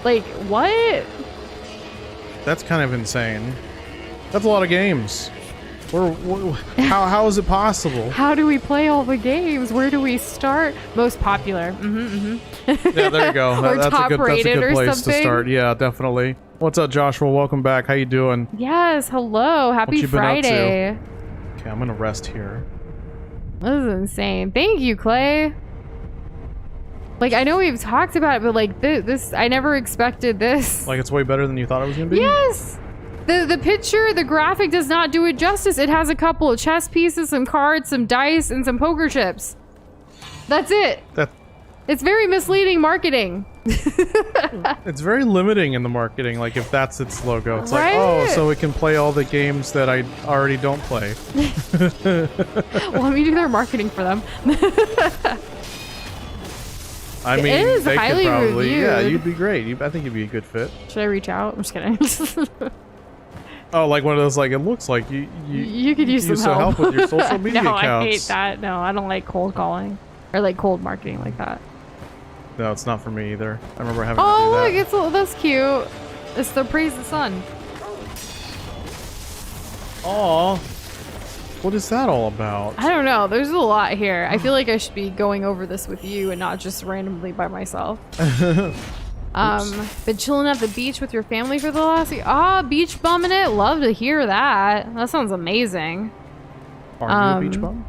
Like, what? That's kind of insane. That's a lot of games. How is it possible? How do we play all the games? Where do we start? Most popular. Yeah, there you go. Or that's top a good rated or place something. to start. Yeah, definitely. What's up, Joshua? Welcome back. How you doing? Yes, hello. Happy Friday. Okay, I'm gonna rest here. This is insane. Thank you, Clay. Like, I know we've talked about it, but like this, I never expected this. Like, it's way better than you thought it was gonna be? Yes! The picture, the graphic does not do it justice. It has a couple of chess pieces, some cards, some dice, and some poker chips. That's it. It's very misleading marketing. It's very limiting in the marketing, like if that's its logo. It's right? like, oh, so it can play all the games that I already don't play. Well, let me do their marketing for them. I mean, it is they highly could probably, reviewed. yeah, you'd be great. I think you'd be a good fit. Should I reach out? I'm just kidding. Oh, like one of those, like, it looks like you could use some help with your social media no, accounts. I hate that. No, I don't like cold calling or like cold marketing like that. No, it's not for me either. I remember having to do that. Oh, look, that's cute. It's the Praise the Sun. Aw. What is that all about? I don't know. There's a lot here. I feel like I should be going over this with you and not just randomly by myself. Been chilling at the beach with your family for the last week. Beach bumming it. Love to hear that. That sounds amazing. Are you a beach bum?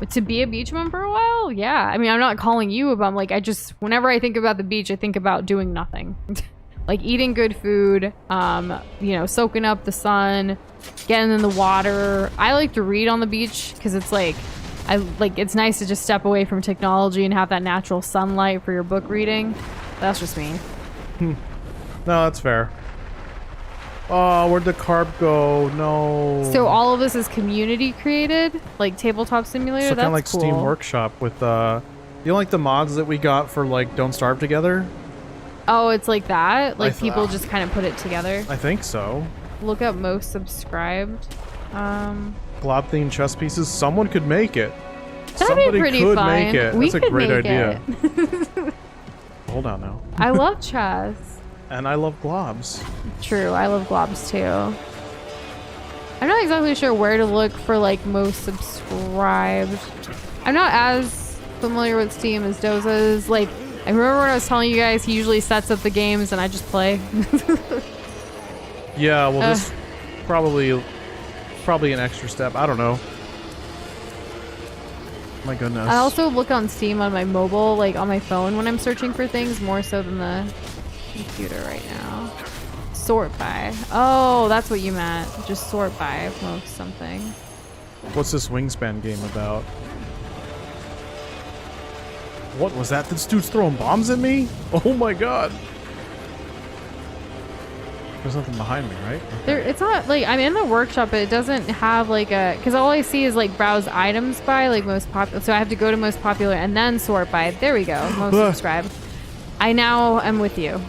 To be a beach bum for a while? Yeah. I mean, I'm not calling you a bum. Like, whenever I think about the beach, I think about doing nothing. Like eating good food, you know, soaking up the sun, getting in the water. I like to read on the beach because it's like, it's nice to just step away from technology and have that natural sunlight for your book reading. That's just me. No, that's fair. Oh, where'd the carp go? No. So all of this is community created, like Tabletop Simulator. So that's kind of like cool. Steam Workshop with you know, like the mods that we got for like Don't Starve Together. Oh, it's like that. Like people just kind of put it together. I think so. Look up most subscribed. Glob themed chess pieces. Someone could make it. That'd be pretty could fun. make it. We That's a could great make idea. cooldown now. I love chess. And I love globs. True, I love globs too. I'm not exactly sure where to look for like most subscribed. I'm not as familiar with Steam as Doza is. Like, I remember when I was telling you guys he usually sets up the games and I just play. Yeah, well, this probably an extra step. I don't know. My goodness. I also look on Steam on my mobile, like on my phone when I'm searching for things, more so than the computer right now. Sort by. Oh, that's what you meant. Just sort by most something. What's this Wingspan game about? What was that? This dude's throwing bombs at me? Oh my god. There's nothing behind me, right? Okay. There, it's not like I'm in the workshop, but it doesn't have like a, because all I see is like browse items by like most popular. So I have to go to most popular and then sort by. There we go. Most subscribed. I now am with you.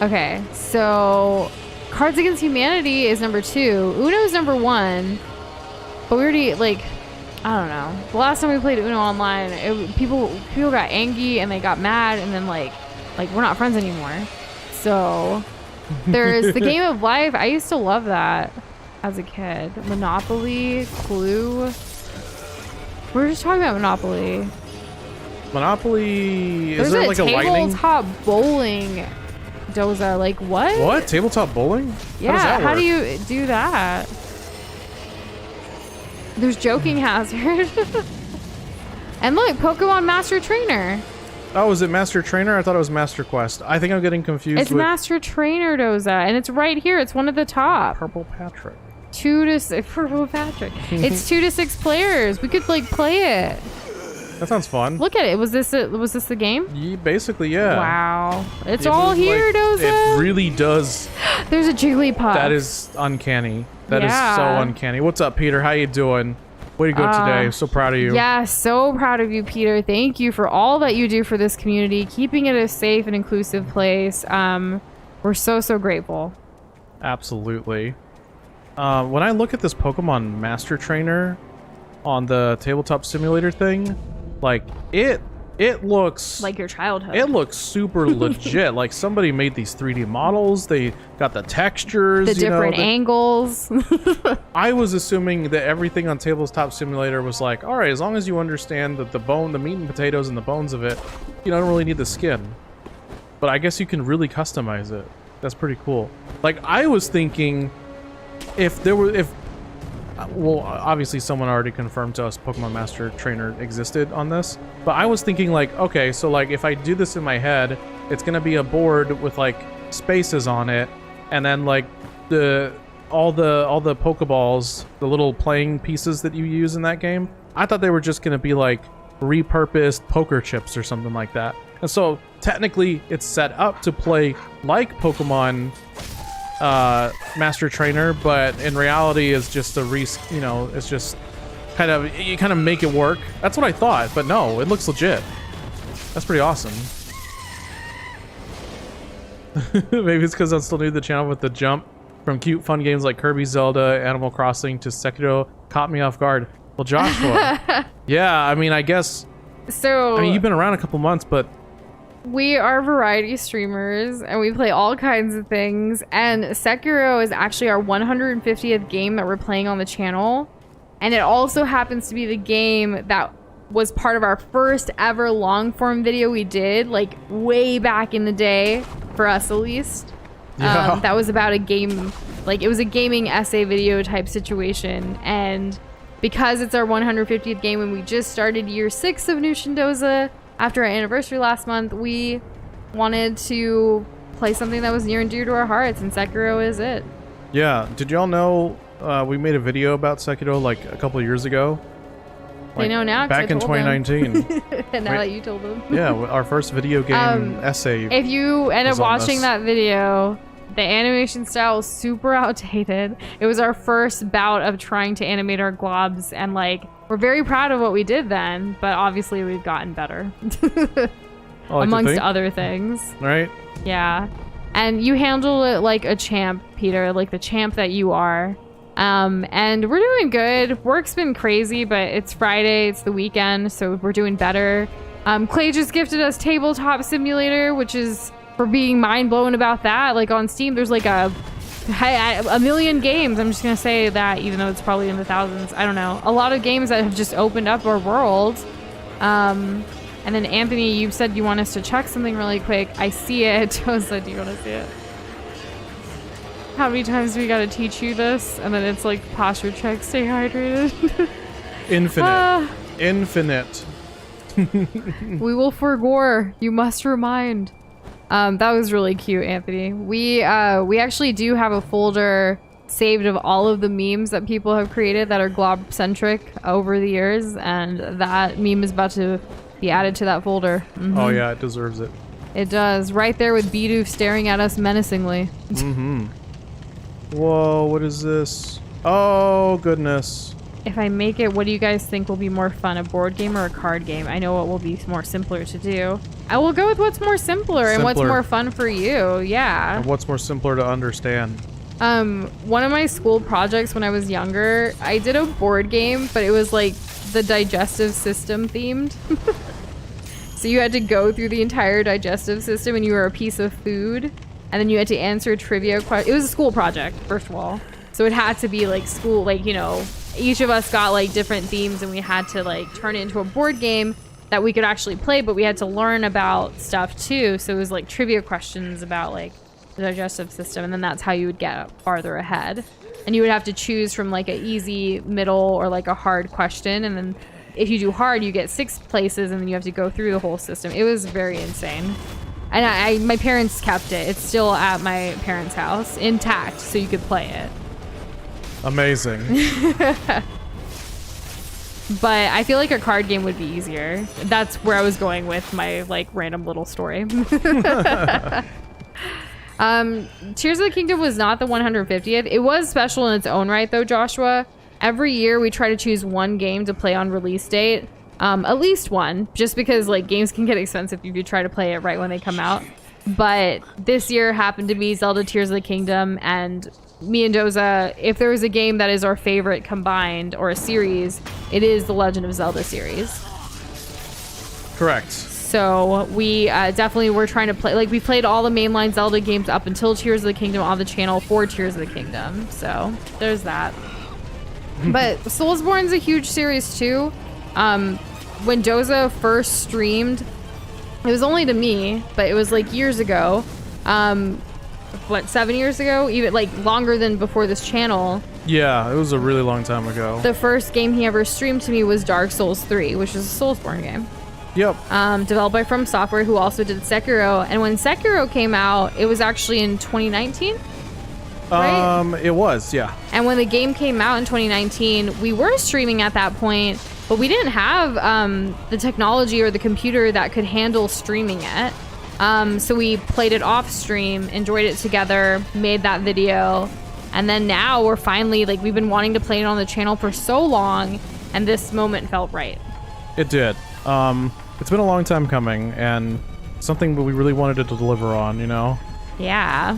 Okay, so Cards Against Humanity is number 2. Uno's number 1. But we already like, I don't know. The last time we played Uno online, people got angry and they got mad, and then like we're not friends anymore. So there's the Game of Life. I used to love that as a kid. Monopoly, Clue. We were just talking about Monopoly. Monopoly. Is there like a lightning? Tabletop bowling, Doza. Like what? What? Tabletop bowling? Yeah. How do you do that? There's Joking Hazard. And look, Pokemon Master Trainer. Oh, is it Master Trainer? I thought it was Master Quest. I think I'm getting confused. It's Master Trainer, Doza, and it's right here. It's one of the top. Purple Patrick. 2 to 6. Purple Patrick. It's 2 to 6 players. We could like play it. That sounds fun. Look at it. Was this the game? Yeah, basically, yeah. Wow. It's all here, like, Doza. It really does. There's a Jigglypuff. That is uncanny. That is so uncanny. What's up, Peter? How you doing? Way to go today. So proud of you. Yeah, so proud of you, Peter. Thank you for all that you do for this community, keeping it a safe and inclusive place. We're so grateful. Absolutely. When I look at this Pokemon Master Trainer on the tabletop simulator thing, like it looks like your childhood. It looks super legit. Like somebody made these 3D models. They got the textures, the different angles. I was assuming that everything on Tabletop Simulator was like, all right, as long as you understand that the meat and potatoes and the bones of it, you don't really need the skin. But I guess you can really customize it. That's pretty cool. Like I was thinking, well, obviously someone already confirmed to us Pokemon Master Trainer existed on this, but I was thinking like, okay, so like if I do this in my head, it's gonna be a board with like spaces on it, and then like all the Pokeballs, the little playing pieces that you use in that game. I thought they were just gonna be like repurposed poker chips or something like that. And so technically it's set up to play like Pokemon Master Trainer, but in reality is just it's just you kind of make it work. That's what I thought, but no, it looks legit. That's pretty awesome. Maybe it's because I'm still new to the channel, with the jump from cute fun games like Kirby, Zelda, Animal Crossing to Sekiro caught me off guard. Well, Joshua. Yeah, I mean, I guess so. I mean, you've been around a couple months, but we are variety streamers and we play all kinds of things, and Sekiro is actually our 150th game that we're playing on the channel, and it also happens to be the game that was part of our first ever long form video we did, like way back in the day, for us at least. Yeah. That was about a game, like it was a gaming essay video type situation, and because it's our 150th game and we just started year 6 of Nush and Doza after our anniversary last month, we wanted to play something that was near and dear to our hearts, and Sekiro is it. Yeah, did y'all know we made a video about Sekiro like a couple of years ago? They know now, back in 2019. And now that you told them. Yeah, our first video game essay. If you end up watching that video, the animation style is super outdated. It was our first bout of trying to animate our globs, and like we're very proud of what we did then, but obviously we've gotten better. Amongst other things. Right? Yeah. And you handle it like a champ, Peter, like the champ that you are. And we're doing good. Work's been crazy, but it's Friday, it's the weekend, so we're doing better. Clay just gifted us Tabletop Simulator, which is for being mind-blown about that. Like on Steam, there's like a million games. I'm just gonna say that, even though it's probably in the thousands. I don't know. A lot of games that have just opened up our world. And then Anthony, you said you want us to check something really quick. I see it. Doza, do you want to see it? How many times we gotta teach you this? And then it's like posture check, stay hydrated. Infinite. We will forgore. You must remind. That was really cute, Anthony. We actually do have a folder saved of all of the memes that people have created that are glob-centric over the years, and that meme is about to be added to that folder. Mm-hmm. Oh yeah, it deserves it. It does. Right there with Bidoof staring at us menacingly. Mm-hmm. Whoa, what is this? Oh, goodness. If I make it, what do you guys think will be more fun, a board game or a card game? I know what will be more simpler to do. I will go with what's more simpler and what's more fun for you. Yeah. And what's more simpler to understand? One of my school projects when I was younger, I did a board game, but it was like the digestive system themed. So you had to go through the entire digestive system and you were a piece of food. And then you had to answer trivia questions. It was a school project, first of all. So it had to be like school, like, you know, each of us got like different themes and we had to like turn it into a board game that we could actually play, but we had to learn about stuff too. So it was like trivia questions about like the digestive system, and then that's how you would get farther ahead. And you would have to choose from like an easy, middle, or like a hard question. And then if you do hard, you get 6 places and then you have to go through the whole system. It was very insane. And my parents kept it. It's still at my parents' house, intact, so you could play it. Amazing. But I feel like a card game would be easier. That's where I was going with my like random little story. Tears of the Kingdom was not the 150th. It was special in its own right, though, Joshua. Every year we try to choose one game to play on release date. At least one, just because like games can get expensive if you try to play it right when they come out. But this year happened to be Zelda Tears of the Kingdom, and me and Doza, if there is a game that is our favorite combined, or a series, it is the Legend of Zelda series. Correct. So we definitely were trying to play, like we played all the mainline Zelda games up until Tears of the Kingdom on the channel for Tears of the Kingdom. So there's that. But Soulsborne's a huge series too. When Doza first streamed, it was only to me, but it was like years ago. What, 7 years ago? Even like longer than before this channel. Yeah, it was a really long time ago. The first game he ever streamed to me was Dark Souls 3, which is a Soulsborne game. Yep. Developed by From Software, who also did Sekiro. And when Sekiro came out, it was actually in 2019. Right? It was, yeah. And when the game came out in 2019, we were streaming at that point, but we didn't have the technology or the computer that could handle streaming it. So we played it off stream, enjoyed it together, made that video, and then now we're finally, like, we've been wanting to play it on the channel for so long, and this moment felt right. It did. It's been a long time coming, and something that we really wanted to deliver on, you know? Yeah.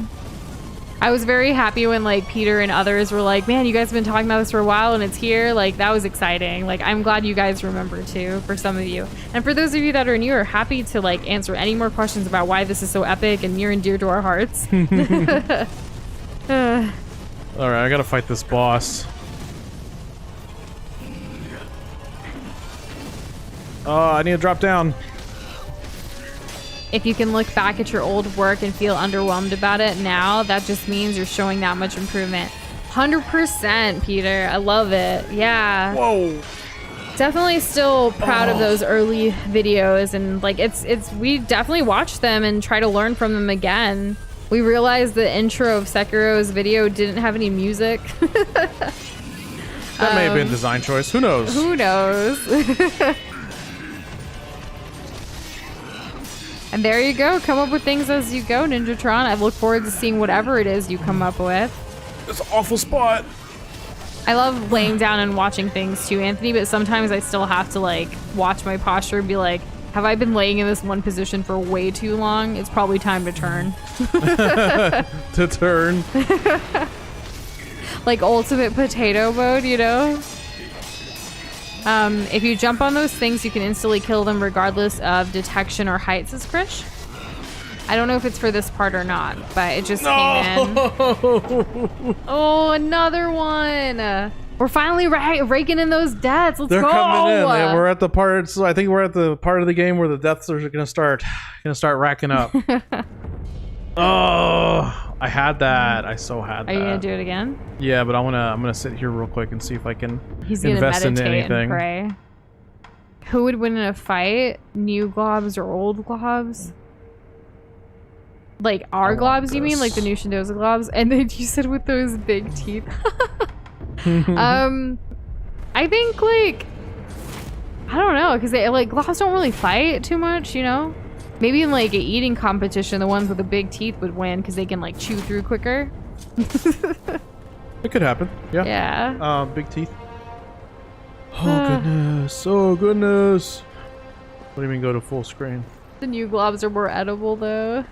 I was very happy when like Peter and others were like, man, you guys have been talking about this for a while and it's here. Like, that was exciting. Like, I'm glad you guys remember too, for some of you. And for those of you that are new, are happy to like answer any more questions about why this is so epic and near and dear to our hearts. Alright, I gotta fight this boss. Oh, I need to drop down. If you can look back at your old work and feel underwhelmed about it now, that just means you're showing that much improvement. 100%, Peter. I love it. Yeah. Whoa. Definitely still proud of those early videos, and like we definitely watch them and try to learn from them again. We realized the intro of Sekiro's video didn't have any music. That may have been design choice. Who knows? Who knows? And there you go. Come up with things as you go, Ninjatron. I look forward to seeing whatever it is you come up with. It's an awful spot. I love laying down and watching things too, Anthony, but sometimes I still have to like watch my posture and be like, have I been laying in this one position for way too long? It's probably time to turn. To turn. Like ultimate potato mode, you know? If you jump on those things, you can instantly kill them regardless of detection or height, says Krish. I don't know if it's for this part or not, but it just came in. Oh, another one. We're finally raking in those deaths. Let's go. They're coming in. Yeah, we're at the part. So I think we're at the part of the game where the deaths are gonna start racking up. Oh, I had that. I so had that. Are you gonna do it again? Yeah, but I'm gonna sit here real quick and see if I can He's gonna invest in meditate anything. and pray. Who would win in a fight? New globs or old globs? Like our globs, you mean? Like the Nush and Doza globs? And then you said with those big teeth. I think like I don't know, because they like globs don't really fight too much, you know. Maybe in like an eating competition, the ones with the big teeth would win because they can like chew through quicker. It could happen. Yeah. Yeah. Big teeth. Oh goodness. Oh goodness. What do you mean go to full screen? The new globs are more edible though.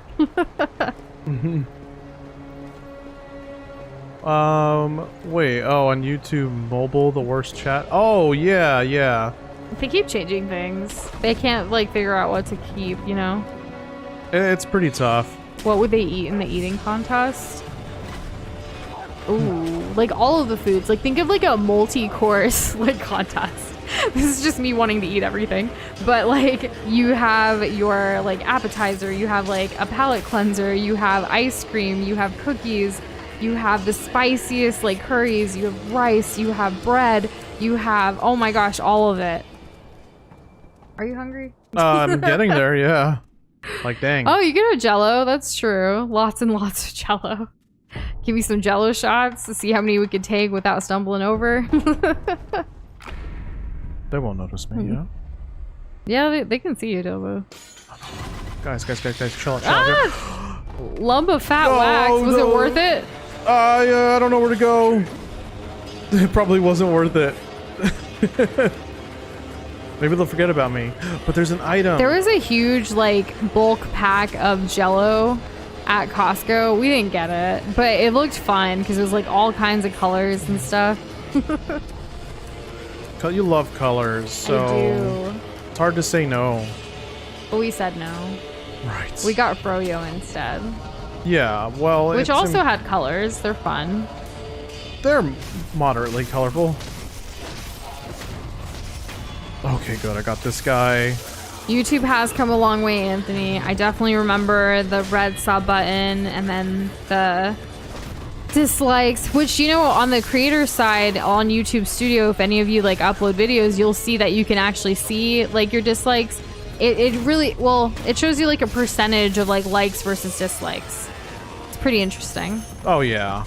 Wait, on YouTube mobile, the worst chat. Oh yeah. They keep changing things. They can't like figure out what to keep, you know? It's pretty tough. What would they eat in the eating contest? Ooh, like all of the foods. Like think of like a multi-course like contest. This is just me wanting to eat everything. But like you have your like appetizer, you have like a palate cleanser, you have ice cream, you have cookies, you have the spiciest like curries, you have rice, you have bread, you have, oh my gosh, all of it. Are you hungry? I'm getting there, yeah. Like dang. Oh, you get a Jello. That's true. Lots and lots of Jello. Give me some Jello shots to see how many we could take without stumbling over. They won't notice me, yeah? Yeah, they can see you, Gyobo. Guys, chill out. Lump of fat wax. Was it worth it? Yeah, I don't know where to go. It probably wasn't worth it. Maybe they'll forget about me. But there's an item. There was a huge, like, bulk pack of Jello at Costco. We didn't get it, but it looked fun because it was, like, all kinds of colors and stuff. You love colors, so... I do. It's hard to say no. But we said no. Right. We got Froyo instead. Yeah, well... Which also had colors. They're fun. They're moderately colorful. Okay, good. I got this guy. YouTube has come a long way, Anthony. I definitely remember the red sub button and then the dislikes, which, you know, on the creator side on YouTube Studio, if any of you like upload videos, you'll see that you can actually see like your dislikes. It really, well, it shows you like a percentage of like likes versus dislikes. It's pretty interesting. Oh, yeah.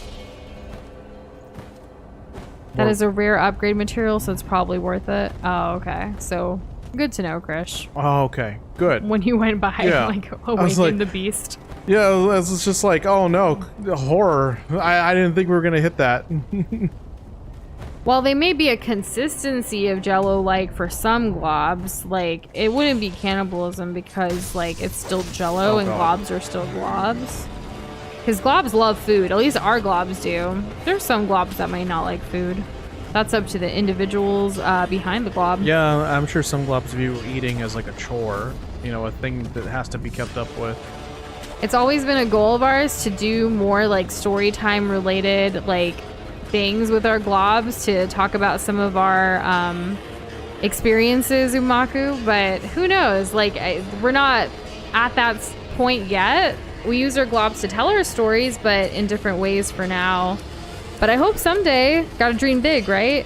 That is a rare upgrade material, so it's probably worth it. Oh, okay. So, good to know, Krish. Oh, okay. Good. When you went by, yeah. like, awakened the beast. Yeah, it's just like, oh no, horror. I didn't think we were going to hit that. While they may be a consistency of Jello, like, for some globs, like, it wouldn't be cannibalism because, like, it's still Jello and globs are still globs. Because globs love food. At least our globs do. There's some globs that might not like food. That's up to the individuals behind the glob. Yeah, I'm sure some globs view eating as like a chore. You know, a thing that has to be kept up with. It's always been a goal of ours to do more like story time related like things with our globs, to talk about some of our experiences, Umaku. But who knows? Like, we're not at that point yet. We use our globs to tell our stories, but in different ways for now. But I hope someday. Gotta dream big, right?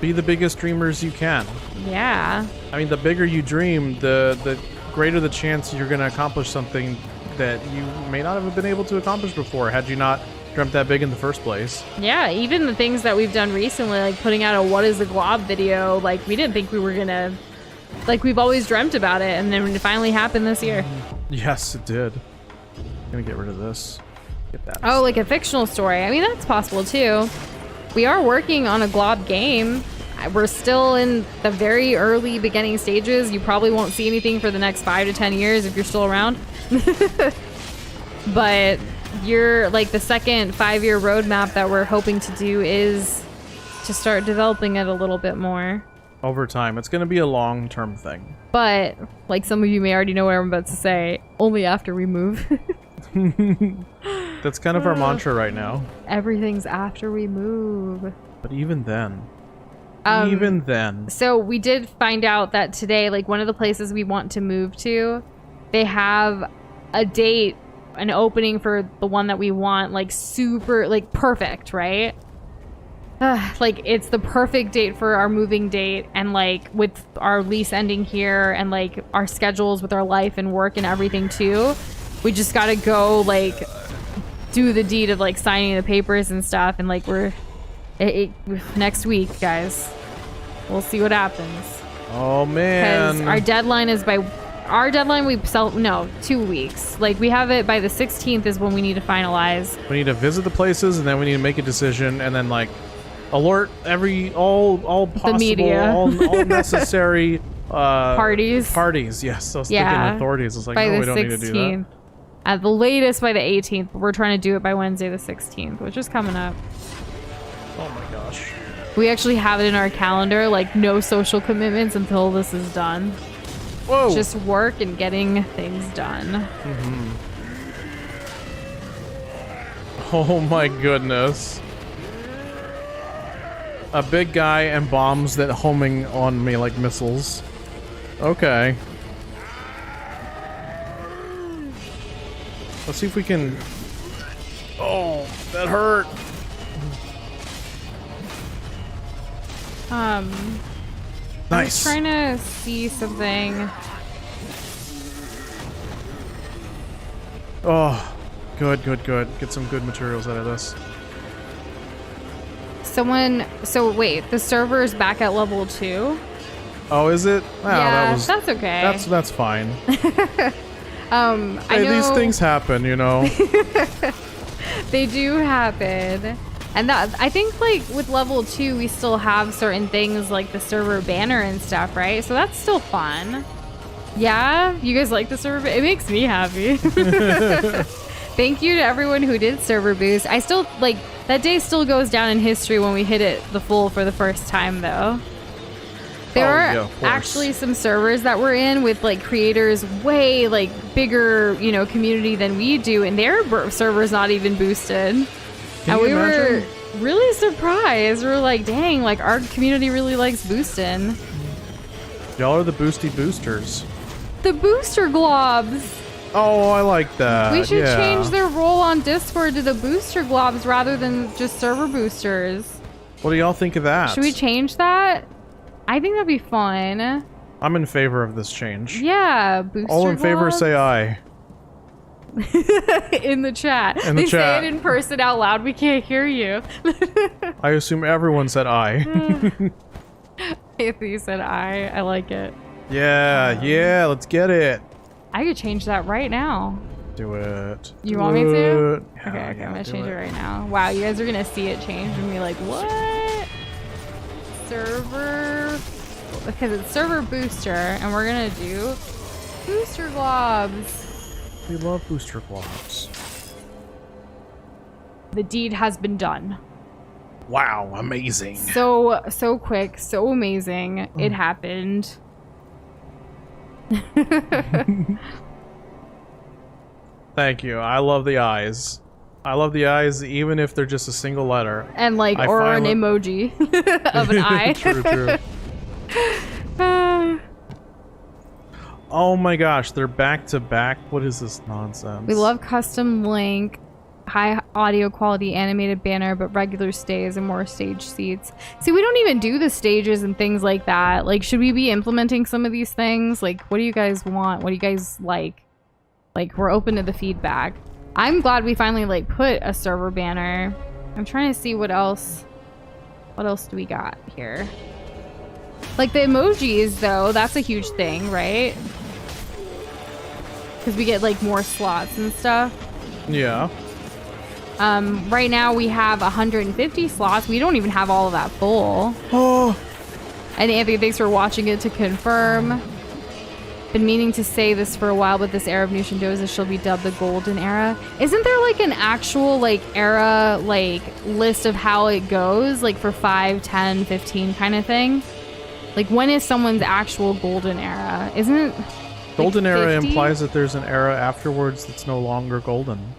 Be the biggest dreamers you can. Yeah. I mean, the bigger you dream, the greater the chance you're going to accomplish something that you may not have been able to accomplish before had you not dreamt that big in the first place. Yeah, even the things that we've done recently, like putting out a What is the Glob video, like we didn't think we were going to... Like, we've always dreamt about it, and then it finally happened this year. Yes, it did. Gonna get rid of this. Get that. Oh, like a fictional story. I mean, that's possible too. We are working on a glob game. We're still in the very early beginning stages. You probably won't see anything for the next 5 to 10 years if you're still around. But you're like the second 5-year roadmap that we're hoping to do is to start developing it a little bit more. Over time. It's going to be a long-term thing. But, like some of you may already know what I'm about to say, only after we move. That's kind of our mantra right now. Everything's after we move. But even then. So we did find out that today, like one of the places we want to move to, they have a date, an opening for the one that we want, like super, like perfect, right? Like it's the perfect date for our moving date, and like with our lease ending here and like our schedules with our life and work and everything too, we just gotta go like do the deed of like signing the papers and stuff, and like we're next week, guys. We'll see what happens. Oh man. Because our deadline is by 2 weeks. Like we have it by the 16th is when we need to finalize. We need to visit the places, and then we need to make a decision, and then like alert all possible, the media. all necessary parties. Yes, I was thinking authorities. It's like, by no, the we don't 16th. need to do that. At the latest by the 18th, but we're trying to do it by Wednesday the 16th, which is coming up. Oh my gosh. We actually have it in our calendar, like no social commitments until this is done. Whoa. Just work and getting things done. Mm-hmm. Oh my goodness. A big guy and bombs that homing on me like missiles. Okay. Let's see if we can... Oh, that hurt. Nice. I was trying to see something. Oh, good. Get some good materials out of this. So wait, the server is back at level 2? Oh, is it? Wow, yeah, that's okay. That's fine. I Hey, know these things happen, you know. they do happen. And that, I think like with level 2, we still have certain things like the server banner and stuff, right? So that's still fun. Yeah, you guys like the server? It makes me happy. Thank you to everyone who did server boost. I still like that day still goes down in history when we hit it the full for the first time though. There are actually some servers that we're in with like creators way like bigger, you know, community than we do, and their server's not even boosted. And we were really surprised. We were like, dang, like our community really likes boosting. Y'all are the boosty boosters. The booster globs. Oh, I like that. We should change their role on Discord to the booster globs rather than just server boosters. What do y'all think of that? Should we change that? I think that'd be fun. I'm in favor of this change. Yeah, booster All in favor, globs. say aye. In the chat. In the chat. Say it in person out loud. We can't hear you. I assume everyone said aye. If you said I like it. Yeah, let's get it. I could change that right now. Do it. You want me to? Yeah, Okay, I'm gonna change it right now. Wow, you guys are gonna see it change and be like, what? Server, because it's server booster, and we're gonna do booster globs. We love booster globs. The deed has been done. Wow, amazing. So quick, so amazing. It happened. Thank you. I love the eyes. I love the eyes even if they're just a single letter. And like, or an emoji of an eye. True. Oh my gosh, they're back to back. What is this nonsense? We love custom link, high audio quality animated banner, but regular stays and more stage seats. See, we don't even do the stages and things like that. Like, should we be implementing some of these things? Like, what do you guys want? What do you guys like? Like, we're open to the feedback. I'm glad we finally like put a server banner. I'm trying to see what else. What else do we got here? Like the emojis though, that's a huge thing, right? Because we get like more slots and stuff. Yeah. Right now we have 150 slots. We don't even have all of that full. Oh. And Anthony, thanks for watching it to confirm. Been meaning to say this for a while, but this era of Nush and Doza shall be dubbed the golden era. Isn't there like an actual like era like list of how it goes, like for 5, 10, 15 kind of thing? Like, when is someone's actual golden era? Isn't it? Golden like era 50? implies that there's an era afterwards that's no longer golden.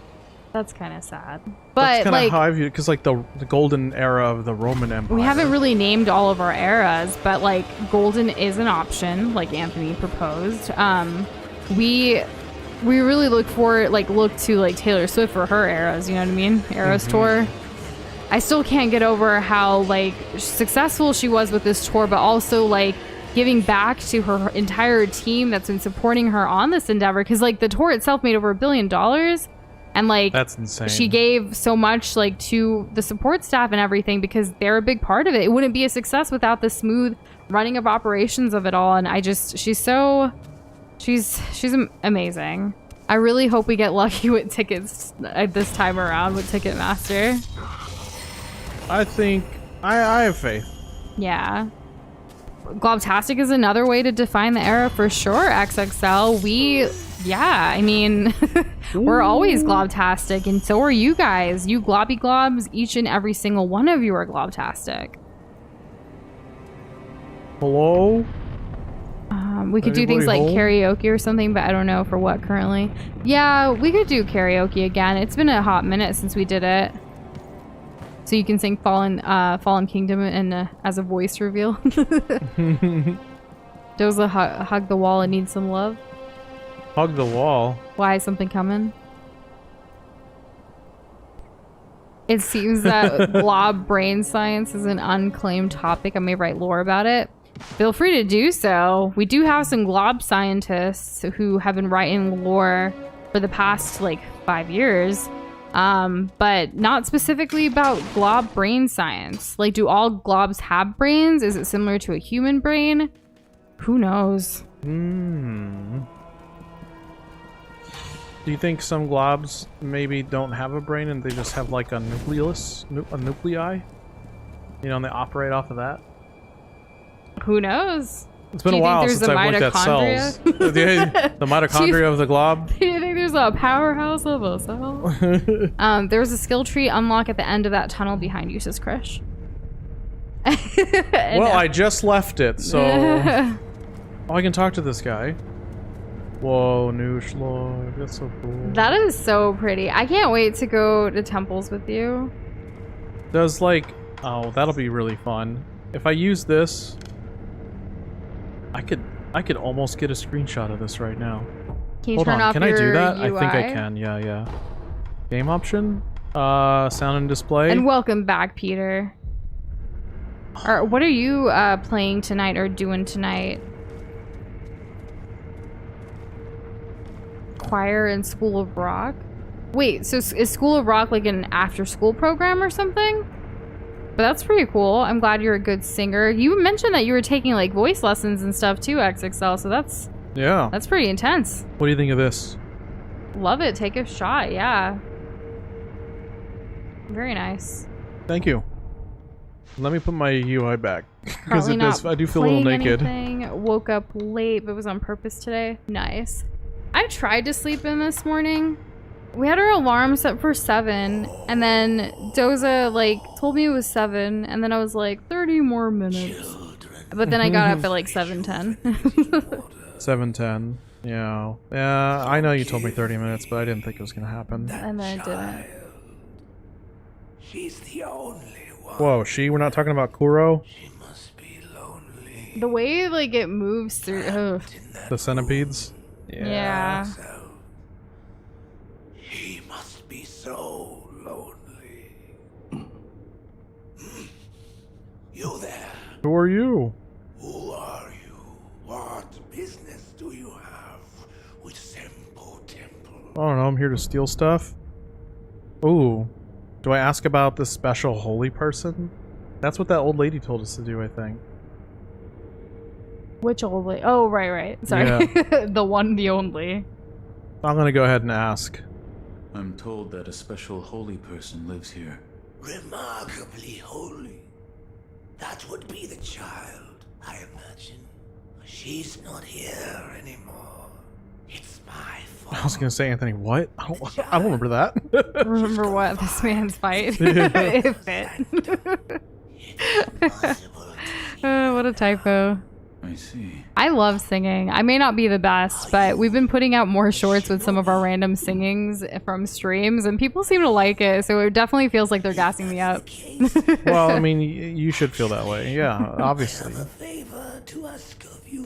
That's kind of sad. That's But kind like, of how I view it, because like the golden era of the Roman Empire. we haven't really named all of our eras, but like golden is an option, like Anthony proposed. We really look to like Taylor Swift for her eras, you know what I mean? Eras tour. I still can't get over how like successful she was with this tour, but also like giving back to her entire team that's been supporting her on this endeavor, because like the tour itself made over $1 billion. And like, that's insane. She gave so much like to the support staff and everything because they're a big part of it. It wouldn't be a success without the smooth running of operations of it all. And she's amazing. I really hope we get lucky with tickets this time around with Ticketmaster. I think I have faith. Yeah. Globtastic is another way to define the era for sure. XXL. I mean, we're always globtastic, and so are you guys. You globby globs, each and every single one of you are globtastic. Hello? We could do things like karaoke or something, but I don't know for what currently. Yeah, we could do karaoke again. It's been a hot minute since we did it. So you can sing Fallen Kingdom and as a voice reveal. Doza hug the wall and need some love. Hug the wall. Why is something coming? It seems that blob brain science is an unclaimed topic. I may write lore about it. Feel free to do so. We do have some glob scientists who have been writing lore for the past like 5 years. But not specifically about glob brain science. Like, do all globs have brains? Is it similar to a human brain? Who knows? Do you think some globs maybe don't have a brain and they just have like a nucleus, a nuclei? You know, and they operate off of that? Who knows? It's been a while since I've looked at cells. The mitochondria of the glob. Do you think there's a powerhouse of a cell? There's a skill tree unlock at the end of that tunnel behind you, says Krish. Well, I just left it, so... Oh, I can talk to this guy. Whoa, Nush, Lord, that's so cool. That is so pretty. I can't wait to go to temples with you. Does like... Oh, that'll be really fun. If I use this... I could almost get a screenshot of this right now. Can you Hold turn on, off can I do your that? UI? I think I can, yeah. Game option? Sound and display? And welcome back, Peter. What are you playing tonight or doing tonight? Choir and School of Rock? Wait, so is School of Rock like an after-school program or something? But that's pretty cool. I'm glad you're a good singer. You mentioned that you were taking like voice lessons and stuff too, XXL, so that's pretty intense. What do you think of this? Love it. Take a shot, yeah. Very nice. Thank you. Let me put my UI back. Because I do feel a little naked. Anything. Woke up late, but was on purpose today. Nice. I tried to sleep in this morning. We had our alarm set for 7, and then Doza like told me it was 7, and then I was like 30 more minutes. But then I got up at like 7:10. 7:10. Yeah. Yeah, I know you told me 30 minutes, but I didn't think it was gonna happen. And then it didn't. She's the only one. Whoa, we're not talking about Kuro? She must be lonely. The way like it moves through the centipedes? Yeah. He must be so lonely. You there? Who are you? Who are you? What business do you have with Sempo Temple? I don't know, I'm here to steal stuff. Ooh. Do I ask about this special holy person? That's what that old lady told us to do, I think. Which old lady? Oh, right. Sorry. Yeah. the only. I'm gonna go ahead and ask. I'm told that a special holy person lives here. Remarkably holy. That would be the child, I imagine. She's not here anymore. It's my fault. I was gonna say, Anthony, what? I don't remember that. Remember what? This man's fight. It fit. It's impossible to What a typo. I see. I love singing. I may not be the best, but we've been putting out more shorts with some of our random singings from streams, and people seem to like it, so it definitely feels like they're gassing me up. Well, I mean, you should feel that way. Yeah, obviously.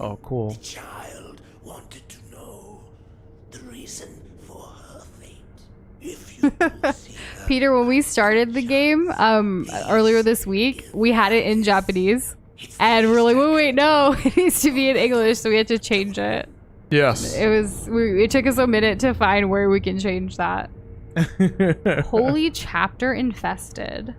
Oh, cool. The child wanted to know the reason for her fate. If you see her, Peter, when we started the game earlier this week, we had it in Japanese. And we're like, wait, no, it needs to be in English, so we had to change it. Yes. It took us a minute to find where we can change that. Holy chapter infested.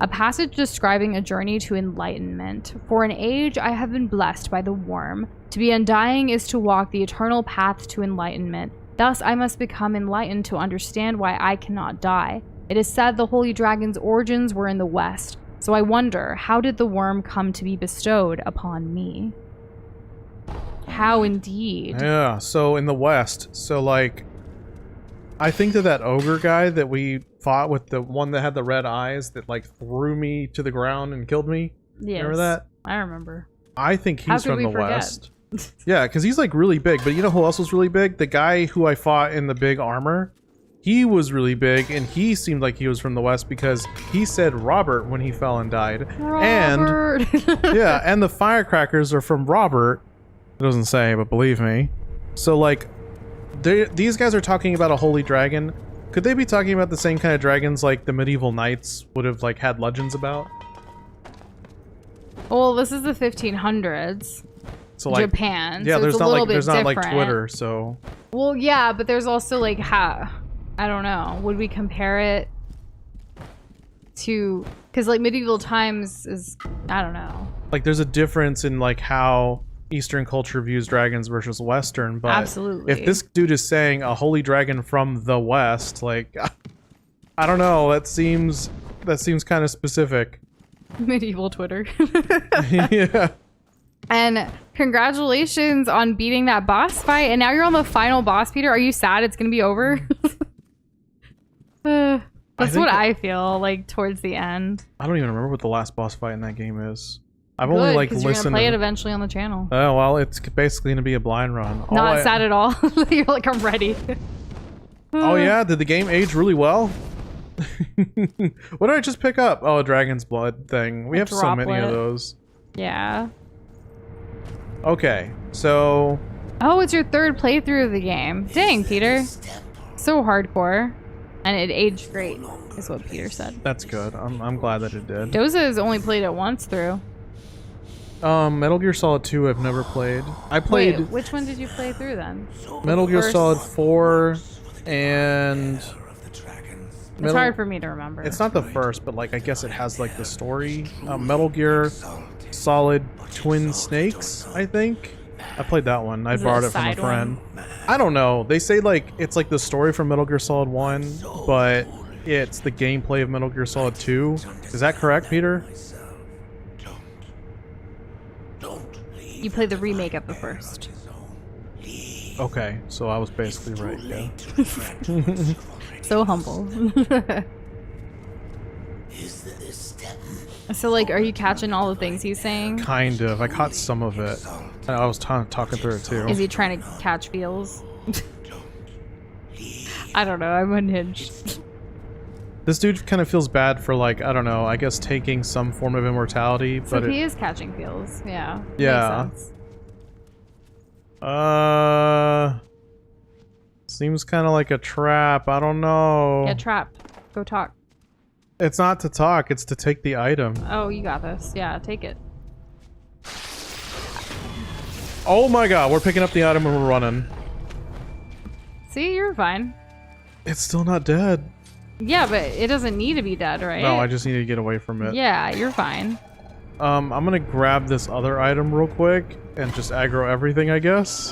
A passage describing a journey to enlightenment. For an age I have been blessed by the worm. To be undying is to walk the eternal path to enlightenment. Thus I must become enlightened to understand why I cannot die. It is said the holy dragon's origins were in the west. So I wonder, how did the worm come to be bestowed upon me? How indeed. Yeah, so in the west, so like, I think that ogre guy that we fought with, the one that had the red eyes that like threw me to the ground and killed me. Yes, remember that? I remember. I think he's from the forget? west. Yeah, because he's like really big, but you know who else was really big? The guy who I fought in the big armor. He was really big, and he seemed like he was from the west because he said Robert when he fell and died. Robert. And yeah, and the firecrackers are from Robert. It doesn't say, but believe me. So like, these guys are talking about a holy dragon. Could they be talking about the same kind of dragons like the medieval knights would have like had legends about? Well, this is the 1500s. So like Japan. Yeah, so there's it's a not little like there's bit not like different. Twitter, so. Well, yeah, but there's also like I don't know. Would we compare it to, because like medieval times is, I don't know. Like there's a difference in like how Eastern culture views dragons versus Western, but absolutely. If this dude is saying a holy dragon from the West, like I don't know, that seems kind of specific. Medieval Twitter. Yeah. And congratulations on beating that boss fight, and now you're on the final boss, Peter. Are you sad it's gonna be over? That's what I feel like towards the end. I don't even remember what the last boss fight in that game is. I've Good, only like you're listened. gonna play it eventually on the channel. Oh well, it's basically gonna be a blind run. Not sad at all. You're like, I'm ready. Oh yeah, did the game age really well? What did I just pick up? Oh, a dragon's blood thing. We have so many of those. Yeah. Okay, so. Oh, it's your third playthrough of the game. Dang, Peter. So hardcore. And it aged great, is what Peter said. That's good. I'm glad that it did. Doza has only played it once through. Metal Gear Solid 2 I've never played. I played... Wait, which one did you play through then? Metal Gear Solid 4 and... It's hard for me to remember. It's not the first, but like I guess it has like the story. Metal Gear Solid Twin Snakes, I think. I played that one. I borrowed it from a friend. I don't know. They say like it's like the story from Metal Gear Solid 1, but it's the gameplay of Metal Gear Solid 2. Is that correct, Peter? You played the remake of the first. Okay, so I was basically right, yeah. So humble. So like, are you catching all the things he's saying? Kind of. I caught some of it. I was talking through it too. Is he trying to catch feels? I don't know. I'm unhinged. This dude kind of feels bad for like, I don't know, I guess taking some form of immortality, so but he is catching feels. Yeah. Yeah. Seems kind of like a trap. I don't know. Get trapped. Go talk. It's not to talk, it's to take the item. Oh, you got this. Yeah, take it. Oh my god, we're picking up the item and we're running. See, you're fine. It's still not dead. Yeah, but it doesn't need to be dead, right? No, I just need to get away from it. Yeah, you're fine. I'm gonna grab this other item real quick and just aggro everything, I guess.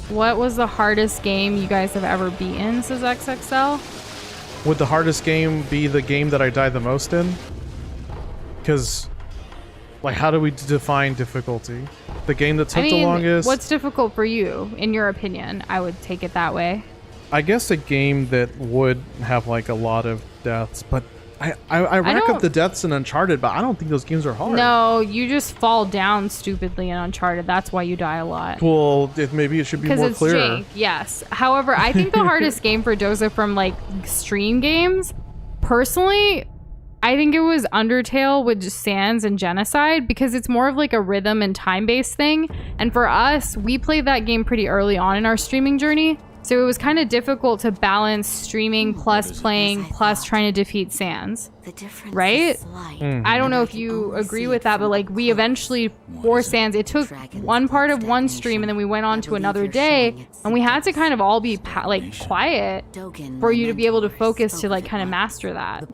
What was the hardest game you guys have ever beaten, says XXL? Would the hardest game be the game that I died the most in? Because, like, how do we define difficulty? The game that took the longest? What's difficult for you, in your opinion? I would take it that way. I guess a game that would have, like, a lot of deaths, but I rack up the deaths in Uncharted, but I don't think those games are hard. No, you just fall down stupidly in Uncharted. That's why you die a lot. Well, maybe it should be more clear. Jank, yes. However, I think the hardest game for Doza from like stream games, personally, I think it was Undertale with just Sans and Genocide, because it's more of like a rhythm and time-based thing. And for us, we played that game pretty early on in our streaming journey. So it was kind of difficult to balance streaming plus playing plus trying to defeat Sans, right? I don't know if you agree with that, but like we eventually, for Sans, it took one part of one stream and then we went on to another day and we had to kind of all be like quiet for you to be able to focus to like kind of master that.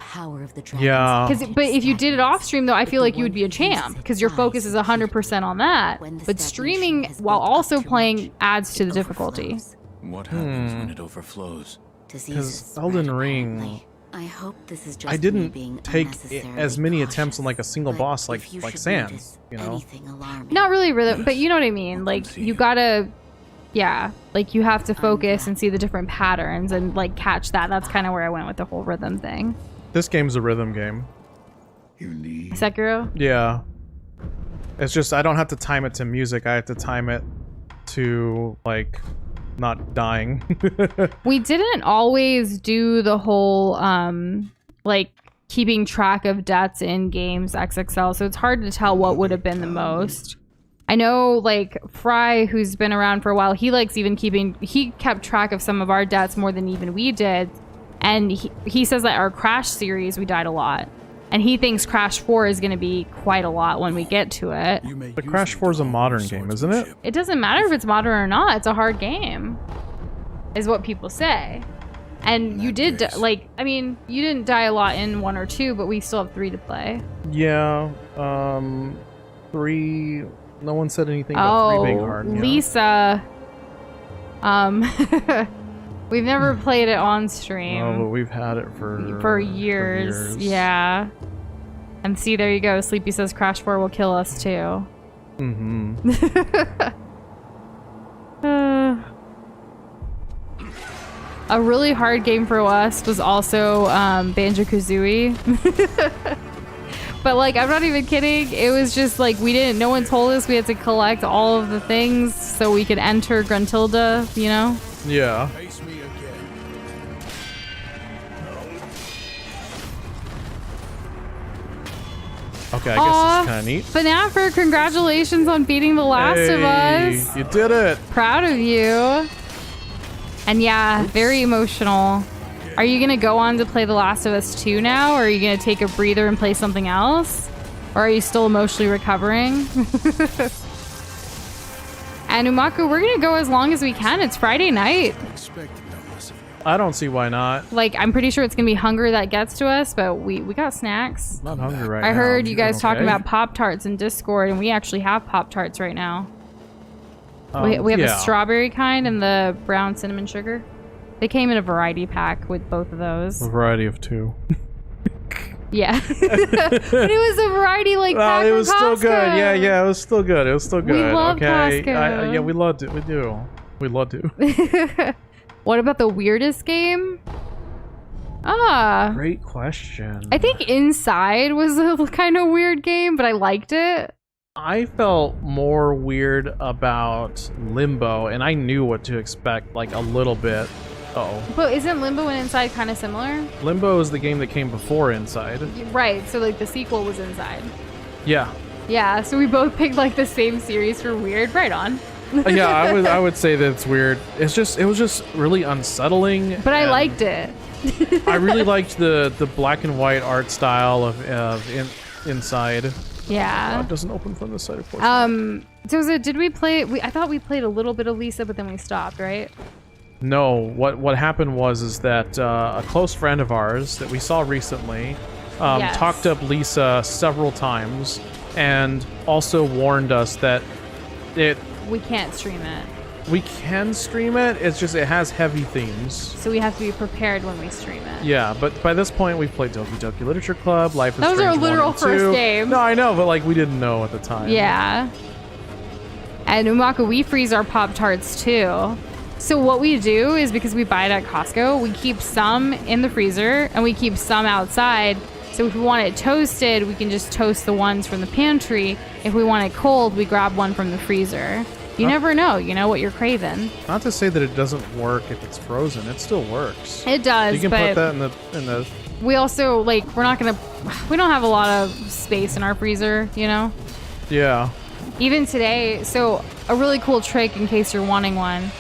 Yeah. But if you did it off stream though, I feel like you would be a champ because your focus is 100% on that. But streaming while also playing adds to the difficulty. What happens when it overflows? Because Elden Ring, I hope this is just I didn't take as many attempts on like a single boss like Sans, you know? Not really rhythm, but you know what I mean. Like you gotta, yeah, like you have to focus and see the different patterns and like catch that. That's kind of where I went with the whole rhythm thing. This game's a rhythm game. Sekiro? Yeah. It's just I don't have to time it to music. I have to time it to like not dying. We didn't always do the whole like keeping track of deaths in games XXL, so it's hard to tell what would have been the most. I know like Fry, who's been around for a while, he likes even he kept track of some of our deaths more than even we did, and he says that our Crash series we died a lot. And he thinks Crash 4 is going to be quite a lot when we get to it. But Crash 4 is a modern game, isn't it? It doesn't matter if it's modern or not. It's a hard game, is what people say. And you did, like, I mean, you didn't die a lot in 1 or 2, but we still have 3 to play. Yeah, 3... No one said anything about 3 being hard. Lisa. We've never played it on stream. Oh, but we've had it for years. Yeah. And see, there you go. Sleepy says Crash 4 will kill us too. Mm-hmm. A really hard game for us was also Banjo-Kazooie. But like, I'm not even kidding. It was just like no one told us we had to collect all of the things so we could enter Gruntilda, you know? Yeah. Okay, I guess it's kind of neat. Banaffer, congratulations on beating The Last of Us. You did it. Proud of you. And yeah, very emotional. Are you going to go on to play The Last of Us 2 now? Or are you going to take a breather and play something else? Or are you still emotionally recovering? And Umaku, we're going to go as long as we can. It's Friday night. I don't see why not. Like, I'm pretty sure it's going to be hunger that gets to us, but we got snacks. I'm not hungry right now. I heard you guys talking about Pop-Tarts in Discord, and we actually have Pop-Tarts right now. We have the strawberry kind and the brown cinnamon sugar. They came in a variety pack with both of those. A variety of 2. Yeah. But it was a variety like pack it was from still Costco. good. Yeah, it was still good. It was still good. We love okay. Costco. Yeah, we loved it. We do. We love to. What about the weirdest game? Great question. I think Inside was a kind of weird game, but I liked it. I felt more weird about Limbo, and I knew what to expect, like a little bit. But isn't Limbo and Inside kind of similar? Limbo is the game that came before Inside. Right, so like the sequel was Inside. Yeah. Yeah, so we both picked like the same series for weird. Right on. Yeah, I would say that it's weird. It was just really unsettling. But I liked it. I really liked the black and white art style of Inside. Yeah. It doesn't open from this side, of course. Doza, did we play? I thought we played a little bit of Lisa, but then we stopped, right? No. What happened was that a close friend of ours that we saw recently talked up Lisa several times, and also warned us that we can't stream it. We can stream it. It's just it has heavy themes. So we have to be prepared when we stream it. Yeah, but by this point we've played Doki Doki Literature Club, Life is Strange 1 and 2. That was our literal first game. No, I know, but like we didn't know at the time. Yeah. And Umaku, we freeze our Pop-Tarts too. So what we do is, because we buy it at Costco, we keep some in the freezer and we keep some outside. So if we want it toasted, we can just toast the ones from the pantry. If we want it cold, we grab one from the freezer. You never know, you know, what you're craving. Not to say that it doesn't work if it's frozen. It still works. It does, You can but put that in the... we also, like, we don't have a lot of space in our freezer, you know? Yeah. Even today, so a really cool trick in case you're wanting one.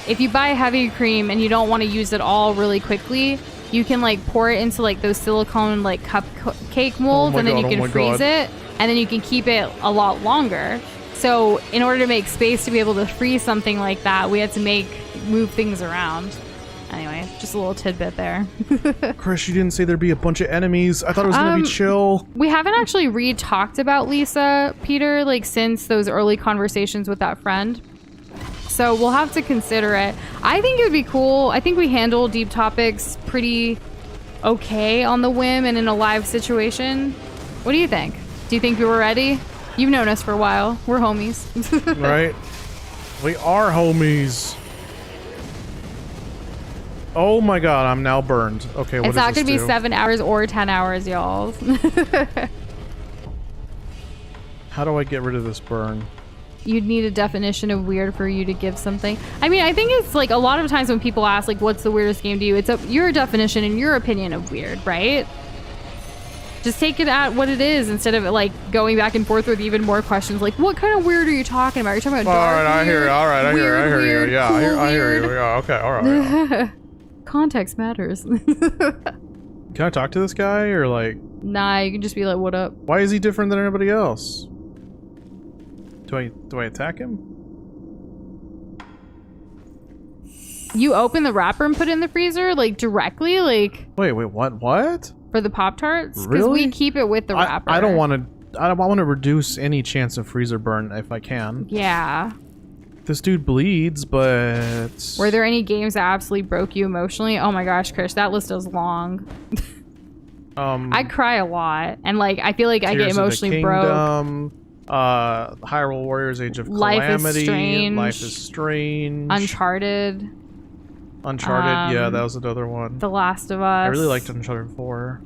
If you buy heavy cream and you don't want to use it all really quickly, you can like pour it into like those silicone like cupcake molds, and then you can freeze it, and then you can keep it a lot longer. So in order to make space to be able to freeze something like that, we had to move things around. Anyway, just a little tidbit there. Chris, you didn't say there'd be a bunch of enemies. I thought it was gonna be chill. We haven't actually re-talked about Lisa, Peter, like since those early conversations with that friend. So we'll have to consider it. I think it would be cool. I think we handle deep topics pretty okay on the whim and in a live situation. What do you think? Do you think we were ready? You've known us for a while. We're homies. Right? We are homies. Oh my god, I'm now burned. Okay, what it's does not this going to be do? 7 hours or 10 hours, y'all. How do I get rid of this burn? You'd need a definition of weird for you to give something. I mean, I think it's like a lot of times when people ask, like, what's the weirdest game to you? It's your definition and your opinion of weird, right? Just take it at what it is instead of like going back and forth with even more questions. Like, what kind of weird are you talking about? You're talking about dark All right, I hear you. All right, I hear you. Yeah, cool I hear weird. you. Yeah, okay, all right. Yeah. Context matters. Can I talk to this guy or like? Nah, you can just be like, what up? Why is he different than everybody else? Do I attack him? You open the wrapper and put it in the freezer, like directly, like. Wait, what? For the Pop-Tarts? Because Really? we keep it with the wrapper. I don't want to reduce any chance of freezer burn if I can. Yeah. This dude bleeds, but... Were there any games that absolutely broke you emotionally? Oh my gosh, Krish, that list is long. I cry a lot, and like I feel like I get emotionally broke. Hyrule Warriors: Age of Calamity, Life is Strange, Uncharted, yeah, that was another one. The Last of Us. I really liked Uncharted 4.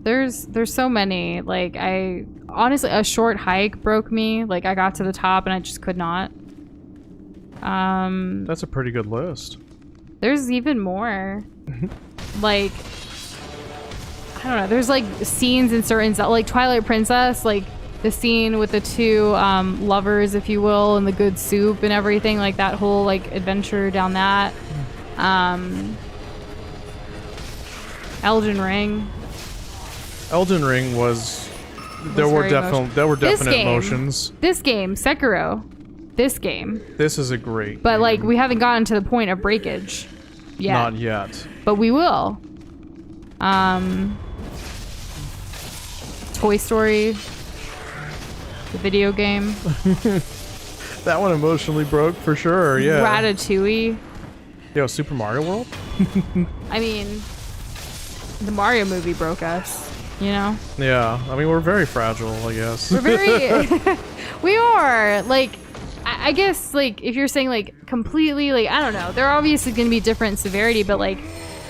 There's so many. Like I honestly, a short hike broke me. Like I got to the top and I just could not. That's a pretty good list. There's even more. Like I don't know. There's like scenes in certain like Twilight Princess, like the scene with the two lovers, if you will, and the good soup and everything, like that whole like adventure down that. Elden Ring was there were definite emotions. This game, Sekiro. This is a great But game. like we haven't gotten to the point of breakage yet. Not yet. But we will. Toy Story, the video game. That one emotionally broke for sure, yeah. Ratatouille. Yo, Super Mario World? I mean, the Mario movie broke us, you know? Yeah, I mean, we're very fragile, I guess. We're very... we are. Like, I guess, like, if you're saying, like, completely, like, I don't know. They're obviously going to be different severity, but, like,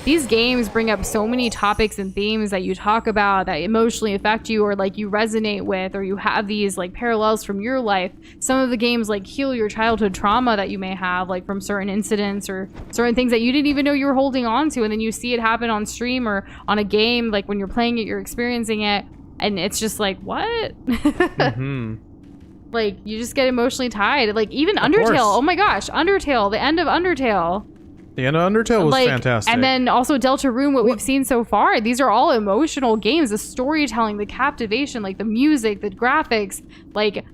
these games bring up so many topics and themes that you talk about that emotionally affect you or like you resonate with, or you have these like parallels from your life. Some of the games like heal your childhood trauma that you may have, like from certain incidents or certain things that you didn't even know you were holding on to, and then you see it happen on stream or on a game. Like when you're playing it, you're experiencing it, and it's just like, what? Like you just get emotionally tied. Like even Undertale. Oh my gosh, Undertale, the end of Undertale. The end of Undertale was fantastic. And then also Deltarune, what we've seen so far, these are all emotional games. The storytelling, the captivation, like the music, the graphics, like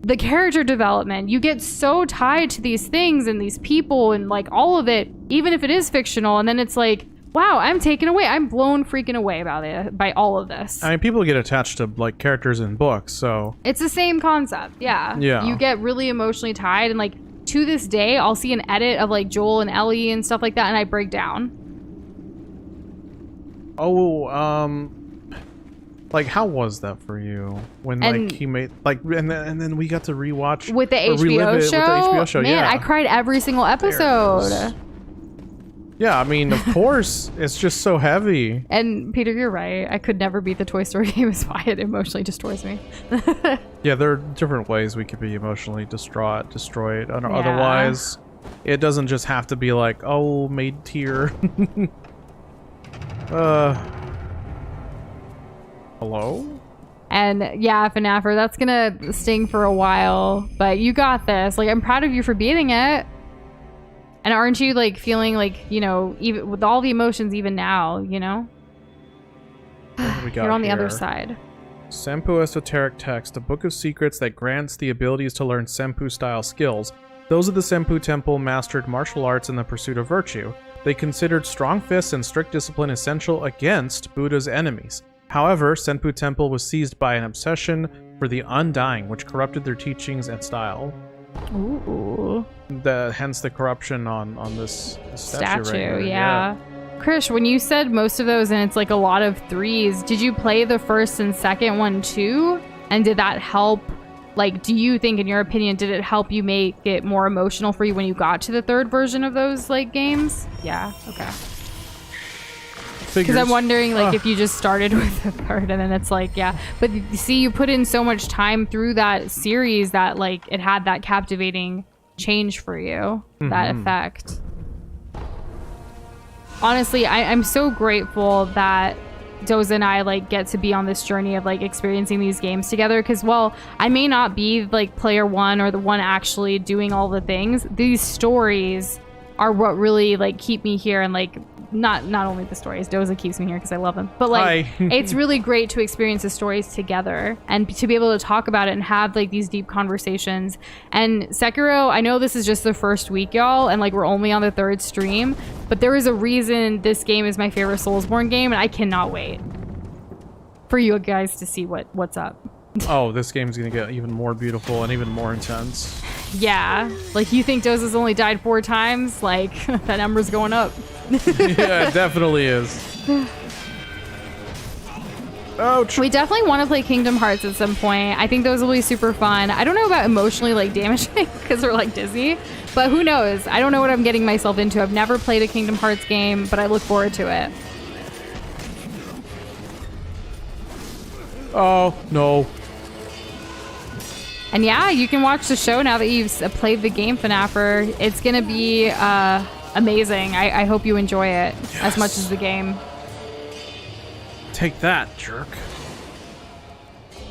the character development. You get so tied to these things and these people and like all of it, even if it is fictional. And then it's like, wow, I'm taken away. I'm blown freaking away by all of this. I mean, people get attached to like characters in books, so. It's the same concept, yeah. Yeah. You get really emotionally tied, and like, to this day, I'll see an edit of like Joel and Ellie and stuff like that, and I break down. Oh, like how was that for you when like he made like and then we got to rewatch with the HBO show? Man, yeah. I cried every single episode. Yeah, I mean, of course, it's just so heavy. And Peter, you're right. I could never beat the Toy Story game as why it emotionally destroys me. Yeah, there are different ways we could be emotionally destroyed. Otherwise, it doesn't just have to be like, oh, made tear. Hello? And yeah, FNAFer, that's gonna sting for a while, but you got this. Like, I'm proud of you for beating it. And aren't you like feeling like, you know, even with all the emotions, even now, you know? You're on the other side. Senpu Esoteric Text, a book of secrets that grants the abilities to learn Senpu-style skills. Those of the Senpu Temple mastered martial arts in the pursuit of virtue. They considered strong fists and strict discipline essential against Buddha's enemies. However, Senpu Temple was seized by an obsession for the undying, which corrupted their teachings and style. Ooh. Hence the corruption on this statue right here. Yeah. Krish, when you said most of those and it's like a lot of 3s, did you play the first and second one too? And did that help? Like, do you think, in your opinion, did it help you make it more emotional for you when you got to the third version of those like games? Yeah. Okay. Because I'm wondering, like, if you just started with the third and then it's like, yeah. But see, you put in so much time through that series that, like, it had that captivating change for you, that effect. Honestly, I'm so grateful that Doza and I, like, get to be on this journey of, like, experiencing these games together. Because, well, I may not be, like, player one or the one actually doing all the things. These stories are what really, like, keep me here and, like, not only the stories. Doza keeps me here because I love him. But like, it's really great to experience the stories together and to be able to talk about it and have like these deep conversations. And Sekiro, I know this is just the first week, y'all, and like we're only on the 3rd stream, but there is a reason this game is my favorite Soulsborne game, and I cannot wait for you guys to see what's up. Oh, this game's gonna get even more beautiful and even more intense. Yeah, like you think Doza's only died 4 times? Like that number's going up. Yeah, it definitely is. Ouch. We definitely want to play Kingdom Hearts at some point. I think those will be super fun. I don't know about emotionally like damaging because they're like Disney, but who knows? I don't know what I'm getting myself into. I've never played a Kingdom Hearts game, but I look forward to it. Oh, no. And yeah, you can watch the show now that you've played the game, FNAFer. It's going to be amazing. I hope you enjoy it as much as the game. Take that, jerk.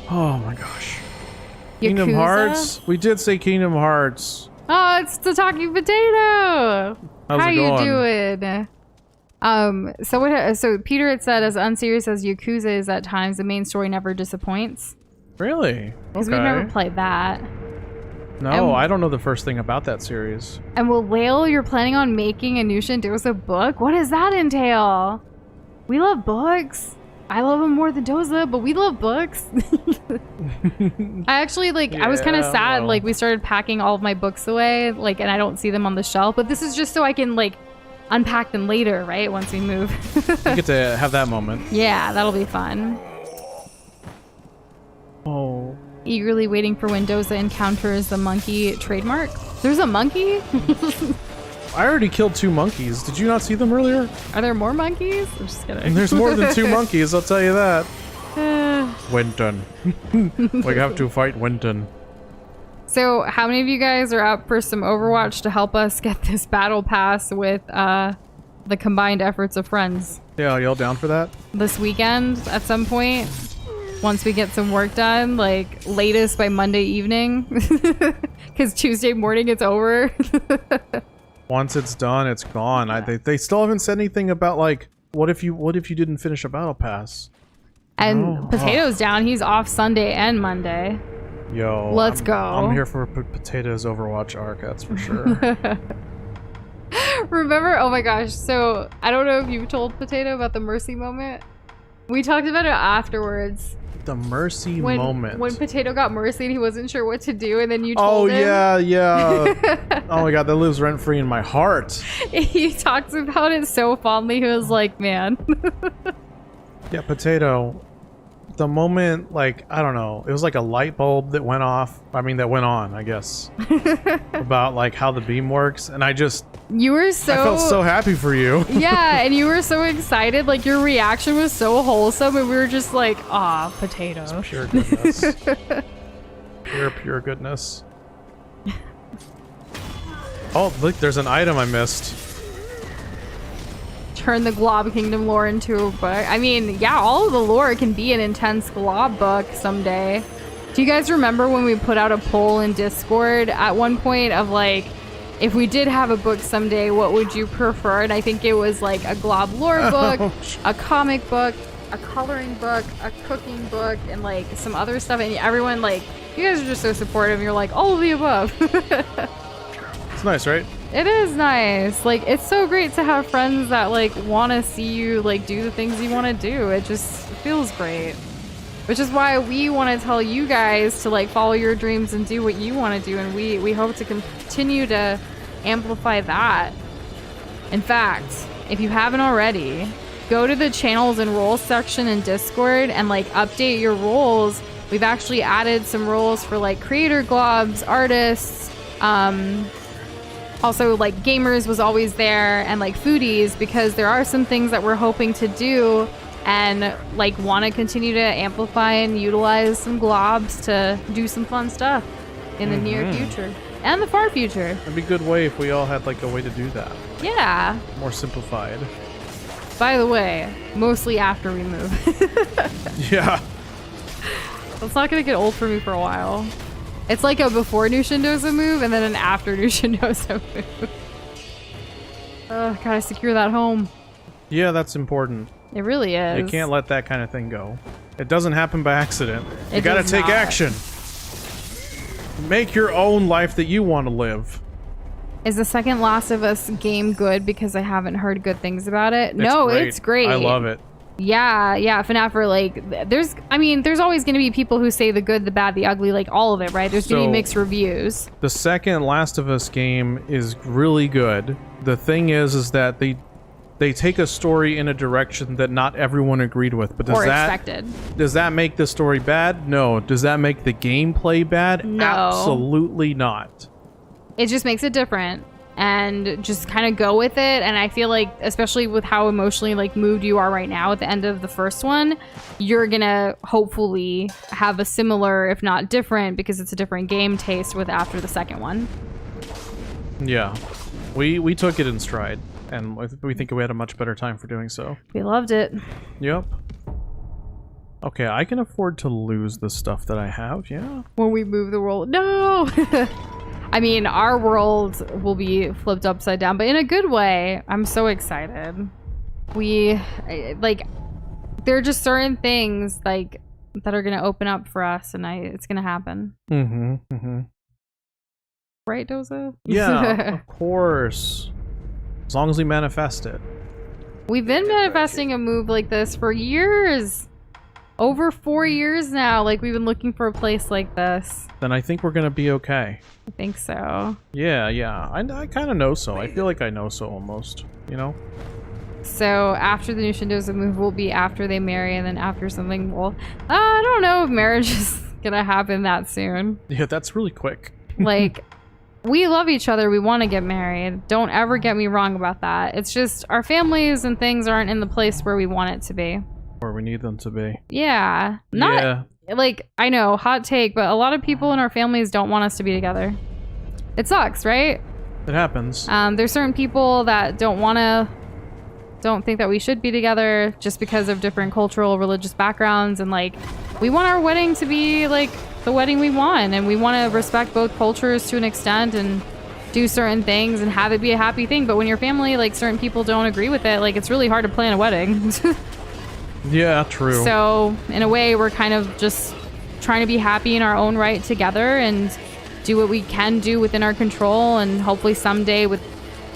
Oh my gosh. Yakuza? Kingdom Hearts? We did say Kingdom Hearts. Oh, it's the talking potato. How's How it you going? doing? So Peter had said, as unserious as Yakuza is at times, the main story never disappoints. Really? Because we've never played that. No, I don't know the first thing about that series. And well, Lael, you're planning on making a Nush and Doza book? What does that entail? We love books. I love them more than Doza, but we love books. I actually, like, I was kind of sad. Like, we started packing all of my books away, like, and I don't see them on the shelf. But this is just so I can, like, unpack them later, right? Once we move. You get to have that moment. Yeah, that'll be fun. Oh. Eagerly waiting for when Doza encounters the monkey trademark. There's a monkey? I already killed 2 monkeys. Did you not see them earlier? Are there more monkeys? I'm just kidding. And there's more than 2 monkeys, I'll tell you that. Winton. We have to fight Winton. So, how many of you guys are up for some Overwatch to help us get this battle pass with the combined efforts of friends? Yeah, are y'all down for that? This weekend at some point? Once we get some work done, like latest by Monday evening? Because Tuesday morning it's over. Once it's done, it's gone. Yeah. They still haven't said anything about like what if you didn't finish a battle pass? And Potato's down. He's off Sunday and Monday. Yo, let's go. I'm here for Potato's Overwatch arc, that's for sure. Remember? Oh my gosh. So I don't know if you told Potato about the Mercy moment. We talked about it afterwards. The Mercy moment. When Potato got Mercy and he wasn't sure what to do, and then you told him. Yeah. Oh my god, that lives rent free in my heart. He talks about it so fondly. He was like, man. Yeah, Potato. the moment, like, I don't know, it was like a light bulb that went off. I mean, that went on, I guess. About, like, how the beam works. And I felt so happy for you. Yeah, and you were so excited. Like, your reaction was so wholesome, and we were just like, ah, potato. It's pure goodness. Pure goodness. Oh, look, there's an item I missed. Turn the Glob Kingdom lore into a book. I mean, yeah, all of the lore can be an intense Glob book someday. Do you guys remember when we put out a poll in Discord at one point of like, if we did have a book someday, what would you prefer? And I think it was like a Glob lore book, a comic book, a coloring book, a cooking book, and like some other stuff. And everyone, like, you guys are just so supportive. You're like, all of the above. It's nice, right? It is nice. Like, it's so great to have friends that like want to see you like do the things you want to do. It just feels great. Which is why we want to tell you guys to like follow your dreams and do what you want to do, and we hope to continue to amplify that. In fact, if you haven't already, go to the channels and roles section in Discord and like update your roles. We've actually added some roles for like creator globs, artists, also like gamers was always there, and like foodies, because there are some things that we're hoping to do and like want to continue to amplify and utilize some globs to do some fun stuff in the near future and the far future. It'd be a good way if we all had like a way to do that. Yeah. More simplified. By the way, mostly after we move. Yeah. It's not gonna get old for me for a while. It's like a before Nush and Doza move and then an after Nush and Doza move. Gotta secure that home. Yeah, that's important. It really is. You can't let that kind of thing go. It doesn't happen by accident. You gotta does take not. action. Make your own life that you want to live. Is the second Last of Us game good because I haven't heard good things about it? It's great. I love it. Yeah, FNAF are like, there's always going to be people who say the good, the bad, the ugly, like all of it, right? There's going to be mixed reviews. The second Last of Us game is really good. The thing is that they take a story in a direction that not everyone agreed with. But does that make the story bad? No. Does that make the gameplay bad? No. Absolutely not. It just makes it different. And just kind of go with it. And I feel like, especially with how emotionally like moved you are right now at the end of the first one, you're gonna hopefully have a similar, if not different, because it's a different game taste with after the second one. Yeah, we took it in stride, and we think we had a much better time for doing so. We loved it. Yep. Okay, I can afford to lose the stuff that I have. Yeah. When we move the world, no. I mean, our world will be flipped upside down, but in a good way. I'm so excited. Like, there are just certain things, like, that are going to open up for us, and it's going to happen. Right, Doza? Yeah, of course. As long as we manifest it. We've been manifesting a move like this for years. Over 4 years now. Like, we've been looking for a place like this. Then I think we're going to be okay. I think so. Yeah. I kind of know so. I feel like I know so almost, you know? So after the Nush and Doza move will be after they marry, and then after something will... I don't know if marriage is going to happen that soon. Yeah, that's really quick. Like, we love each other. We want to get married. Don't ever get me wrong about that. It's just our families and things aren't in the place where we want it to be. Where we need them to be. Yeah. Like, I know, hot take, but a lot of people in our families don't want us to be together. It sucks, right? It happens. There's certain people that don't think that we should be together just because of different cultural, religious backgrounds, and like, we want our wedding to be like the wedding we want, and we want to respect both cultures to an extent and do certain things and have it be a happy thing. But when your family, like, certain people don't agree with it, like, it's really hard to plan a wedding. Yeah, true. So, in a way, we're kind of just trying to be happy in our own right together and do what we can do within our control, and hopefully someday with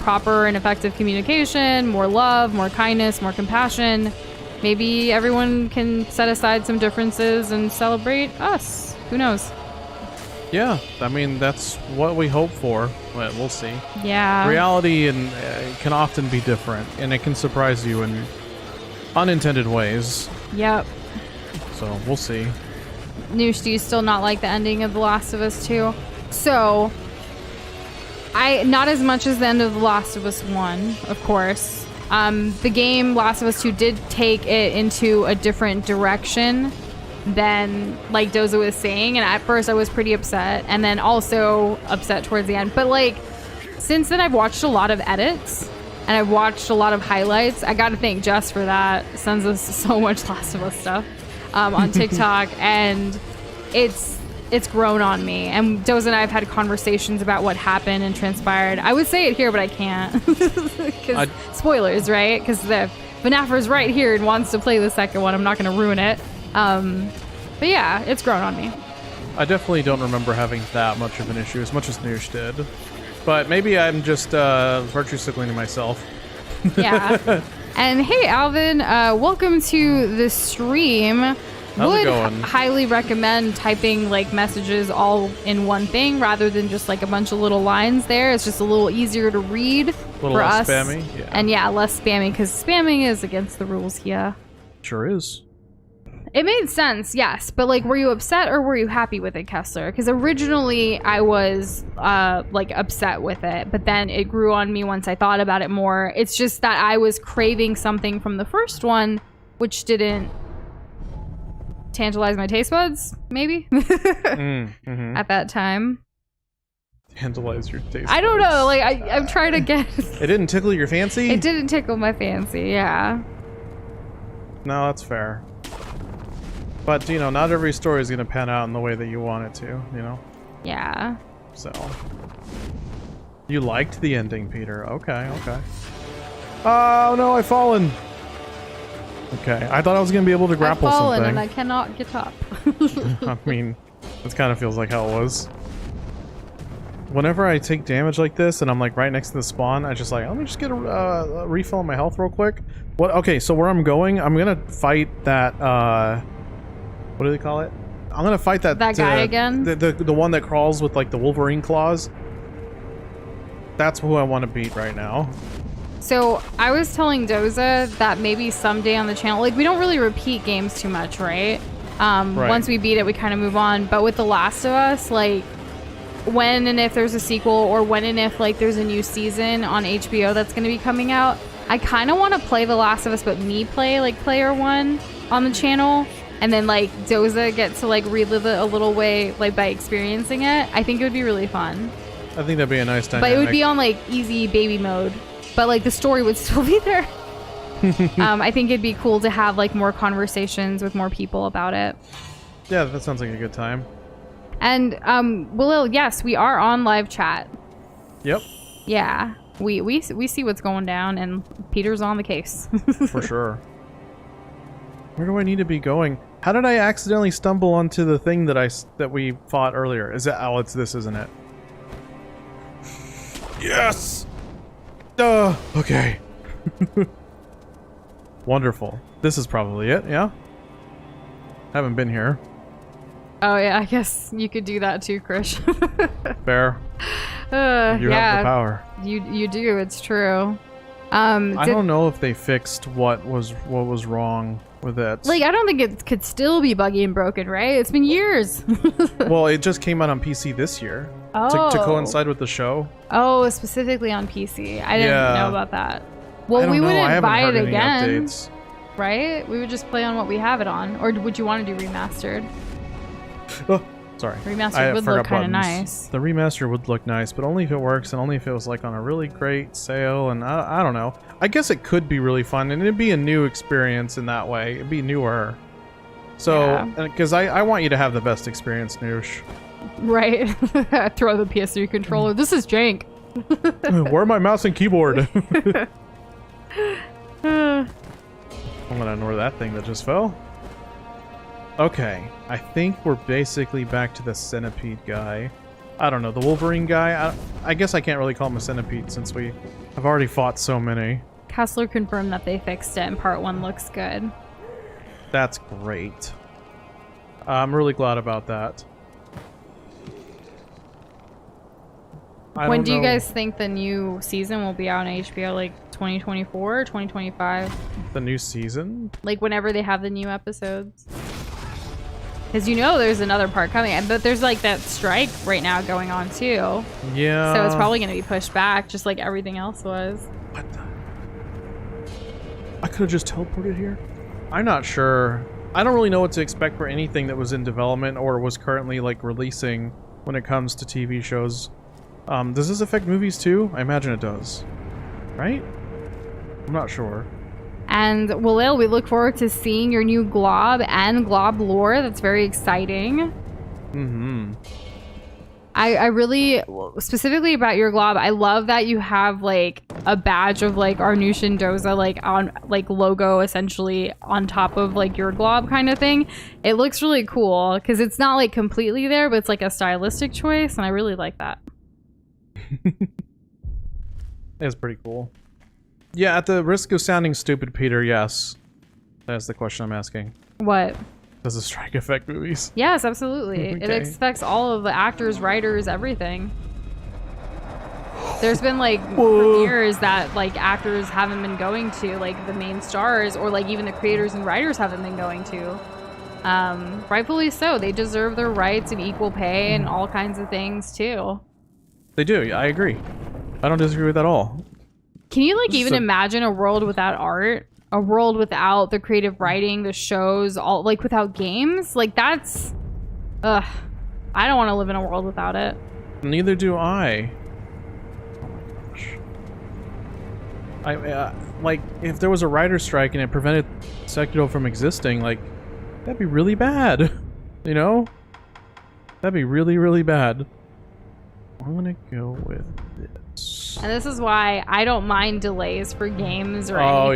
proper and effective communication, more love, more kindness, more compassion, maybe everyone can set aside some differences and celebrate us. Who knows? Yeah, I mean, that's what we hope for. Well, we'll see. Yeah. Reality can often be different, and it can surprise you in unintended ways. Yep. so we'll see. Nush, do you still not like the ending of The Last of Us 2? So, not as much as the end of The Last of Us 1, of course. The game Last of Us 2 did take it into a different direction than, like Doza was saying, and at first I was pretty upset, and then also upset towards the end. But like, since then I've watched a lot of edits, and I've watched a lot of highlights. I gotta thank Jess for that. Sends us so much Last of Us stuff on TikTok, and it's grown on me. And Doza and I have had conversations about what happened and transpired. I would say it here, but I can't. Because spoilers, right? Because the FNAFer's right here and wants to play the second one. I'm not going to ruin it. But yeah, it's grown on me. I definitely don't remember having that much of an issue, as much as Nush did. But maybe I'm just virtue signaling myself. Yeah. And hey, Alvin, welcome to the stream. How's it going? Highly recommend typing like messages all in one thing rather than just like a bunch of little lines there. It's just a little easier to read for us. Spammy, yeah. And yeah, less spammy, because spamming is against the rules here. Sure is. It made sense, yes, but like, were you upset or were you happy with it, Kessler? Because originally I was like upset with it, but then it grew on me once I thought about it more. It's just that I was craving something from the first one, which didn't tantalize my taste buds, maybe, at that time. Tantalize your taste buds. I don't know, like, I'm trying to get... It didn't tickle your fancy? It didn't tickle my fancy, yeah. No, that's fair. But, you know, not every story is going to pan out in the way that you want it to, you know? Yeah. So. You liked the ending, Peter. Okay, okay. Oh, no, I've fallen. Okay, I thought I was going to be able to grapple I've fallen something. and I cannot get up. I mean, this kind of feels like how it was. Whenever I take damage like this and I'm like right next to the spawn, I just like, let me just get a refill on my health real quick. What? Okay, so where I'm going, I'm going to fight that, what do they call it? I'm going to fight that guy again? The one that crawls with like the Wolverine claws. That's who I want to beat right now. So I was telling Doza that maybe someday on the channel, like, we don't really repeat games too much, right? Right. Once we beat it, we kind of move on. But with The Last of Us, like, when and if there's a sequel, or when and if like there's a new season on HBO that's going to be coming out, I kind of want to play The Last of Us, but me play like player one on the channel, and then like Doza get to like relive it a little way, like by experiencing it. I think it would be really fun. I think that'd be a nice dynamic. But it would be on like easy baby mode. But like the story would still be there. I think it'd be cool to have like more conversations with more people about it. Yeah, that sounds like a good time. And Willow, yes, we are on live chat. Yep. Yeah, we see what's going down, and Peter's on the case. For sure. Where do I need to be going? How did I accidentally stumble onto the thing that we fought earlier? Is it? Oh, it's this, isn't it? Yes. Okay. Wonderful. This is probably it, yeah? Haven't been here. Oh yeah, I guess you could do that too, Krish. Fair. You have the power. You do, it's true. I don't know if they fixed what was wrong with it. Like, I don't think it could still be buggy and broken, right? It's been years. Well, it just came out on PC this year. Oh. To coincide with the show. Oh, specifically on PC. I didn't know about that. Well, we wouldn't buy it again, right? We would just play on what we have it on. Or would you want to do remastered? Oh, sorry. Remastered would look kind of nice. The remaster would look nice, but only if it works and only if it was like on a really great sale. And I don't know. I guess it could be really fun, and it'd be a new experience in that way. It'd be newer. So, because I want you to have the best experience, Nush. Right. Throw the PS3 controller. This is jank. Where are my mouse and keyboard? I'm gonna ignore that thing that just fell. Okay, I think we're basically back to the centipede guy. I don't know, the Wolverine guy? I guess I can't really call him a centipede since we have already fought so many. Kessler confirmed that they fixed it and part 1 looks good. That's great. I'm really glad about that. When do you guys think the new season will be out on HBO? Like 2024 or 2025? The new season? Like whenever they have the new episodes. Because you know there's another part coming. But there's like that strike right now going on too. Yeah. So it's probably going to be pushed back just like everything else was. What the? I could have just teleported here? I'm not sure. I don't really know what to expect for anything that was in development or was currently like releasing when it comes to TV shows. Does this affect movies too? I imagine it does. Right? I'm not sure. And Walil, we look forward to seeing your new Glob and Glob lore. That's very exciting. Mm-hmm. I really, specifically about your Glob, I love that you have like a badge of like our Nush and Doza like on like logo essentially on top of like your Glob kind of thing. It looks really cool because it's not like completely there, but it's like a stylistic choice, and I really like that. It's pretty cool. Yeah, at the risk of sounding stupid, Peter, yes. That's the question I'm asking. What? Does the strike affect movies? Yes, absolutely. Okay. It affects all of the actors, writers, everything. There's been like premieres that like actors haven't been going to, like the main stars, or like even the creators and writers haven't been going to. Rightfully so. They deserve their rights of equal pay and all kinds of things too. They do. I agree. I don't disagree with that at all. Can you like even imagine a world without art? A world without the creative writing, the shows, all like without games? Like that's, I don't want to live in a world without it. Neither do I. Oh my gosh. Like if there was a writer's strike and it prevented Sekiro from existing, like that'd be really bad. You know? That'd be really, really bad. I'm gonna go with this. And this is why I don't mind delays for games or anything. Oh,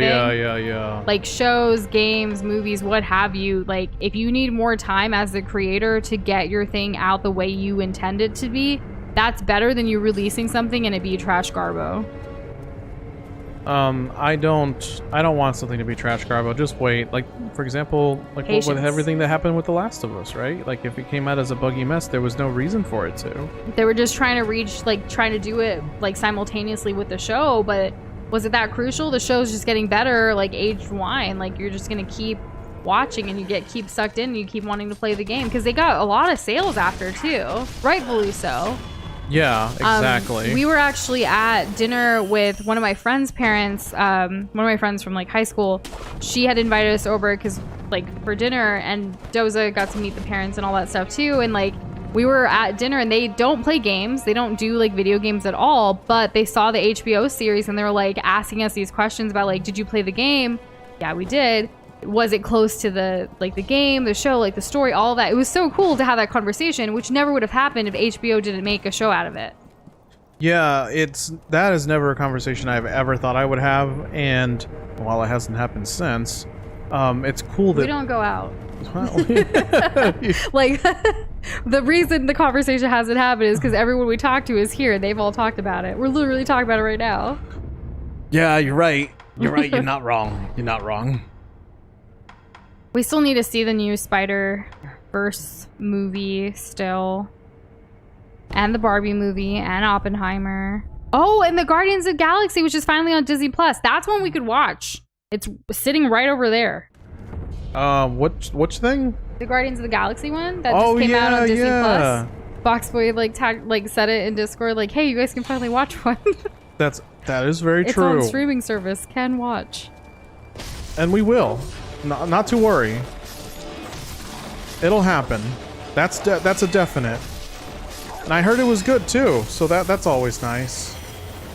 yeah. Like shows, games, movies, what have you. Like, if you need more time as the creator to get your thing out the way you intend it to be, that's better than you releasing something and it be trash garbo. I don't want something to be trash garbo. Just wait. Like, for example, like with everything that happened with The Last of Us, right? Like, if it came out as a buggy mess, there was no reason for it to. They were just trying to do it, like, simultaneously with the show, but was it that crucial? The show's just getting better, like aged wine. Like, you're just gonna keep watching and you keep sucked in and you keep wanting to play the game. Because they got a lot of sales after, too. Rightfully so. Yeah, exactly. We were actually at dinner with one of my friend's parents, one of my friends from like high school. She had invited us over because like for dinner, and Doza got to meet the parents and all that stuff too. And like we were at dinner and they don't play games. They don't do like video games at all, but they saw the HBO series and they were like asking us these questions about like, did you play the game? Yeah, we did. Was it close to the game, the show, like the story, all of that? It was so cool to have that conversation, which never would have happened if HBO didn't make a show out of it. Yeah, that is never a conversation I've ever thought I would have, and while it hasn't happened since, it's cool that we don't go out. Like the reason the conversation hasn't happened is because everyone we talk to is here. They've all talked about it. We're literally talking about it right now. Yeah, you're right. You're right. You're not wrong. You're not wrong. We still need to see the new Spider-Verse movie still. And the Barbie movie and Oppenheimer. Oh, and the Guardians of the Galaxy, which is finally on Disney Plus. That's one we could watch. It's sitting right over there. Which thing? The Guardians of the Galaxy one that just came out on Disney Plus. Boxboy said it in Discord like, hey, you guys can finally watch one. That is very true. It's on streaming service. Can watch. And we will. Not to worry. It'll happen. That's a definite. And I heard it was good too, so that's always nice.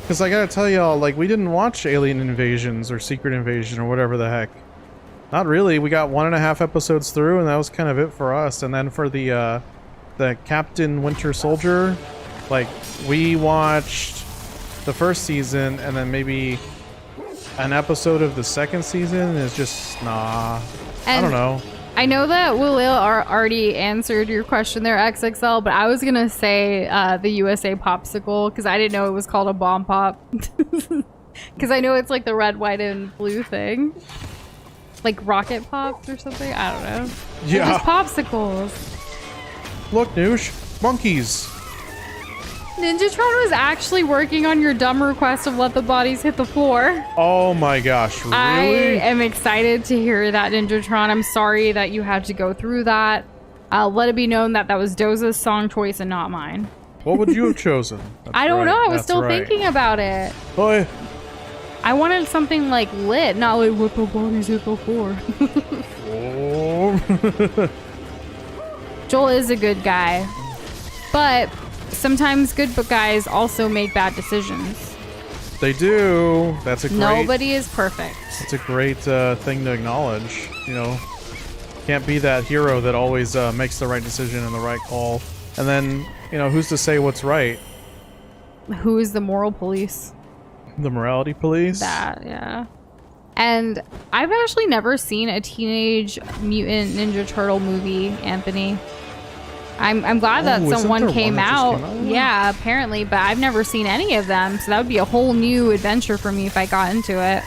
Because I gotta tell y'all, like, we didn't watch Alien Invasions or Secret Invasion or whatever the heck. Not really. We got 1.5 episodes through, and that was kind of it for us. And then for the Captain Winter Soldier, like, we watched the first season and then maybe an episode of the second season is just nah. I don't know. I know that Will already answered your question there, XXL, but I was gonna say the USA popsicle because I didn't know it was called a bomb pop. Because I know it's like the red, white, and blue thing, like rocket pops or something. I don't know. Yeah. They're just popsicles. Look, Nush, monkeys. Ninjatron was actually working on your dumb request of let the bodies hit the floor. Oh my gosh, really? I am excited to hear that, Ninjatron. I'm sorry that you had to go through that. Let it be known that that was Doza's song choice and not mine. What would you have chosen? I don't know. I was still thinking about it. Boy. I wanted something like lit, not like what the body's hit before. Oh. Joel is a good guy, but sometimes good guys also make bad decisions. They do. That's a great... Nobody is perfect. It's a great thing to acknowledge. You know, can't be that hero that always makes the right decision and the right call. And then, you know, who's to say what's right? Who is the moral police? The morality police? That, yeah. And I've actually never seen a Teenage Mutant Ninja Turtle movie, Anthony. I'm glad that someone came out. Yeah, apparently, but I've never seen any of them, so that would be a whole new adventure for me if I got into it.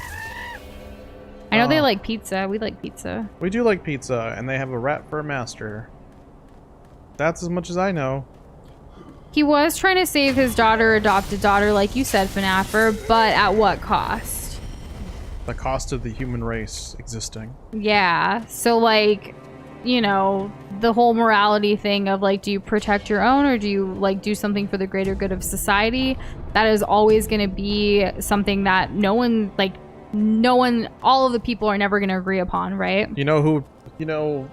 I know they like pizza. We like pizza. We do like pizza, and they have a rat for a master. That's as much as I know. He was trying to save his adopted daughter, like you said, FNAFer, but at what cost? The cost of the human race existing. Yeah, so like, you know, the whole morality thing of like, do you protect your own or do you like do something for the greater good of society? That is always going to be something that all of the people are never going to agree upon, right? You know, you don't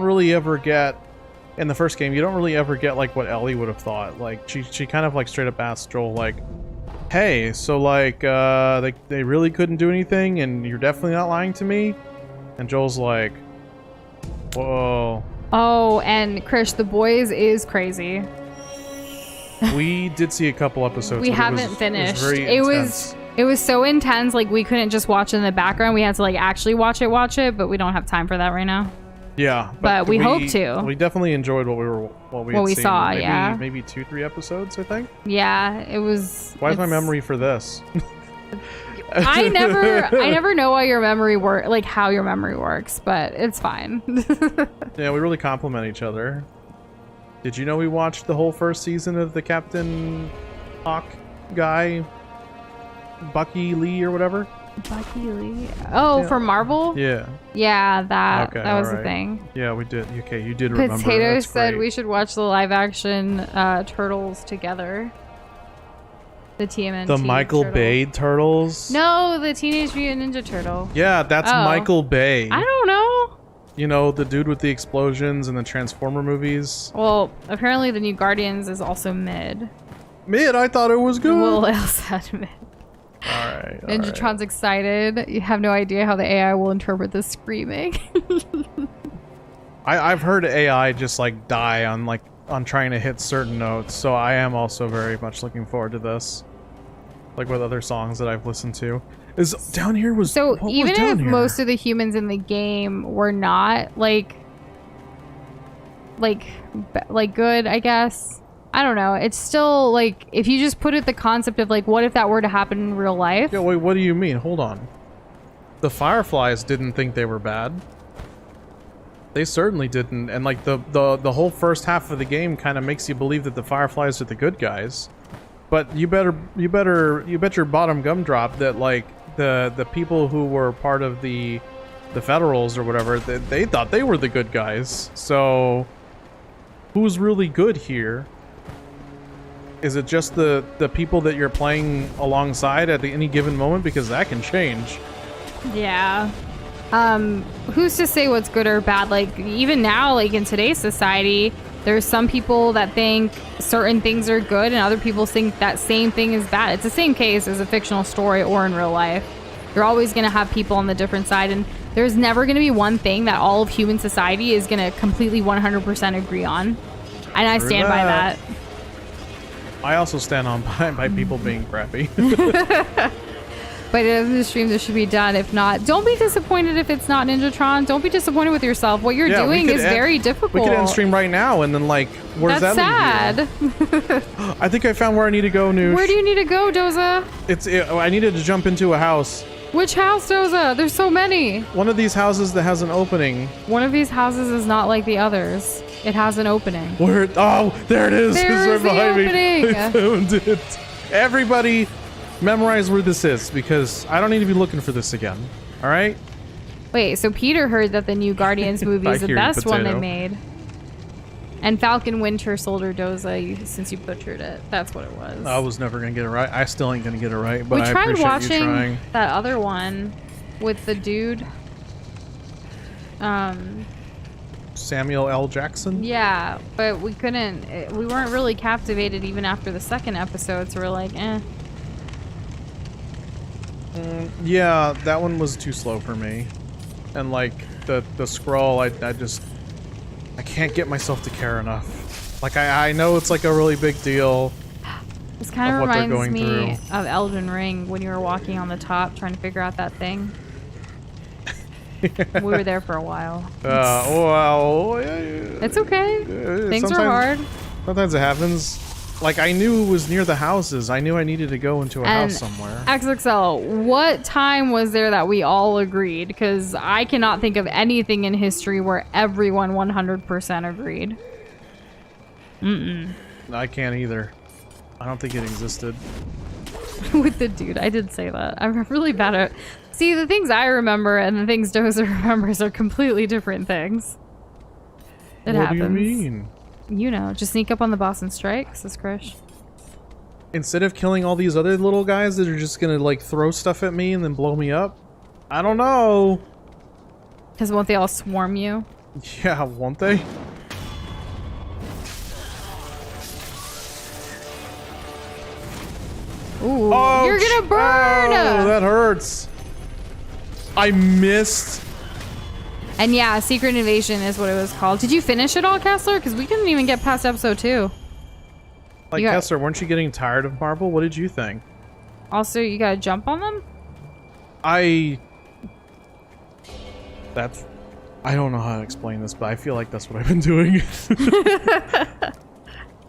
really ever get, in the first game, you don't really ever get like what Ellie would have thought. Like she kind of like straight up asked Joel like, hey, so like they really couldn't do anything and you're definitely not lying to me? And Joel's like, whoa. Oh, and Krish, The Boys is crazy. We did see a couple episodes. We haven't finished. It was it was so intense, like we couldn't just watch it in the background. We had to like actually watch it, but we don't have time for that right now. Yeah, but we hope to. We definitely enjoyed what we saw. Maybe 2-3 episodes, I think. Yeah, it was. Why is my memory for this? I never know why your memory like how your memory works, but it's fine. Yeah, we really complement each other. Did you know we watched the whole first season of the Captain Hawk guy, Bucky Lee or whatever? Bucky Lee. Oh, yeah. From Marvel? Yeah. Yeah, that was the thing. Yeah, we did. Okay, you did remember. Potato said we should watch the live action Turtles together. The TMNT. The Michael turtle. Bay Turtles? No, the Teenage Mutant Ninja Turtle. Yeah, that's Michael Bay. I don't know. You know, the dude with the explosions and the Transformer movies? Well, apparently the new Guardians is also mid. Mid? I thought it was good. Will said mid. Alright. Ninjatron's excited. You have no idea how the AI will interpret the screaming. I've heard AI just like die on trying to hit certain notes, so I am also very much looking forward to this. Like with other songs that I've listened to. Is down here was so what even was down if here? most of the humans in the game were not like good, I guess. I don't know. It's still like if you just put it the concept of like what if that were to happen in real life? Yeah, wait, what do you mean? Hold on. The Fireflies didn't think they were bad. They certainly didn't, and like the whole first half of the game kind of makes you believe that the Fireflies are the good guys. But you bet your bottom gumdrop that like the people who were part of the Federals or whatever, they thought they were the good guys. So who's really good here? Is it just the people that you're playing alongside at any given moment? Because that can change. Yeah. Who's to say what's good or bad? Like even now, like in today's society, there's some people that think certain things are good and other people think that same thing is bad. It's the same case as a fictional story or in real life. You're always going to have people on the different side, and there's never going to be one thing that all of human society is going to completely 100% agree on. And I stand by that. I also stand on by people being crappy. By the end of the stream, this should be done. If not, don't be disappointed if it's not Ninjatron. Don't be disappointed with yourself. What you're doing is very difficult. We could end stream right now, and then like, where's that sad. I think I found where I need to go, Nush. Where do you need to go, Doza? I needed to jump into a house. Which house, Doza? There's so many. One of these houses that has an opening. One of these houses is not like the others. It has an opening. Where? Oh, there it is. There's right behind opening. me. I found it. Everybody, memorize where this is because I don't need to be looking for this again. All right. Wait, so Peter heard that the new Guardians movie is the best one they made. And Falcon Winter Soldier Doza, since you butchered it. That's what it was. I was never going to get it right. I still ain't going to get it right, but I tried appreciate watching you trying. that other one with the dude. Samuel L. Jackson? Yeah, but we couldn't. We weren't really captivated even after the second episode, so we're like, eh. Yeah, that one was too slow for me. And like the scroll, I can't get myself to care enough. Like I know it's like a really big deal. This kind of reminds me of Elden Ring when you were walking on the top trying to figure out that thing. We were there for a while. Well, it's okay. Things are hard. Sometimes it happens. Like, I knew it was near the houses. I knew I needed to go into a house somewhere. XXL, what time was there that we all agreed? Because I cannot think of anything in history where everyone 100% agreed. I can't either. I don't think it existed. With the dude, I did say that. I'm really bad at... See, the things I remember and the things Doza remembers are completely different things. It happens. What do you mean? You know, just sneak up on the boss and strike, says Krish. Instead of killing all these other little guys that are just gonna, like, throw stuff at me and then blow me up? I don't know. Because won't they all swarm you? Yeah, won't they? Ooh, you're gonna burn! Oh, that hurts. I missed. And yeah, Secret Invasion is what it was called. Did you finish it all, Kessler? Because we couldn't even get past episode 2. Like, Kessler, weren't you getting tired of Marvel? What did you think? Also, you gotta jump on them? I don't know how to explain this, but I feel like that's what I've been doing.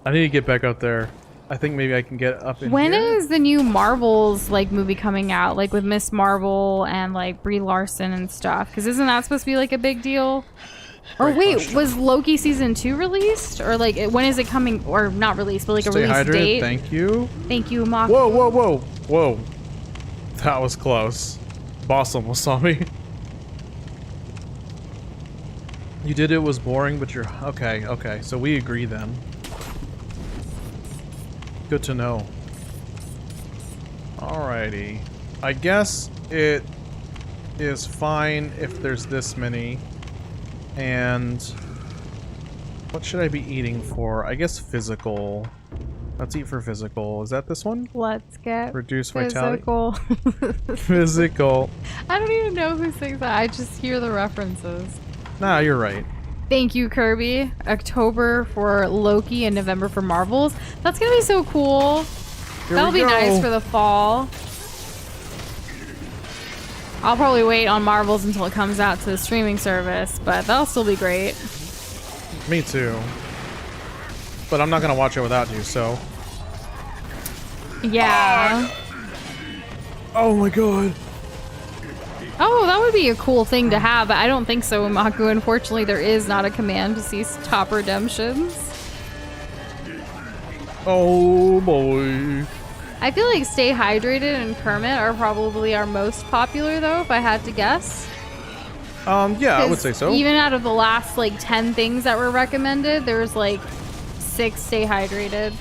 I need to get back out there. I think maybe I can get up in When here. is the new Marvels like movie coming out? Like with Miss Marvel and like Brie Larson and stuff? Because isn't that supposed to be like a big deal? Or wait, was Loki season 2 released? Or like when is it coming? Or not released, but like a release date? Thank you. Thank you, Mako. Whoa, whoa, whoa, whoa! That was close. Boss almost saw me. You did it was boring, but you're okay. Okay, so we agree then. Good to know. Alrighty. I guess it is fine if there's this many. And what should I be eating for? I guess physical. Let's eat for physical. Is that this one? Let's get Reduce physical. vitality. Physical. I don't even know who sings that. I just hear the references. Nah, you're right. Thank you, Kirby. October for Loki and November for Marvels. That's gonna be so cool. That'll be nice for the fall. I'll probably wait on Marvels until it comes out to the streaming service, but that'll still be great. Me too. But I'm not gonna watch it without you, so. Yeah. Oh my god. Oh, that would be a cool thing to have, but I don't think so, Umaku. Unfortunately, there is not a command to see top redemptions. Oh boy. I feel like Stay Hydrated and Kermit are probably our most popular, though, if I had to guess. Yeah, I would say so. Even out of the last, like, 10 things that were recommended, there was, like, 6 Stay Hydrated.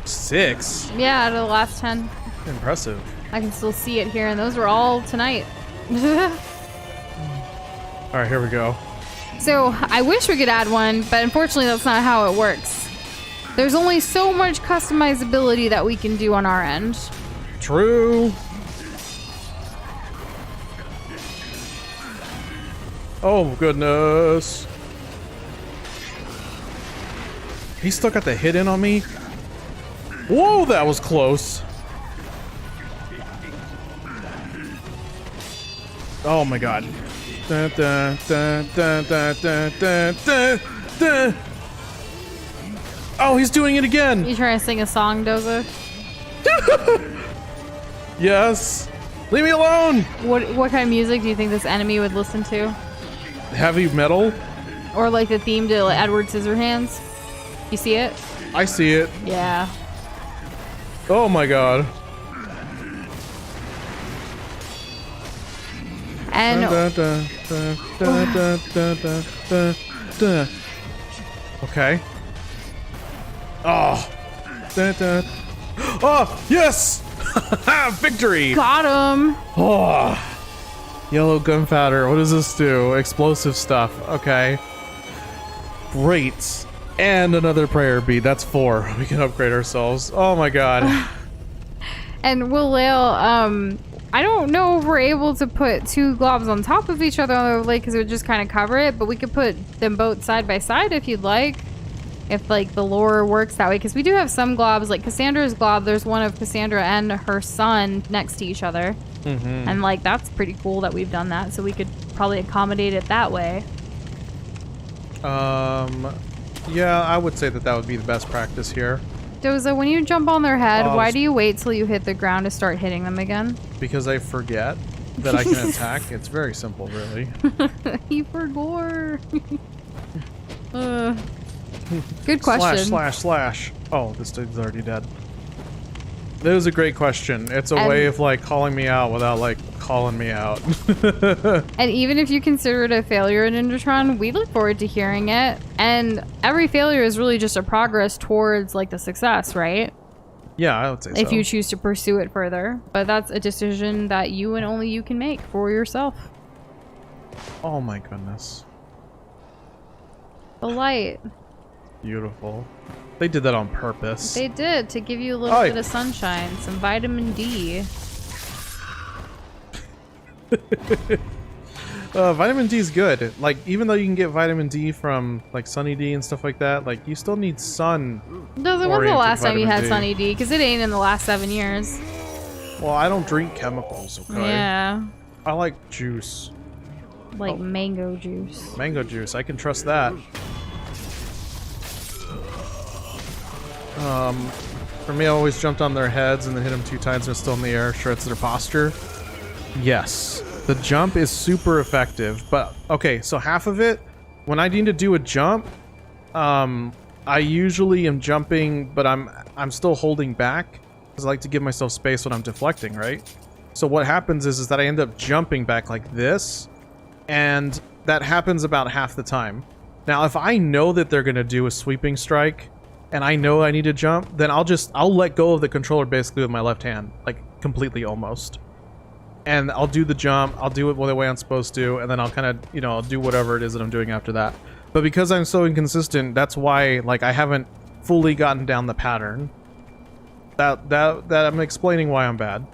6? Yeah, out of the last 10. Impressive. I can still see it here, and those were all tonight. Alright, here we go. So, I wish we could add one, but unfortunately that's not how it works. There's only so much customizability that we can do on our end. True. Oh, goodness. He still got the hit in on me? Whoa, that was close. Oh my god. Dun, dun, dun, dun, dun, dun, dun, dun, dun. Oh, he's doing it again. You trying to sing a song, Doza? Yes. Leave me alone. What kind of music do you think this enemy would listen to? Heavy metal. Or like the theme to like, Edward Scissorhands? You see it? I see it. Yeah. Oh my god. And okay. Oh. Oh, yes! Victory! got him. Oh. Yellow gunpowder. What does this do? Explosive stuff. Okay. Great. And another prayer bead. That's 4. We can upgrade ourselves. Oh my god. And Willale, I don't know if we're able to put 2 globs on top of each other on the lake because it would just kind of cover it, but we could put them both side by side if you'd like. If like the lore works that way, because we do have some globs, like Cassandra's glob, there's one of Cassandra and her son next to each other. And like that's pretty cool that we've done that, so we could probably accommodate it that way. Yeah, I would say that that would be the best practice here. Doza, when you jump on their head, why do you wait till you hit the ground to start hitting them again? Because I forget that I can attack. It's very simple, really. He forgot. Good question. Slash. Oh, this dude's already dead. That was a great question. It's a way of like calling me out without like calling me out. And even if you consider it a failure in Indratron, we look forward to hearing it. And every failure is really just a progress towards like the success, right? Yeah, I would say so. If you choose to pursue it further. But that's a decision that you and only you can make for yourself. Oh my goodness. The light. Beautiful. They did that on purpose. They did, to give you a little bit of sunshine, some vitamin D. Vitamin D is good. Like, even though you can get vitamin D from like Sunny D and stuff like that, like you still need sun. Doza, when's the last time you had Sunny D? Because it ain't in the last 7 years. Well, I don't drink chemicals, okay? Yeah. I like juice. Like mango juice. Mango juice, I can trust that. For me, I always jumped on their heads and then hit them 2 times and they're still in the air, shreds their posture. Yes, the jump is super effective, but okay, so half of it, when I need to do a jump, I usually am jumping, but I'm still holding back because I like to give myself space when I'm deflecting, right? So what happens is that I end up jumping back like this, and that happens about half the time. Now, if I know that they're gonna do a sweeping strike, and I know I need to jump, then I'll let go of the controller basically with my left hand, like completely almost. And I'll do the jump, I'll do it the way I'm supposed to, and then I'll kind of, you know, I'll do whatever it is that I'm doing after that. But because I'm so inconsistent, that's why, like, I haven't fully gotten down the pattern. That I'm explaining why I'm bad.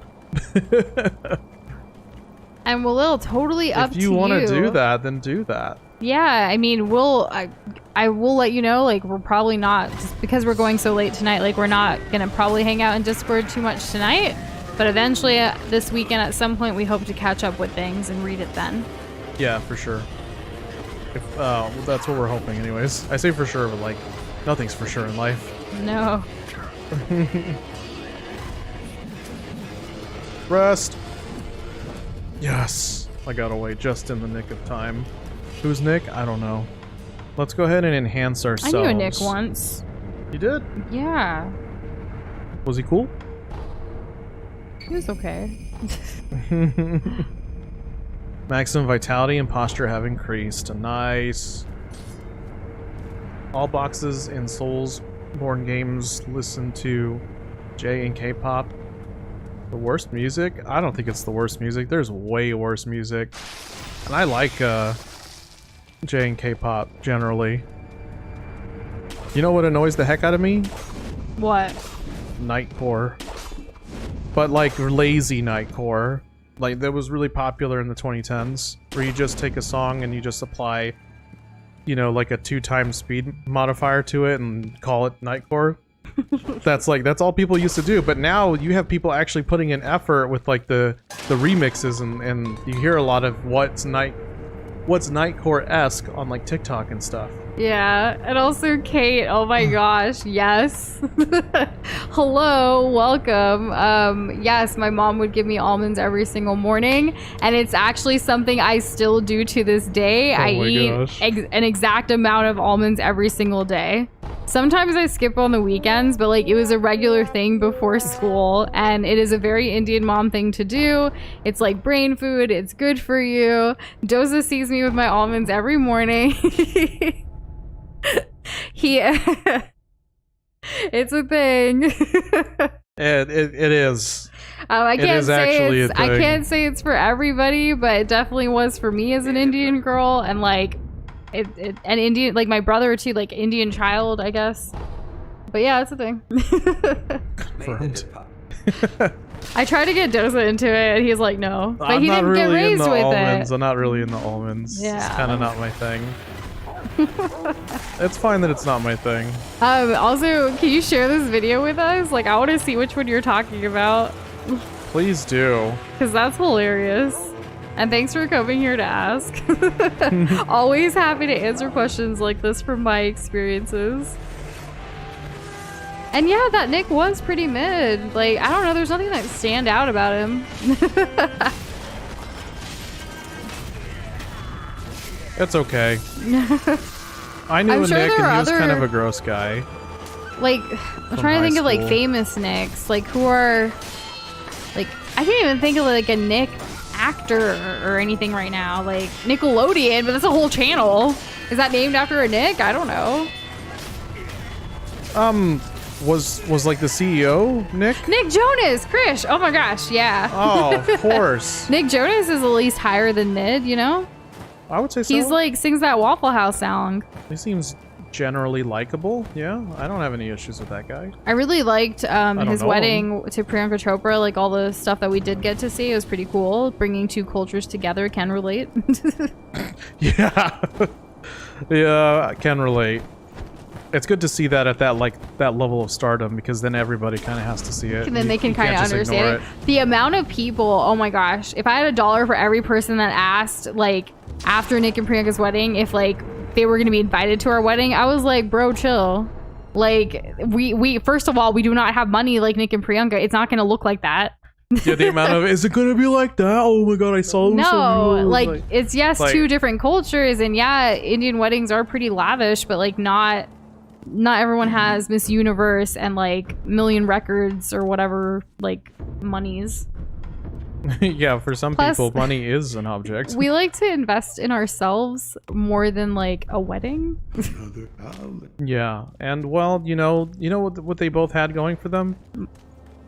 And Willale, totally up to you. If you want to do that, then do that. Yeah, I mean, I will let you know, like, we're probably not, just because we're going so late tonight, like, we're not gonna probably hang out in Discord too much tonight, but eventually this weekend at some point we hope to catch up with things and read it then. Yeah, for sure. If that's what we're hoping anyways. I say for sure, but like, nothing's for sure in life. No. Rest. Yes, I got away just in the nick of time. Who's Nick? I don't know. Let's go ahead and enhance ourselves. I knew a Nick once. You did? Yeah. Was he cool? He was okay. Maximum vitality and posture have increased. Nice. All boxes in Soulsborne games listen to J and K-pop. The worst music? I don't think it's the worst music. There's way worse music. And I like J and K-pop generally. You know what annoys the heck out of me? What? Nightcore. But like lazy nightcore. Like that was really popular in the 2010s, where you just take a song and you just apply, you know, like a 2x speed modifier to it and call it nightcore. That's all people used to do. But now you have people actually putting in effort with like the remixes, and you hear a lot of what's nightcore-esque on like TikTok and stuff. Yeah, and also Kate, oh my gosh, yes. Hello, welcome. Yes, my mom would give me almonds every single morning, and it's actually something I still do to this day. I eat an exact amount of almonds every single day. Sometimes I skip on the weekends, but like it was a regular thing before school, and it is a very Indian mom thing to do. It's like brain food. It's good for you. Doza sees me with my almonds every morning. It's a thing. It is. I can't say thing. it's for everybody, but it definitely was for me as an Indian girl, and like an Indian, like my brother too, like Indian child, I guess. But yeah, it's a thing. Confirmed. I tried to get Doza into it, and he's like, no. But he didn't get raised with it. I'm not really in the almonds. Yeah. It's kind of not my thing. It's fine that it's not my thing. Also, can you share this video with us? Like, I want to see which one you're talking about. Please do. Because that's hilarious. And thanks for coming here to ask. Always happy to answer questions like this from my experiences. And yeah, that Nick was pretty mid. Like, I don't know, there's nothing that stand out about him. It's okay. I knew I'm a sure Nick, and there he are was kind other- of a gross guy. Like, I'm trying to think of like school. famous Nicks. Like, who are... Like, I can't even think of like a Nick actor or anything right now. Like, Nickelodeon, but that's a whole channel. Is that named after a Nick? I don't know. Was like the CEO Nick? Nick Jonas, Krish. Oh my gosh, yeah. Oh, of course. Nick Jonas is at least higher than Nid, you know? I would say so. He's like, sings that Waffle House song. He seems generally likable. Yeah, I don't have any issues with that guy. I really liked his know wedding to Priyanka Chopra, like all the stuff that we did get to see. It was pretty cool. Bringing two cultures together, can relate. Yeah. Yeah, I can relate. It's good to see that at that level of stardom, because then everybody kind of has to see it. And then they can You kind of can't just ignore understand it. The amount of people, oh my gosh. If I had $1 for every person that asked, like, after Nick and Priyanka's wedding, if, like, they were going to be invited to our wedding, I was like, bro, chill. Like, we first of all, we do not have money like Nick and Priyanka. It's not going to look like that. Yeah, the amount of, is it going to be like that? Oh my god, I saw them. No, like, it's, yes, two different cultures. And yeah, Indian weddings are pretty lavish, but, like, not everyone has Miss Universe and like million records or whatever, like, monies. Yeah, for some Plus, people, money is an object. We like to invest in ourselves more than like a wedding. Yeah, and well, you know what they both had going for them?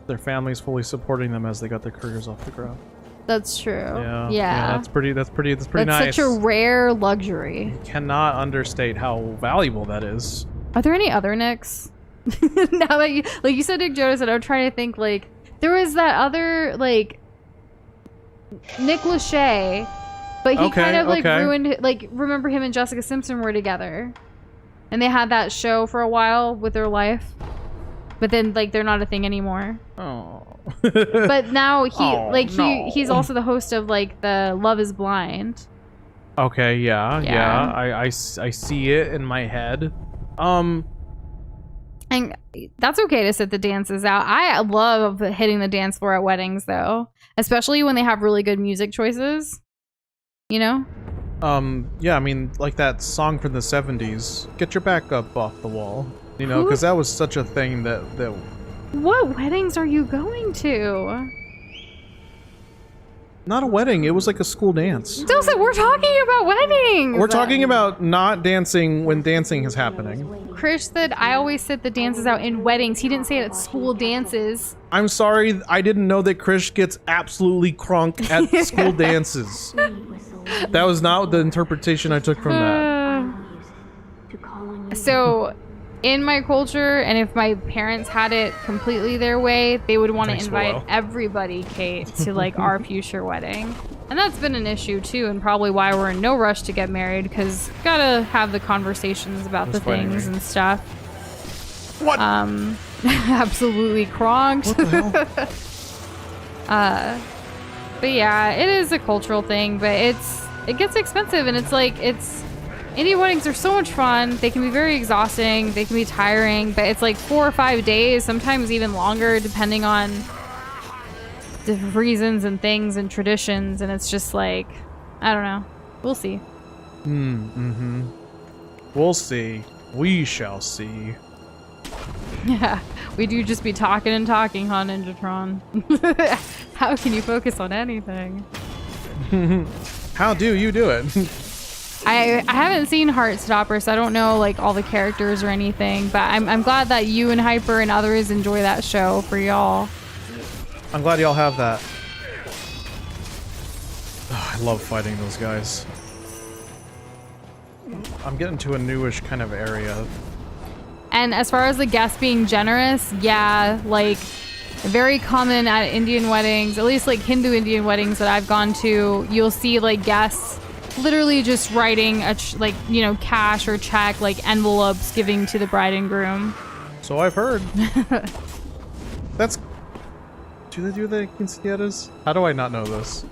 Their families fully supporting them as they got their careers off the ground. That's true. Yeah, that's pretty nice. That's such a rare luxury. You cannot understate how valuable that is. Are there any other Nicks? Now that you said Nick Jonas, and I'm trying to think, like, there was that other, like, Nick Lachey, but he kind of like ruined, like, remember him and Jessica Simpson were together, and they had that show for a while with their life, but then like they're not a thing anymore. Oh. But now he's also the host of like the Love Is Blind. Okay, yeah. I see it in my head. And that's okay to sit the dances out. I love hitting the dance floor at weddings, though. Especially when they have really good music choices. You know? Yeah, I mean, like that song from the 70s, Get Your Back Up Off the Wall. You know, because that was such a thing that... What weddings are you going to? Not a wedding, it was like a school dance. Doza, we're talking about weddings! We're talking about not dancing when dancing is happening. Krish said I always sit the dances out in weddings. He didn't say it at school dances. I'm sorry, I didn't know that Krish gets absolutely crunk at school dances. That was not the interpretation I took from that. So, in my culture, and if my parents had it completely their way, they would want to invite everybody, Kate, to like our future wedding. And that's been an issue too, and probably why we're in no rush to get married, because gotta have the conversations about the things and stuff. What? Absolutely cronked. What the hell? But yeah, it is a cultural thing, but it gets expensive, and it's like, Indian weddings are so much fun. They can be very exhausting. They can be tiring, but it's like 4 or 5 days, sometimes even longer, depending on the reasons and things and traditions. And it's just like, I don't know. We'll see. We'll see. We shall see. Yeah, we do just be talking and talking, huh, Ninjatron? How can you focus on anything? How do you do it? I haven't seen Heartstopper, so I don't know like all the characters or anything, but I'm glad that you and Hyper and others enjoy that show for y'all. I'm glad y'all have that. Oh, I love fighting those guys. I'm getting to a newish kind of area. And as far as the guests being generous, yeah, like very common at Indian weddings, at least like Hindu Indian weddings that I've gone to, you'll see like guests literally just writing like, you know, cash or check, like envelopes giving to the bride and groom. So I've heard. That's... Do they do the quinceañeras? How do I not know this?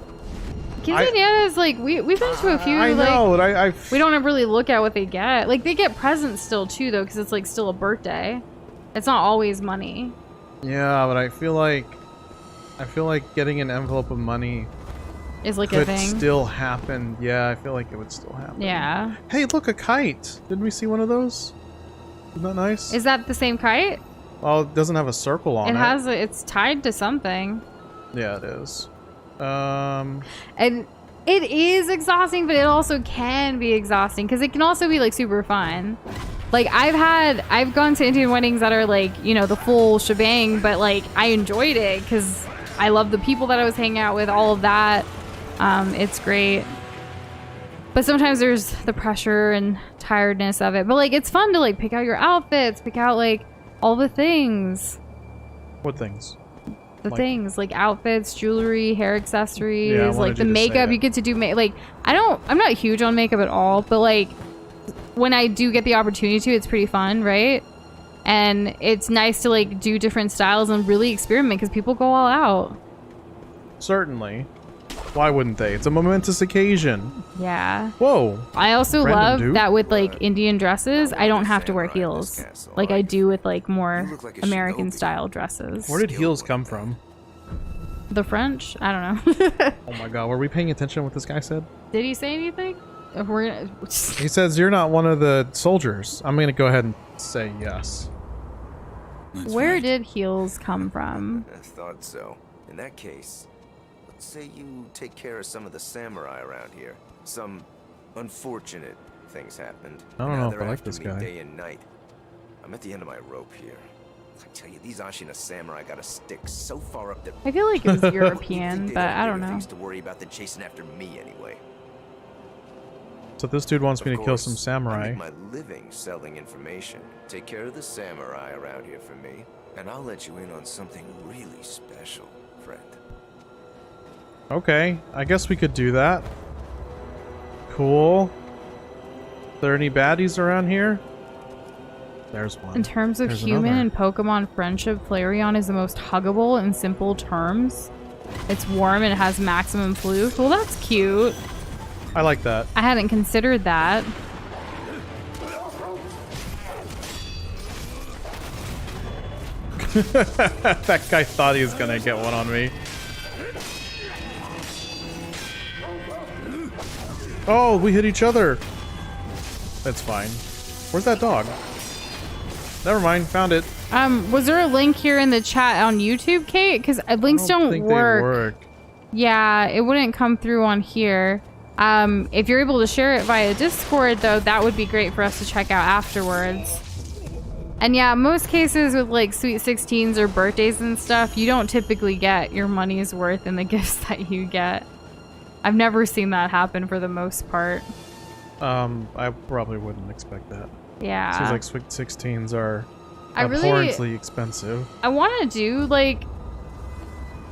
Quinceañeras, like, we've been to a few. I like, know, but we don't really look at what they get. Like, they get presents still, too, though, because it's, like, still a birthday. It's not always money. Yeah, but I feel like getting an envelope of money is like could a thing. Still happen. Yeah, I feel like it would still happen. Yeah. Hey, look, a kite. Didn't we see one of those? Isn't that nice? Is that the same kite? Well, it doesn't have a circle on it. It has. It's tied to something. Yeah, it is. And it is exhausting, but it also can be exhausting because it can also be like super fun. Like I've gone to Indian weddings that are like, you know, the full shebang, but like I enjoyed it because I love the people that I was hanging out with, all of that. It's great. But sometimes there's the pressure and tiredness of it. But like it's fun to like pick out your outfits, pick out like all the things. What things? The things like outfits, jewelry, hair accessories, yeah, like the makeup. You get to do like I'm not huge on makeup at all, but like when I do get the opportunity to, it's pretty fun, right? And it's nice to like do different styles and really experiment because people go all out. Certainly. Why wouldn't they? It's a momentous occasion. Yeah. Whoa. I also love dude. that with like Indian dresses, I don't have to wear heels like I do with like more American style dresses. Where did heels come from? The French? I don't know. Oh my god, were we paying attention to what this guy said? Did he say anything? If we're gonna... He says you're not one of the soldiers. I'm gonna go ahead and say yes. Where did heels come from? I thought so. In that case, let's say you take care of some of the samurai around here. Some unfortunate things happened. I don't know if They're I like after this me guy. Day and night. I'm at the end of my rope here. I tell you, these Ashina samurai got a stick so far up their... I feel like it was European, but I don't know. Things to worry about than chasing after me anyway. So this dude wants me to Of kill course, some samurai. I make my living selling information. Take care of the samurai around here for me, and I'll let you in on something really special, friend. Okay, I guess we could do that. Cool. Are there any baddies around here? There's one. In terms of There's human another. and Pokemon friendship, Flareon is the most huggable in simple terms. It's warm and it has maximum floof. Well, that's cute. I like that. I hadn't considered that. That guy thought he was gonna get one on me. Oh, we hit each other. That's fine. Where's that dog? Never mind, found it. Was there a link here in the chat on YouTube, Kate? Because links don't think work. They work. Yeah, it wouldn't come through on here. If you're able to share it via Discord, though, that would be great for us to check out afterwards. And yeah, most cases with like Sweet 16s or birthdays and stuff, you don't typically get your money's worth in the gifts that you get. I've never seen that happen for the most part. I probably wouldn't expect that. Yeah. Seems like Sweet 16s are I abhorrently expensive. I want to do like,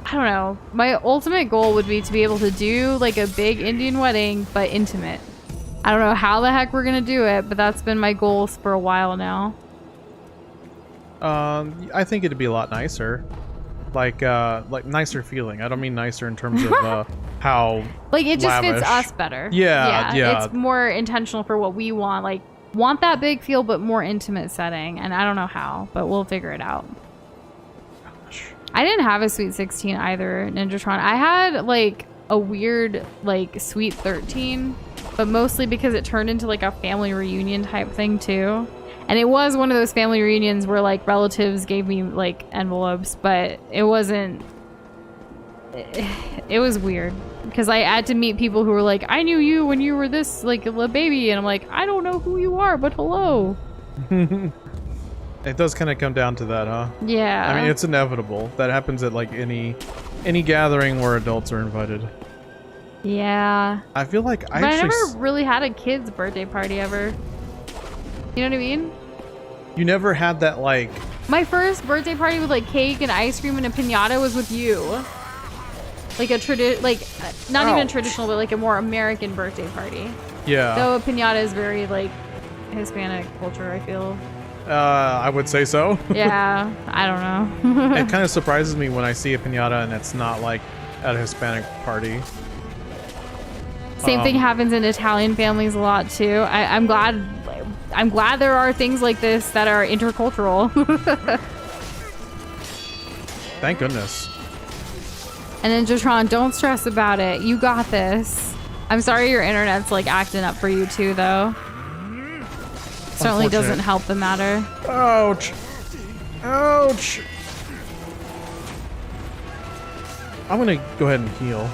I don't know. My ultimate goal would be to be able to do like a big Indian wedding, but intimate. I don't know how the heck we're gonna do it, but that's been my goal for a while now. I think it'd be a lot nicer. Like nicer feeling. I don't mean nicer in terms of how like it just lavish. fits us better. Yeah. It's more intentional for what we want. Like want that big feel, but more intimate setting. And I don't know how, but we'll figure it out. Gosh. I didn't have a Sweet 16 either, Ninjatron. I had like a weird like Sweet 13, but mostly because it turned into like a family reunion type thing too. And it was one of those family reunions where like relatives gave me like envelopes, but it wasn't. It was weird because I had to meet people who were like, I knew you when you were this like a baby, and I'm like, I don't know who you are, but hello. It does kind of come down to that, huh? Yeah. I mean, it's inevitable. That happens at like any gathering where adults are invited. Yeah. I feel like I never really had a kid's birthday party ever. You know what I mean? You never had that like... My first birthday party with like cake and ice cream and a piñata was with you. Like a not even traditional, but like a more American birthday party. Yeah. Though a piñata is very like Hispanic culture, I feel. I would say so. Yeah, I don't know. It kind of surprises me when I see a piñata and it's not like at a Hispanic party. Same thing happens in Italian families a lot too. I'm glad there are things like this that are intercultural. Thank goodness. And then Jotron, don't stress about it. You got this. I'm sorry your internet's like acting up for you too, though. Certainly doesn't help the matter. Ouch. Ouch. I'm gonna go ahead and heal.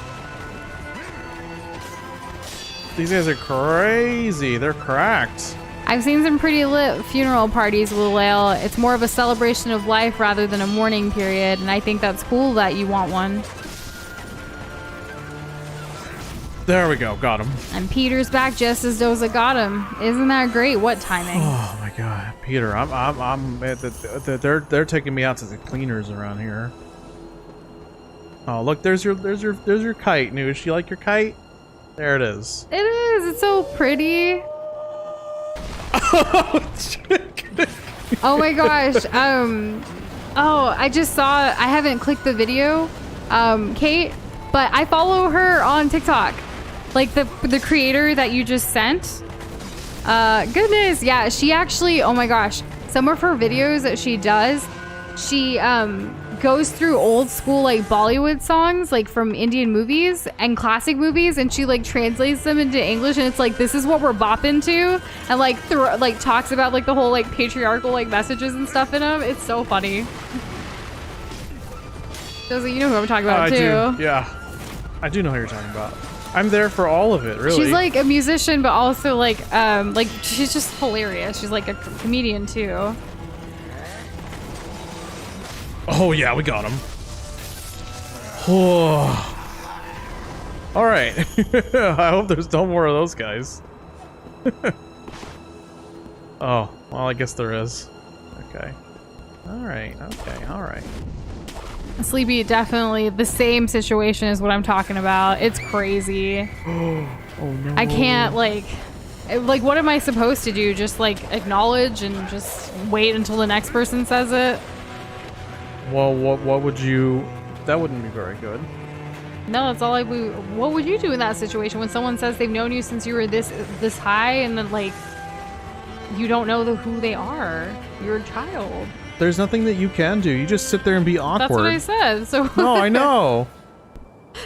These guys are crazy. They're cracked. I've seen some pretty lit funeral parties, Lil. It's more of a celebration of life rather than a mourning period, and I think that's cool that you want one. There we go. Got him. And Peter's back just as Doza got him. Isn't that great? What timing? Oh my god, Peter! They're taking me out to the cleaners around here. Oh look, there's your kite, Nush. You like your kite? There it is. It is. It's so pretty. Oh my gosh. I just saw. I haven't clicked the video, Kate, but I follow her on TikTok. Like the creator that you just sent. Goodness, yeah, she actually, oh my gosh, some of her videos that she does, she goes through old school like Bollywood songs like from Indian movies and classic movies, and she like translates them into English, and it's like, this is what we're bopping to, and like talks about like the whole like patriarchal like messages and stuff in them. It's so funny. Doza, you know who I'm talking about too. I do, yeah. I do know who you're talking about. I'm there for all of it, really. She's like a musician, but also like she's just hilarious. She's like a comedian too. Oh yeah, we got him. Oh. All right. I hope there's no more of those guys. Oh, well, I guess there is. Okay. All right. Okay. All right. Sleepy, definitely the same situation is what I'm talking about. It's crazy. Oh no. I can't like what am I supposed to do? Just like acknowledge and just wait until the next person says it? Well, what would you? That wouldn't be very good. No, that's all I would. What would you do in that situation when someone says they've known you since you were this high, and then like you don't know who they are? You're a child. There's nothing that you can do. You just sit there and be awkward. That's what I said. So no, I know.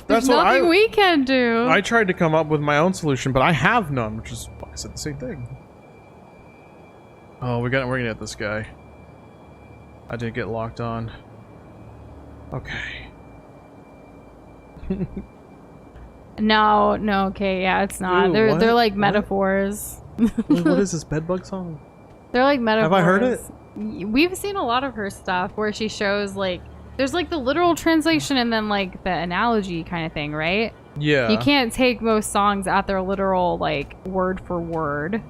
There's nothing we can do. I tried to come up with my own solution, but I have none, which is why I said the same thing. Oh, we're gonna get this guy. I did get locked on. Okay. No, okay, yeah, it's not. Ooh, they're like what? Metaphors. What is this bedbug song? They're like metaphors. Have I heard it? We've seen a lot of her stuff where she shows like there's like the literal translation and then like the analogy kind of thing, right? Yeah. You can't take most songs at their literal like word for word.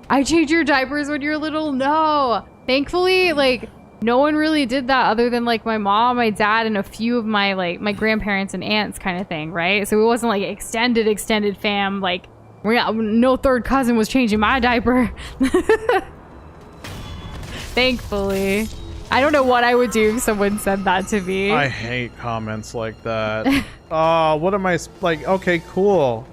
I changed your diapers when you were little? No. Thankfully, like no one really did that other than like my mom, my dad, and a few of my like my grandparents and aunts kind of thing, right? So it wasn't like extended fam, like no third cousin was changing my diaper. Thankfully. I don't know what I would do if someone said that to me. I hate comments like that. What am I like? Okay, cool.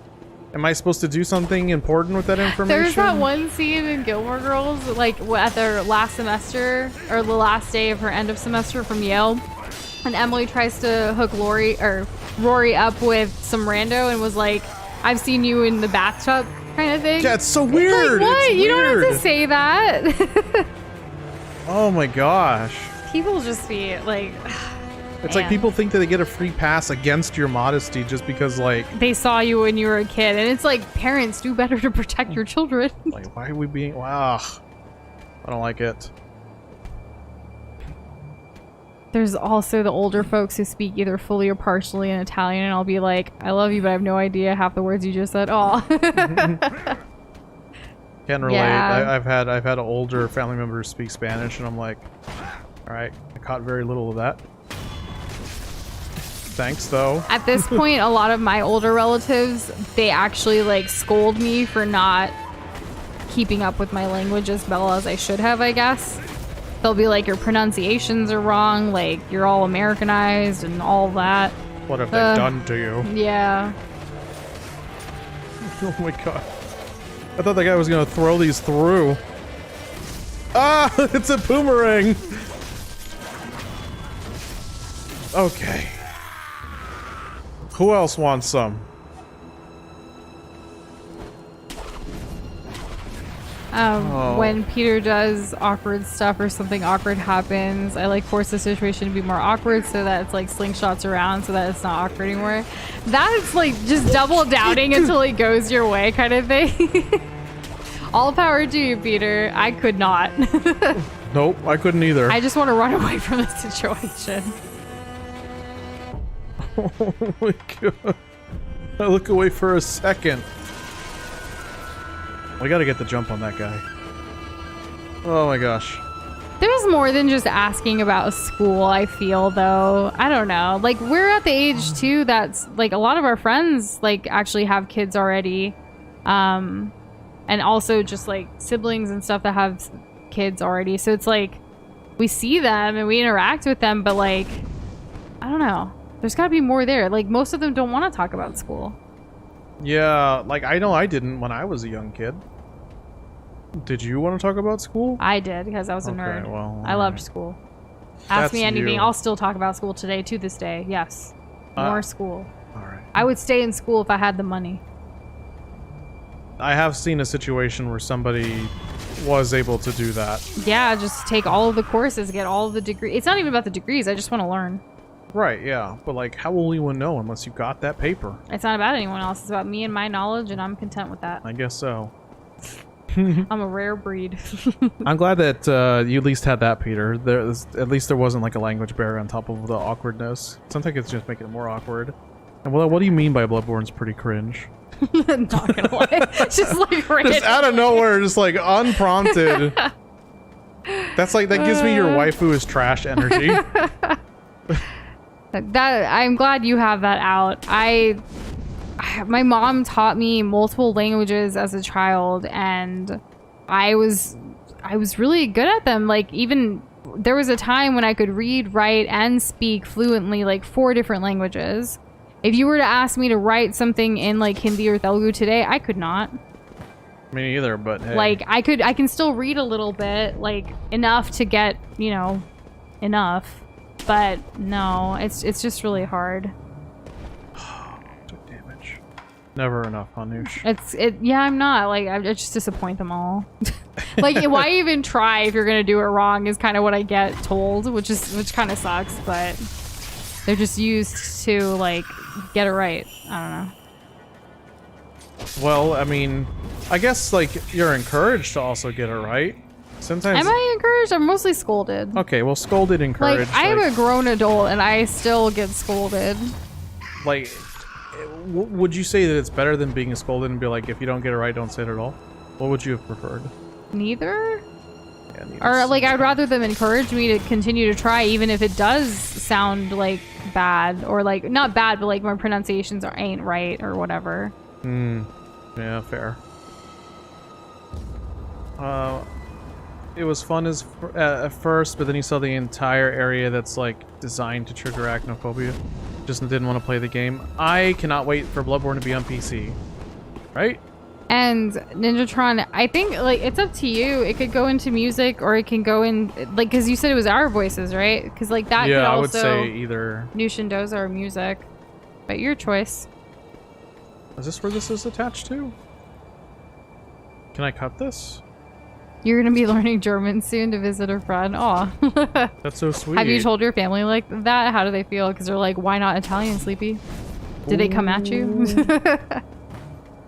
Am I supposed to do something important with that information? There's that one scene in Gilmore Girls, like at their last semester or the last day of her end of semester from Yale, and Emily tries to hook Rory up with some rando and was like, "I've seen you in the bathtub kind of thing. Yeah, it's so weird. Like, what? It's You don't weird. have to say that. Oh my gosh. People just be like... It's like people think that they get a free pass against your modesty just because, like... They saw you when you were a kid, and it's like, parents, do better to protect your children. Like, why are we being... Wow. I don't like it. There's also the older folks who speak either fully or partially in Italian, and I'll be like, I love you, but I have no idea half the words you just said. Oh. Can't relate. Yeah. I've had older family members speak Spanish, and I'm like, all right, I caught very little of that. Thanks, though. At this point, a lot of my older relatives, they actually like scold me for not keeping up with my language as well as I should have, I guess. They'll be like, your pronunciations are wrong, like you're all Americanized and all that. What have they done to you? Yeah. Oh my god. I thought that guy was gonna throw these through. Ah! It's a boomerang! Okay. Who else wants some? When Peter does awkward stuff or something awkward happens, I like force the situation to be more awkward so that it's like slingshots around so that it's not awkward anymore. That's like just double doubting until it goes your way kind of thing. All power to you, Peter. I could not. Nope, I couldn't either. I just want to run away from the situation. Oh my god. I look away for a second. We gotta get the jump on that guy. Oh my gosh. There's more than just asking about school, I feel, though. I don't know. Like, we're at the age, too, that's, like, a lot of our friends, like, actually have kids already. And also just, like, siblings and stuff that have kids already. So it's like, we see them and we interact with them, but, like, I don't know. There's gotta be more there. Like, most of them don't want to talk about school. Yeah, like, I know I didn't when I was a young kid. Did you want to talk about school? I did, because I was a nerd. Well, I loved school. Ask me anything. I'll still talk about school today, to this day. Yes. More school. Alright. I would stay in school if I had the money. I have seen a situation where somebody was able to do that. Yeah, just take all of the courses, get all of the degrees. It's not even about the degrees. I just want to learn. Right, yeah. But, like, how will anyone know unless you got that paper? It's not about anyone else. It's about me and my knowledge, and I'm content with that. I guess so. I'm a rare breed. I'm glad that you at least had that, Peter. At least there wasn't, like, a language barrier on top of the awkwardness. Sometimes it's just making it more awkward. And, well, what do you mean by Bloodborne's pretty cringe? Not gonna lie. Just, like, right. Just out of nowhere, just, like, unprompted. That's, like, that gives me your waifu is trash energy. I'm glad you have that out. My mom taught me multiple languages as a child, and I was really good at them. Like, even there was a time when I could read, write, and speak fluently, like 4 different languages. If you were to ask me to write something in like Hindi or Telugu today, I could not. Me neither, but hey. Like, I can still read a little bit, like enough to get, you know, enough. But no, it's just really hard. Damage. Never enough, huh, Nush? Yeah, I'm not. Like, I just disappoint them all. Like, why even try if you're gonna do it wrong is kind of what I get told, which kind of sucks, but they're just used to, like, get it right. I don't know. Well, I mean, I guess, like, you're encouraged to also get it right. Sometimes... Am I encouraged? I'm mostly scolded. Okay, well, scolded, encouraged. Like, I am a grown adult, and I still get scolded. Like, would you say that it's better than being scolded and be like, if you don't get it right, don't say it at all? What would you have preferred? Neither? Yeah, neither. Or, like, I'd rather them encourage me to continue to try, even if it does sound, like, bad. Or, like, not bad, but, like, my pronunciations ain't right, or whatever. Yeah, fair. It was fun at first, but then you saw the entire area that's, like, designed to trigger arachnophobia. Just didn't want to play the game. I cannot wait for Bloodborne to be on PC. Right? And Ninjatron, I think, like, it's up to you. It could go into music, or it can go in, like, because you said it was our voices, right? Because, like, that could also... Yeah, I would say either... Nush and Doza or music. But your choice. Is this where this is attached to? Can I cut this? You're gonna be learning German soon to visit a friend. Aw. That's so sweet. Have you told your family like that? How do they feel? Because they're like, why not Italian, Sleepy? Did they come at you?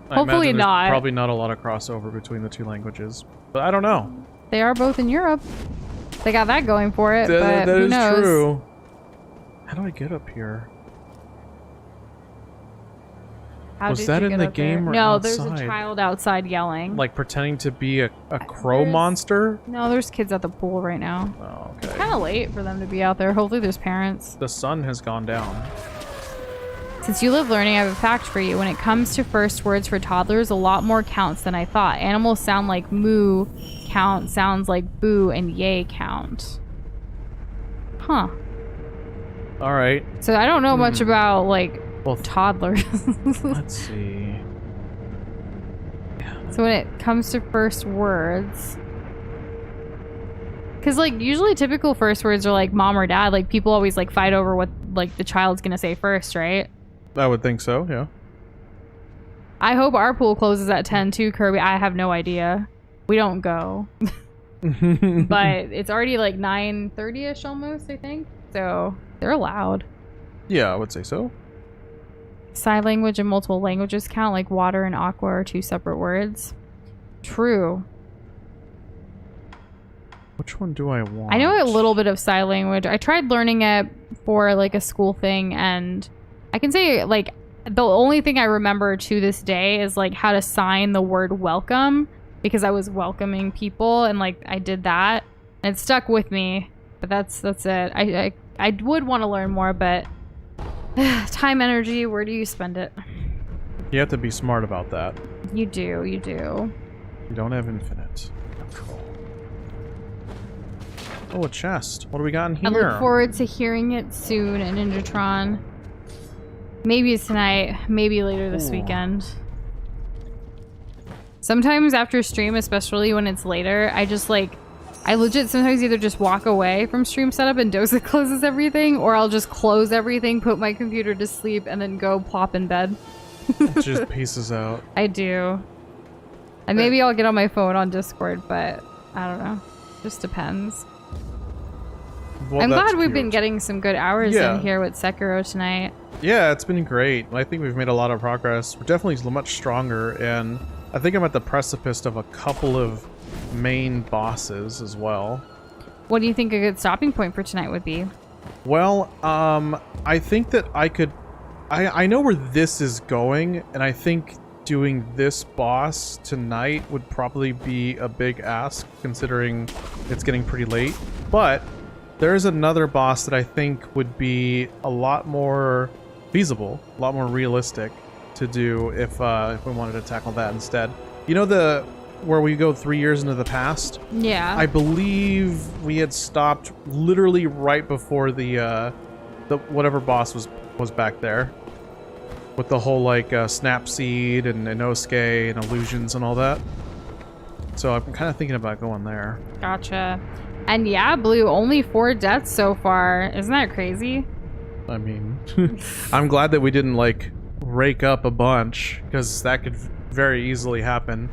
Hopefully not. Probably not a lot of crossover between the two languages, but I don't know. They are both in Europe. They got that going for it, but that who is knows? true. How do I get up here? How Was did that you in get the up there? game or No, outside? there's a child outside yelling. Like pretending to be a crow There's- monster? No, there's kids at the pool right now. Oh, It's okay. kind of late for them to be out there. Hopefully there's parents. The sun has gone down. Since you love learning, I have a fact for you. When it comes to first words for toddlers, a lot more counts than I thought. Animals sound like moo, count sounds like boo, and yay count. Huh. All right. So I don't know much about, like, Well, toddlers. let's see. So when it comes to first words... Because, like, usually typical first words are, like, mom or dad. Like, people always, like, fight over what, like, the child's gonna say first, right? I would think so, yeah. I hope our pool closes at 10 too, Kirby. I have no idea. We don't go. But it's already like 9:30ish almost, I think. So they're allowed. Yeah, I would say so. Sign language and multiple languages count, like water and aqua are two separate words. True. Which one do I want? I know a little bit of sign language. I tried learning it for like a school thing, and I can say like the only thing I remember to this day is like how to sign the word welcome, because I was welcoming people and like I did that and it stuck with me. But that's it. I would want to learn more, but time, energy, where do you spend it? You have to be smart about that. You do. You don't have infinite control. Oh, a chest. What do we got in here? I look forward to hearing it soon in Ninjatron. Maybe it's tonight, maybe later this weekend. Sometimes after stream, especially when it's later, I legit sometimes either just walk away from stream setup and Doza closes everything, or I'll just close everything, put my computer to sleep, and then go plop in bed. It just pieces out. I do. And maybe I'll get on my phone on Discord, but I don't know. Just depends. Well, I'm that's glad we've cute. been getting some good hours in here with Sekiro tonight. Yeah, it's been great. I think we've made a lot of progress. We're definitely much stronger, and I think I'm at the precipice of a couple of main bosses as well. What do you think a good stopping point for tonight would be? Well, I think that I know where this is going, and I think doing this boss tonight would probably be a big ask, considering it's getting pretty late. But there is another boss that I think would be a lot more feasible, a lot more realistic to do if we wanted to tackle that instead. You know where we go 3 years into the past? Yeah. I believe we had stopped literally right before the whatever boss was back there, with the whole like snap seed and Inosuke and illusions and all that. So I'm kind of thinking about going there. Gotcha. And yeah, Blue, only 4 deaths so far. Isn't that crazy? I mean, I'm glad that we didn't like rake up a bunch, because that could very easily happen.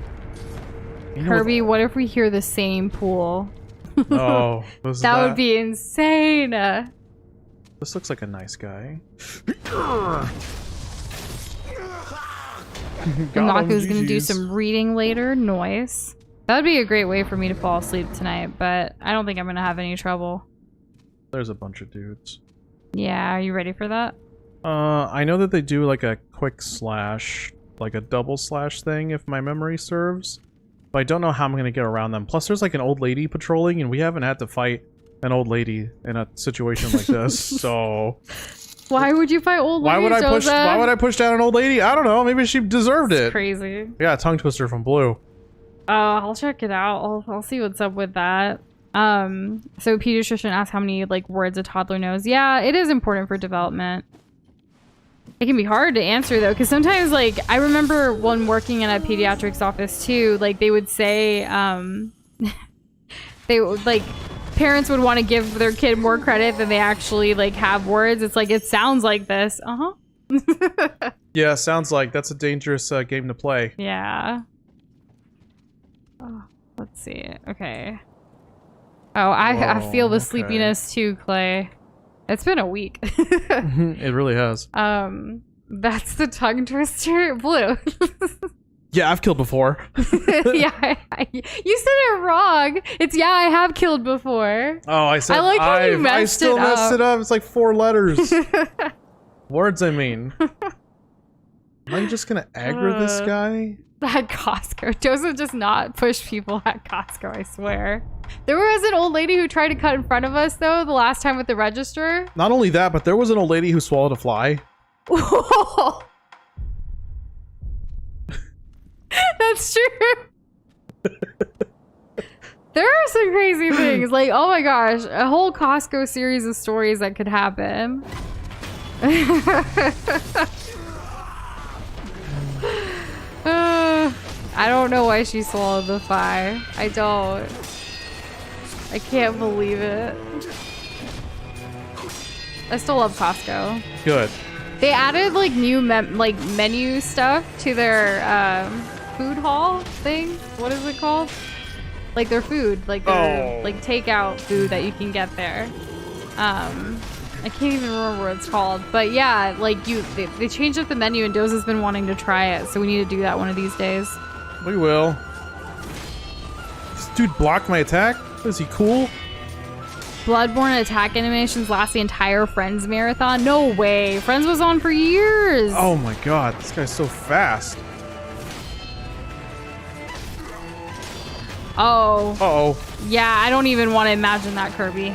You know, Kirby, what if we hear the same pool? Oh, that would be insane. This looks like a nice guy. Maku's gonna do some reading later. Noise. That would be a great way for me to fall asleep tonight, but I don't think I'm gonna have any trouble. There's a bunch of dudes. Yeah, are you ready for that? I know that they do like a quick slash, like a double slash thing, if my memory serves. But I don't know how I'm gonna get around them. Plus, there's like an old lady patrolling, and we haven't had to fight an old lady in a situation like this. So why would you fight old ladies? Why would I push down an old lady? I don't know. Maybe she deserved it. Crazy. Yeah, tongue twister from Blue. I'll check it out. I'll see what's up with that. So pediatrician asked how many like words a toddler knows. Yeah, it is important for development. It can be hard to answer though, because sometimes like I remember when working in a pediatrics office too, like they would say they would like parents would want to give their kid more credit than they actually like have words. It's like, it sounds like this. Yeah, sounds like that's a dangerous game to play. Yeah. Let's see. Okay. Oh, I feel the sleepiness too, Clay. It's been a week. It really has. That's the tongue twister. Blue. Yeah, I've killed before. Yeah, you said it wrong. It's I have killed before. Oh, I said I like how you messed I still it up. messed it up. It's like 4 letters. Words, I mean. Am I just gonna aggro this guy? At Costco. Doza does not push people at Costco, I swear. There was an old lady who tried to cut in front of us, though, the last time with the register. Not only that, but there was an old lady who swallowed a fly. That's true. There are some crazy things. Like, oh my gosh, a whole Costco series of stories that could happen. I don't know why she swallowed the fly. I don't. I can't believe it. I still love Costco. Good. They added like new menu stuff to their food hall thing. What is it called? Like their food, like their like takeout food that you can get there. I can't even remember what it's called, but yeah, like they changed up the menu and Doza's been wanting to try it, so we need to do that one of these days. We will. This dude blocked my attack? Is he cool? Bloodborne attack animations last the entire Friends marathon? No way. Friends was on for years. Oh my god, this guy's so fast. Oh. Uh-oh. Yeah, I don't even want to imagine that, Kirby.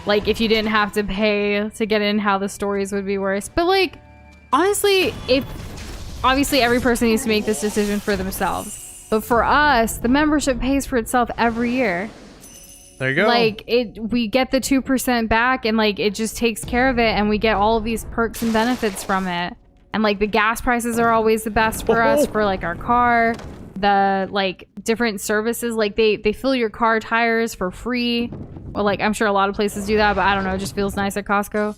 Like, if you didn't have to pay to get in, how the stories would be worse. But, like, honestly, obviously every person needs to make this decision for themselves. But for us, the membership pays for itself every year. There you go. Like, we get the 2% back, and, like, it just takes care of it, and we get all of these perks and benefits from it. And, like, the gas prices are always the best for us, for, like, our car. The, like, different services, like, they fill your car tires for free. Well, like, I'm sure a lot of places do that, but I don't know, it just feels nice at Costco.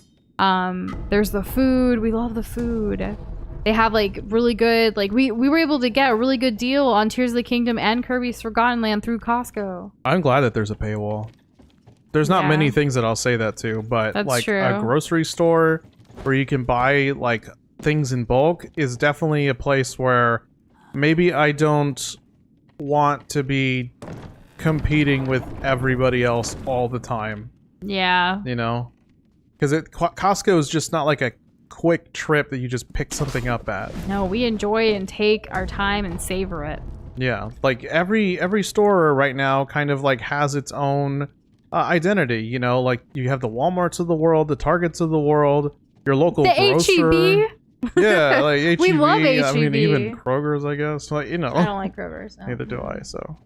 There's the food. We love the food. They have, like, really good, like, we were able to get a really good deal on Tears of the Kingdom and Kirby's Forgotten Land through Costco. I'm glad that there's a paywall. There's not many things that I'll say that to, but that's like true. A grocery store where you can buy, like, things in bulk is definitely a place where maybe I don't want to be competing with everybody else all the time. Yeah. You know? Because Costco is just not like a quick trip that you just pick something up at. No, we enjoy and take our time and savor it. Yeah. Like every store right now kind of like has its own identity, you know? Like you have the Walmarts of the world, the Targets of the world, your local grocer. HEB. Yeah, like HEB. We love HEB. I mean, even Kroger's, I guess. Like, you know. I don't like Kroger's. No. Neither do I, so.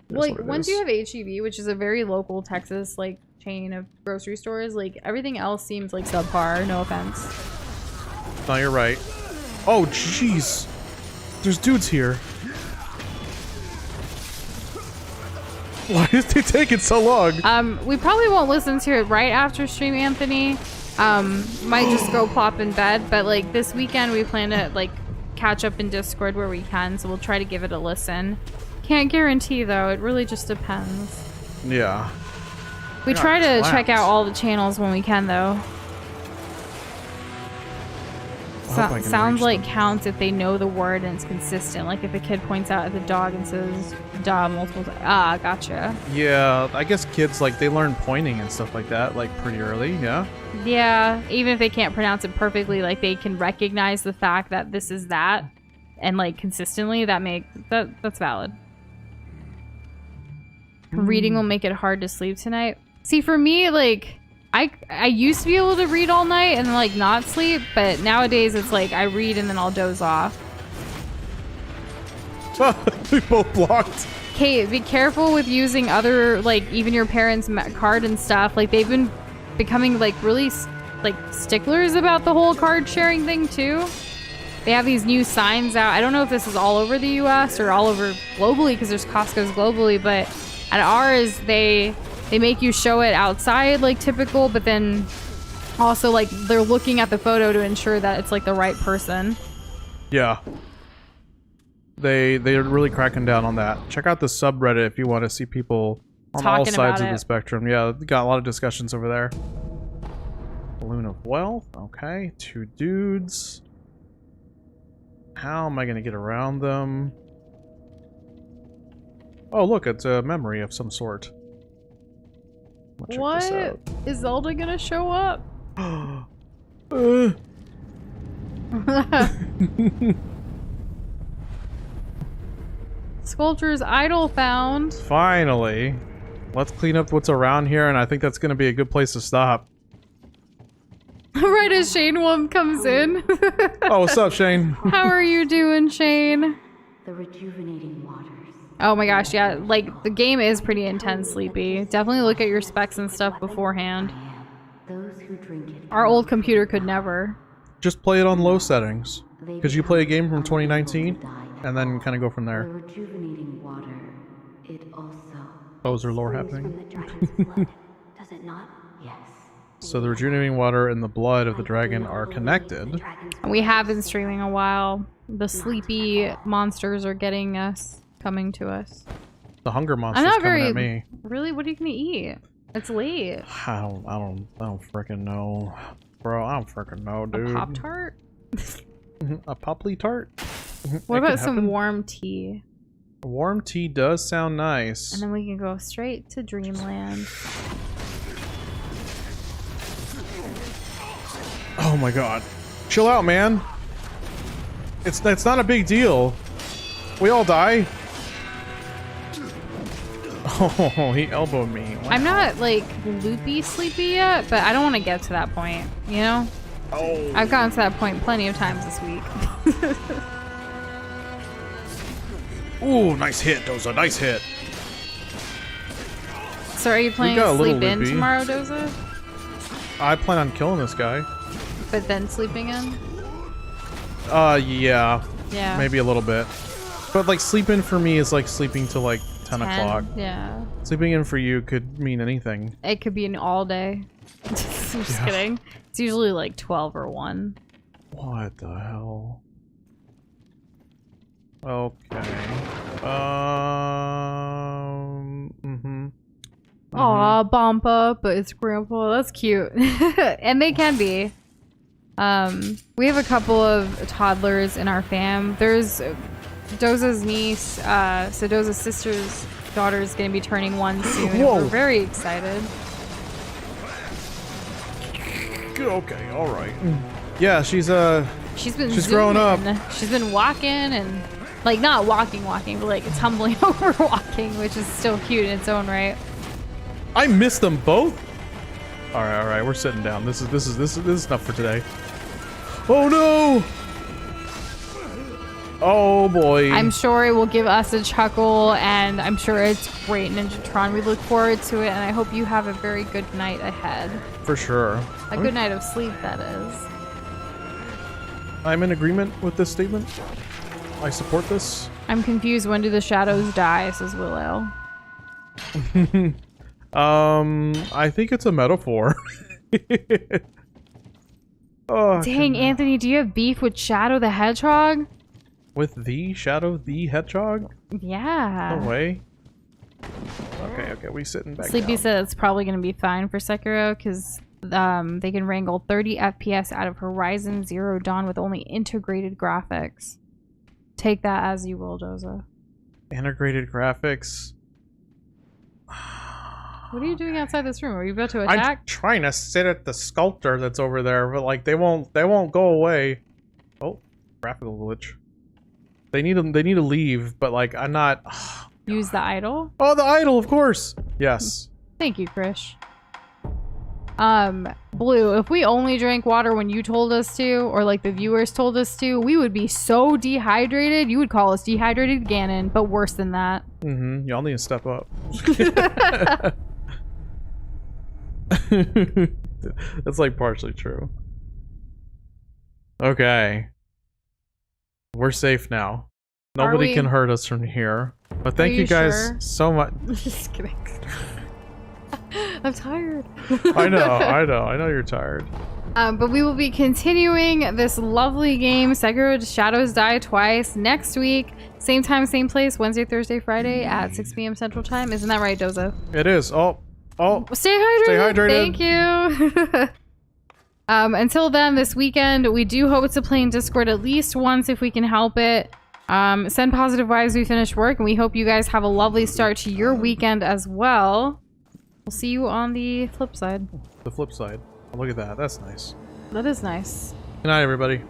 Like, once you have HEB, which is a very local Texas, like, chain of grocery stores, like, everything else seems like subpar. No offense. No, you're right. Oh, jeez. There's dudes here. Why is it taking so long? We probably won't listen to it right after stream, Anthony. Might just go plop in bed, but like this weekend we plan to like catch up in Discord where we can, so we'll try to give it a listen. Can't guarantee though, it really just depends. Yeah. We try to check out all the channels when we can though. Sounds like counts if they know the word and it's consistent. Like if a kid points out at the dog and says "da" multiple times. Ah, gotcha. Yeah, I guess kids like they learn pointing and stuff like that like pretty early. Yeah. Yeah, even if they can't pronounce it perfectly, like they can recognize the fact that this is that, and like consistently that's valid. Reading will make it hard to sleep tonight. See, for me, like I used to be able to read all night and like not sleep, but nowadays it's like I read and then I'll doze off. We both blocked. Kate, be careful with using other, like even your parents' card and stuff. Like they've been becoming like really like sticklers about the whole card sharing thing too. They have these new signs out. I don't know if this is all over the US or all over globally because there's Costco's globally, but at ours they make you show it outside like typical, but then also like they're looking at the photo to ensure that it's like the right person. Yeah. They're really cracking down on that. Check out the subreddit if you want to see people on all sides of the spectrum. Yeah, got a lot of discussions over there. Balloon of Wealth. Okay, 2 dudes. How am I going to get around them? Oh, look, it's a memory of some sort. What? Is Zelda gonna show up? Sculptor's idol found. Finally. Let's clean up what's around here, and I think that's going to be a good place to stop. Right as Shane Wum comes in. Oh, what's up, Shane? How are you doing, Shane? The rejuvenating waters. Oh my gosh, yeah, like, the game is pretty intense, Sleepy. Definitely look at your specs and stuff beforehand. Those who drink it. Our old computer could never. Just play it on low settings. Because you play a game from 2019, and then kind of go from The there. rejuvenating water, it also. Oh, is there lore happening? From the dragon's blood, does it not? Yes. So the rejuvenating water and the blood of the dragon are connected. We have been streaming a while. The sleepy monsters are getting us, coming to us. The hunger monster's coming at me. Really? What are you gonna eat? It's late. I don't freaking know. Bro, I don't freaking know, dude. A Pop-Tart? A Poppy tart? What about some warm tea? Warm tea does sound nice. And then we can go straight to Dreamland. Oh my god. Chill out, man. It's not a big deal. We all die. Oh, he elbowed me. Wow. I'm not, like, loopy sleepy yet, but I don't want to get to that point, you know? Oh. I've gotten to that point plenty of times this week. Ooh, nice hit, Doza. Nice hit. So are you planning to sleep in tomorrow, Doza? I plan on killing this guy. But then sleeping in? Yeah. Yeah. Maybe a little bit. But, like, sleep in for me is like sleeping till, like, 10 o'clock. Yeah. Sleeping in for you could mean anything. It could be an all day. Just kidding. It's usually like 12 or 1. What the hell? Okay. Aw, Bompa, but it's Grandpa. That's cute. And they can be. We have a couple of toddlers in our fam. There's Doza's niece, so Doza's sister's daughter is going to be turning 1 soon. Whoa. We're very excited. Okay, alright. Yeah, she's She's growing up. She's been walking and, like, not walking, but like tumbling over walking, which is still cute in its own right. I missed them both. Alright, we're sitting down. This is enough for today. Oh no! Oh boy. I'm sure it will give us a chuckle, and I'm sure it's great, Ninjatron. We look forward to it, and I hope you have a very good night ahead. For sure. A good night of sleep, that is. I'm in agreement with this statement. I support this. I'm confused. When do the shadows die, says Willow. I think it's a metaphor. Oh, dang, Anthony, do you have beef with Shadow the Hedgehog? With the Shadow the Hedgehog? Yeah. No way. Okay, we sitting back Sleepy down. said it's probably going to be fine for Sekiro because they can wrangle 30 FPS out of Horizon Zero Dawn with only integrated graphics. Take that as you will, Doza. Integrated graphics. What are you doing outside this room? Are you about to attack? I'm trying to sit at the sculptor that's over there, but like they won't go away. Oh, graphical glitch. They need to leave, but like I'm not. Use the idol? Oh, the idol, of course. Yes. Thank you, Krish. Blue, if we only drank water when you told us to, or like the viewers told us to, we would be so dehydrated. You would call us dehydrated Ganon, but worse than that. Mm-hmm. Y'all need to step up. That's like partially true. Okay. We're safe now. Nobody can hurt us from here. But thank you guys so much. Just kidding. I'm tired. I know you're tired. But we will be continuing this lovely game, Sekiro Shadows Die Twice, next week. Same time, same place, Wednesday, Thursday, Friday at 6 p.m. Central Time. Isn't that right, Doza? It is. Oh. Stay hydrated. Stay hydrated. Thank you. Until then, this weekend, we do hope to play in Discord at least once if we can help it. Send positive vibes we finish work, and we hope you guys have a lovely start to your weekend as well. We'll see you on the flip side. The flip side. Oh, look at that. That's nice. That is nice. Good night, everybody.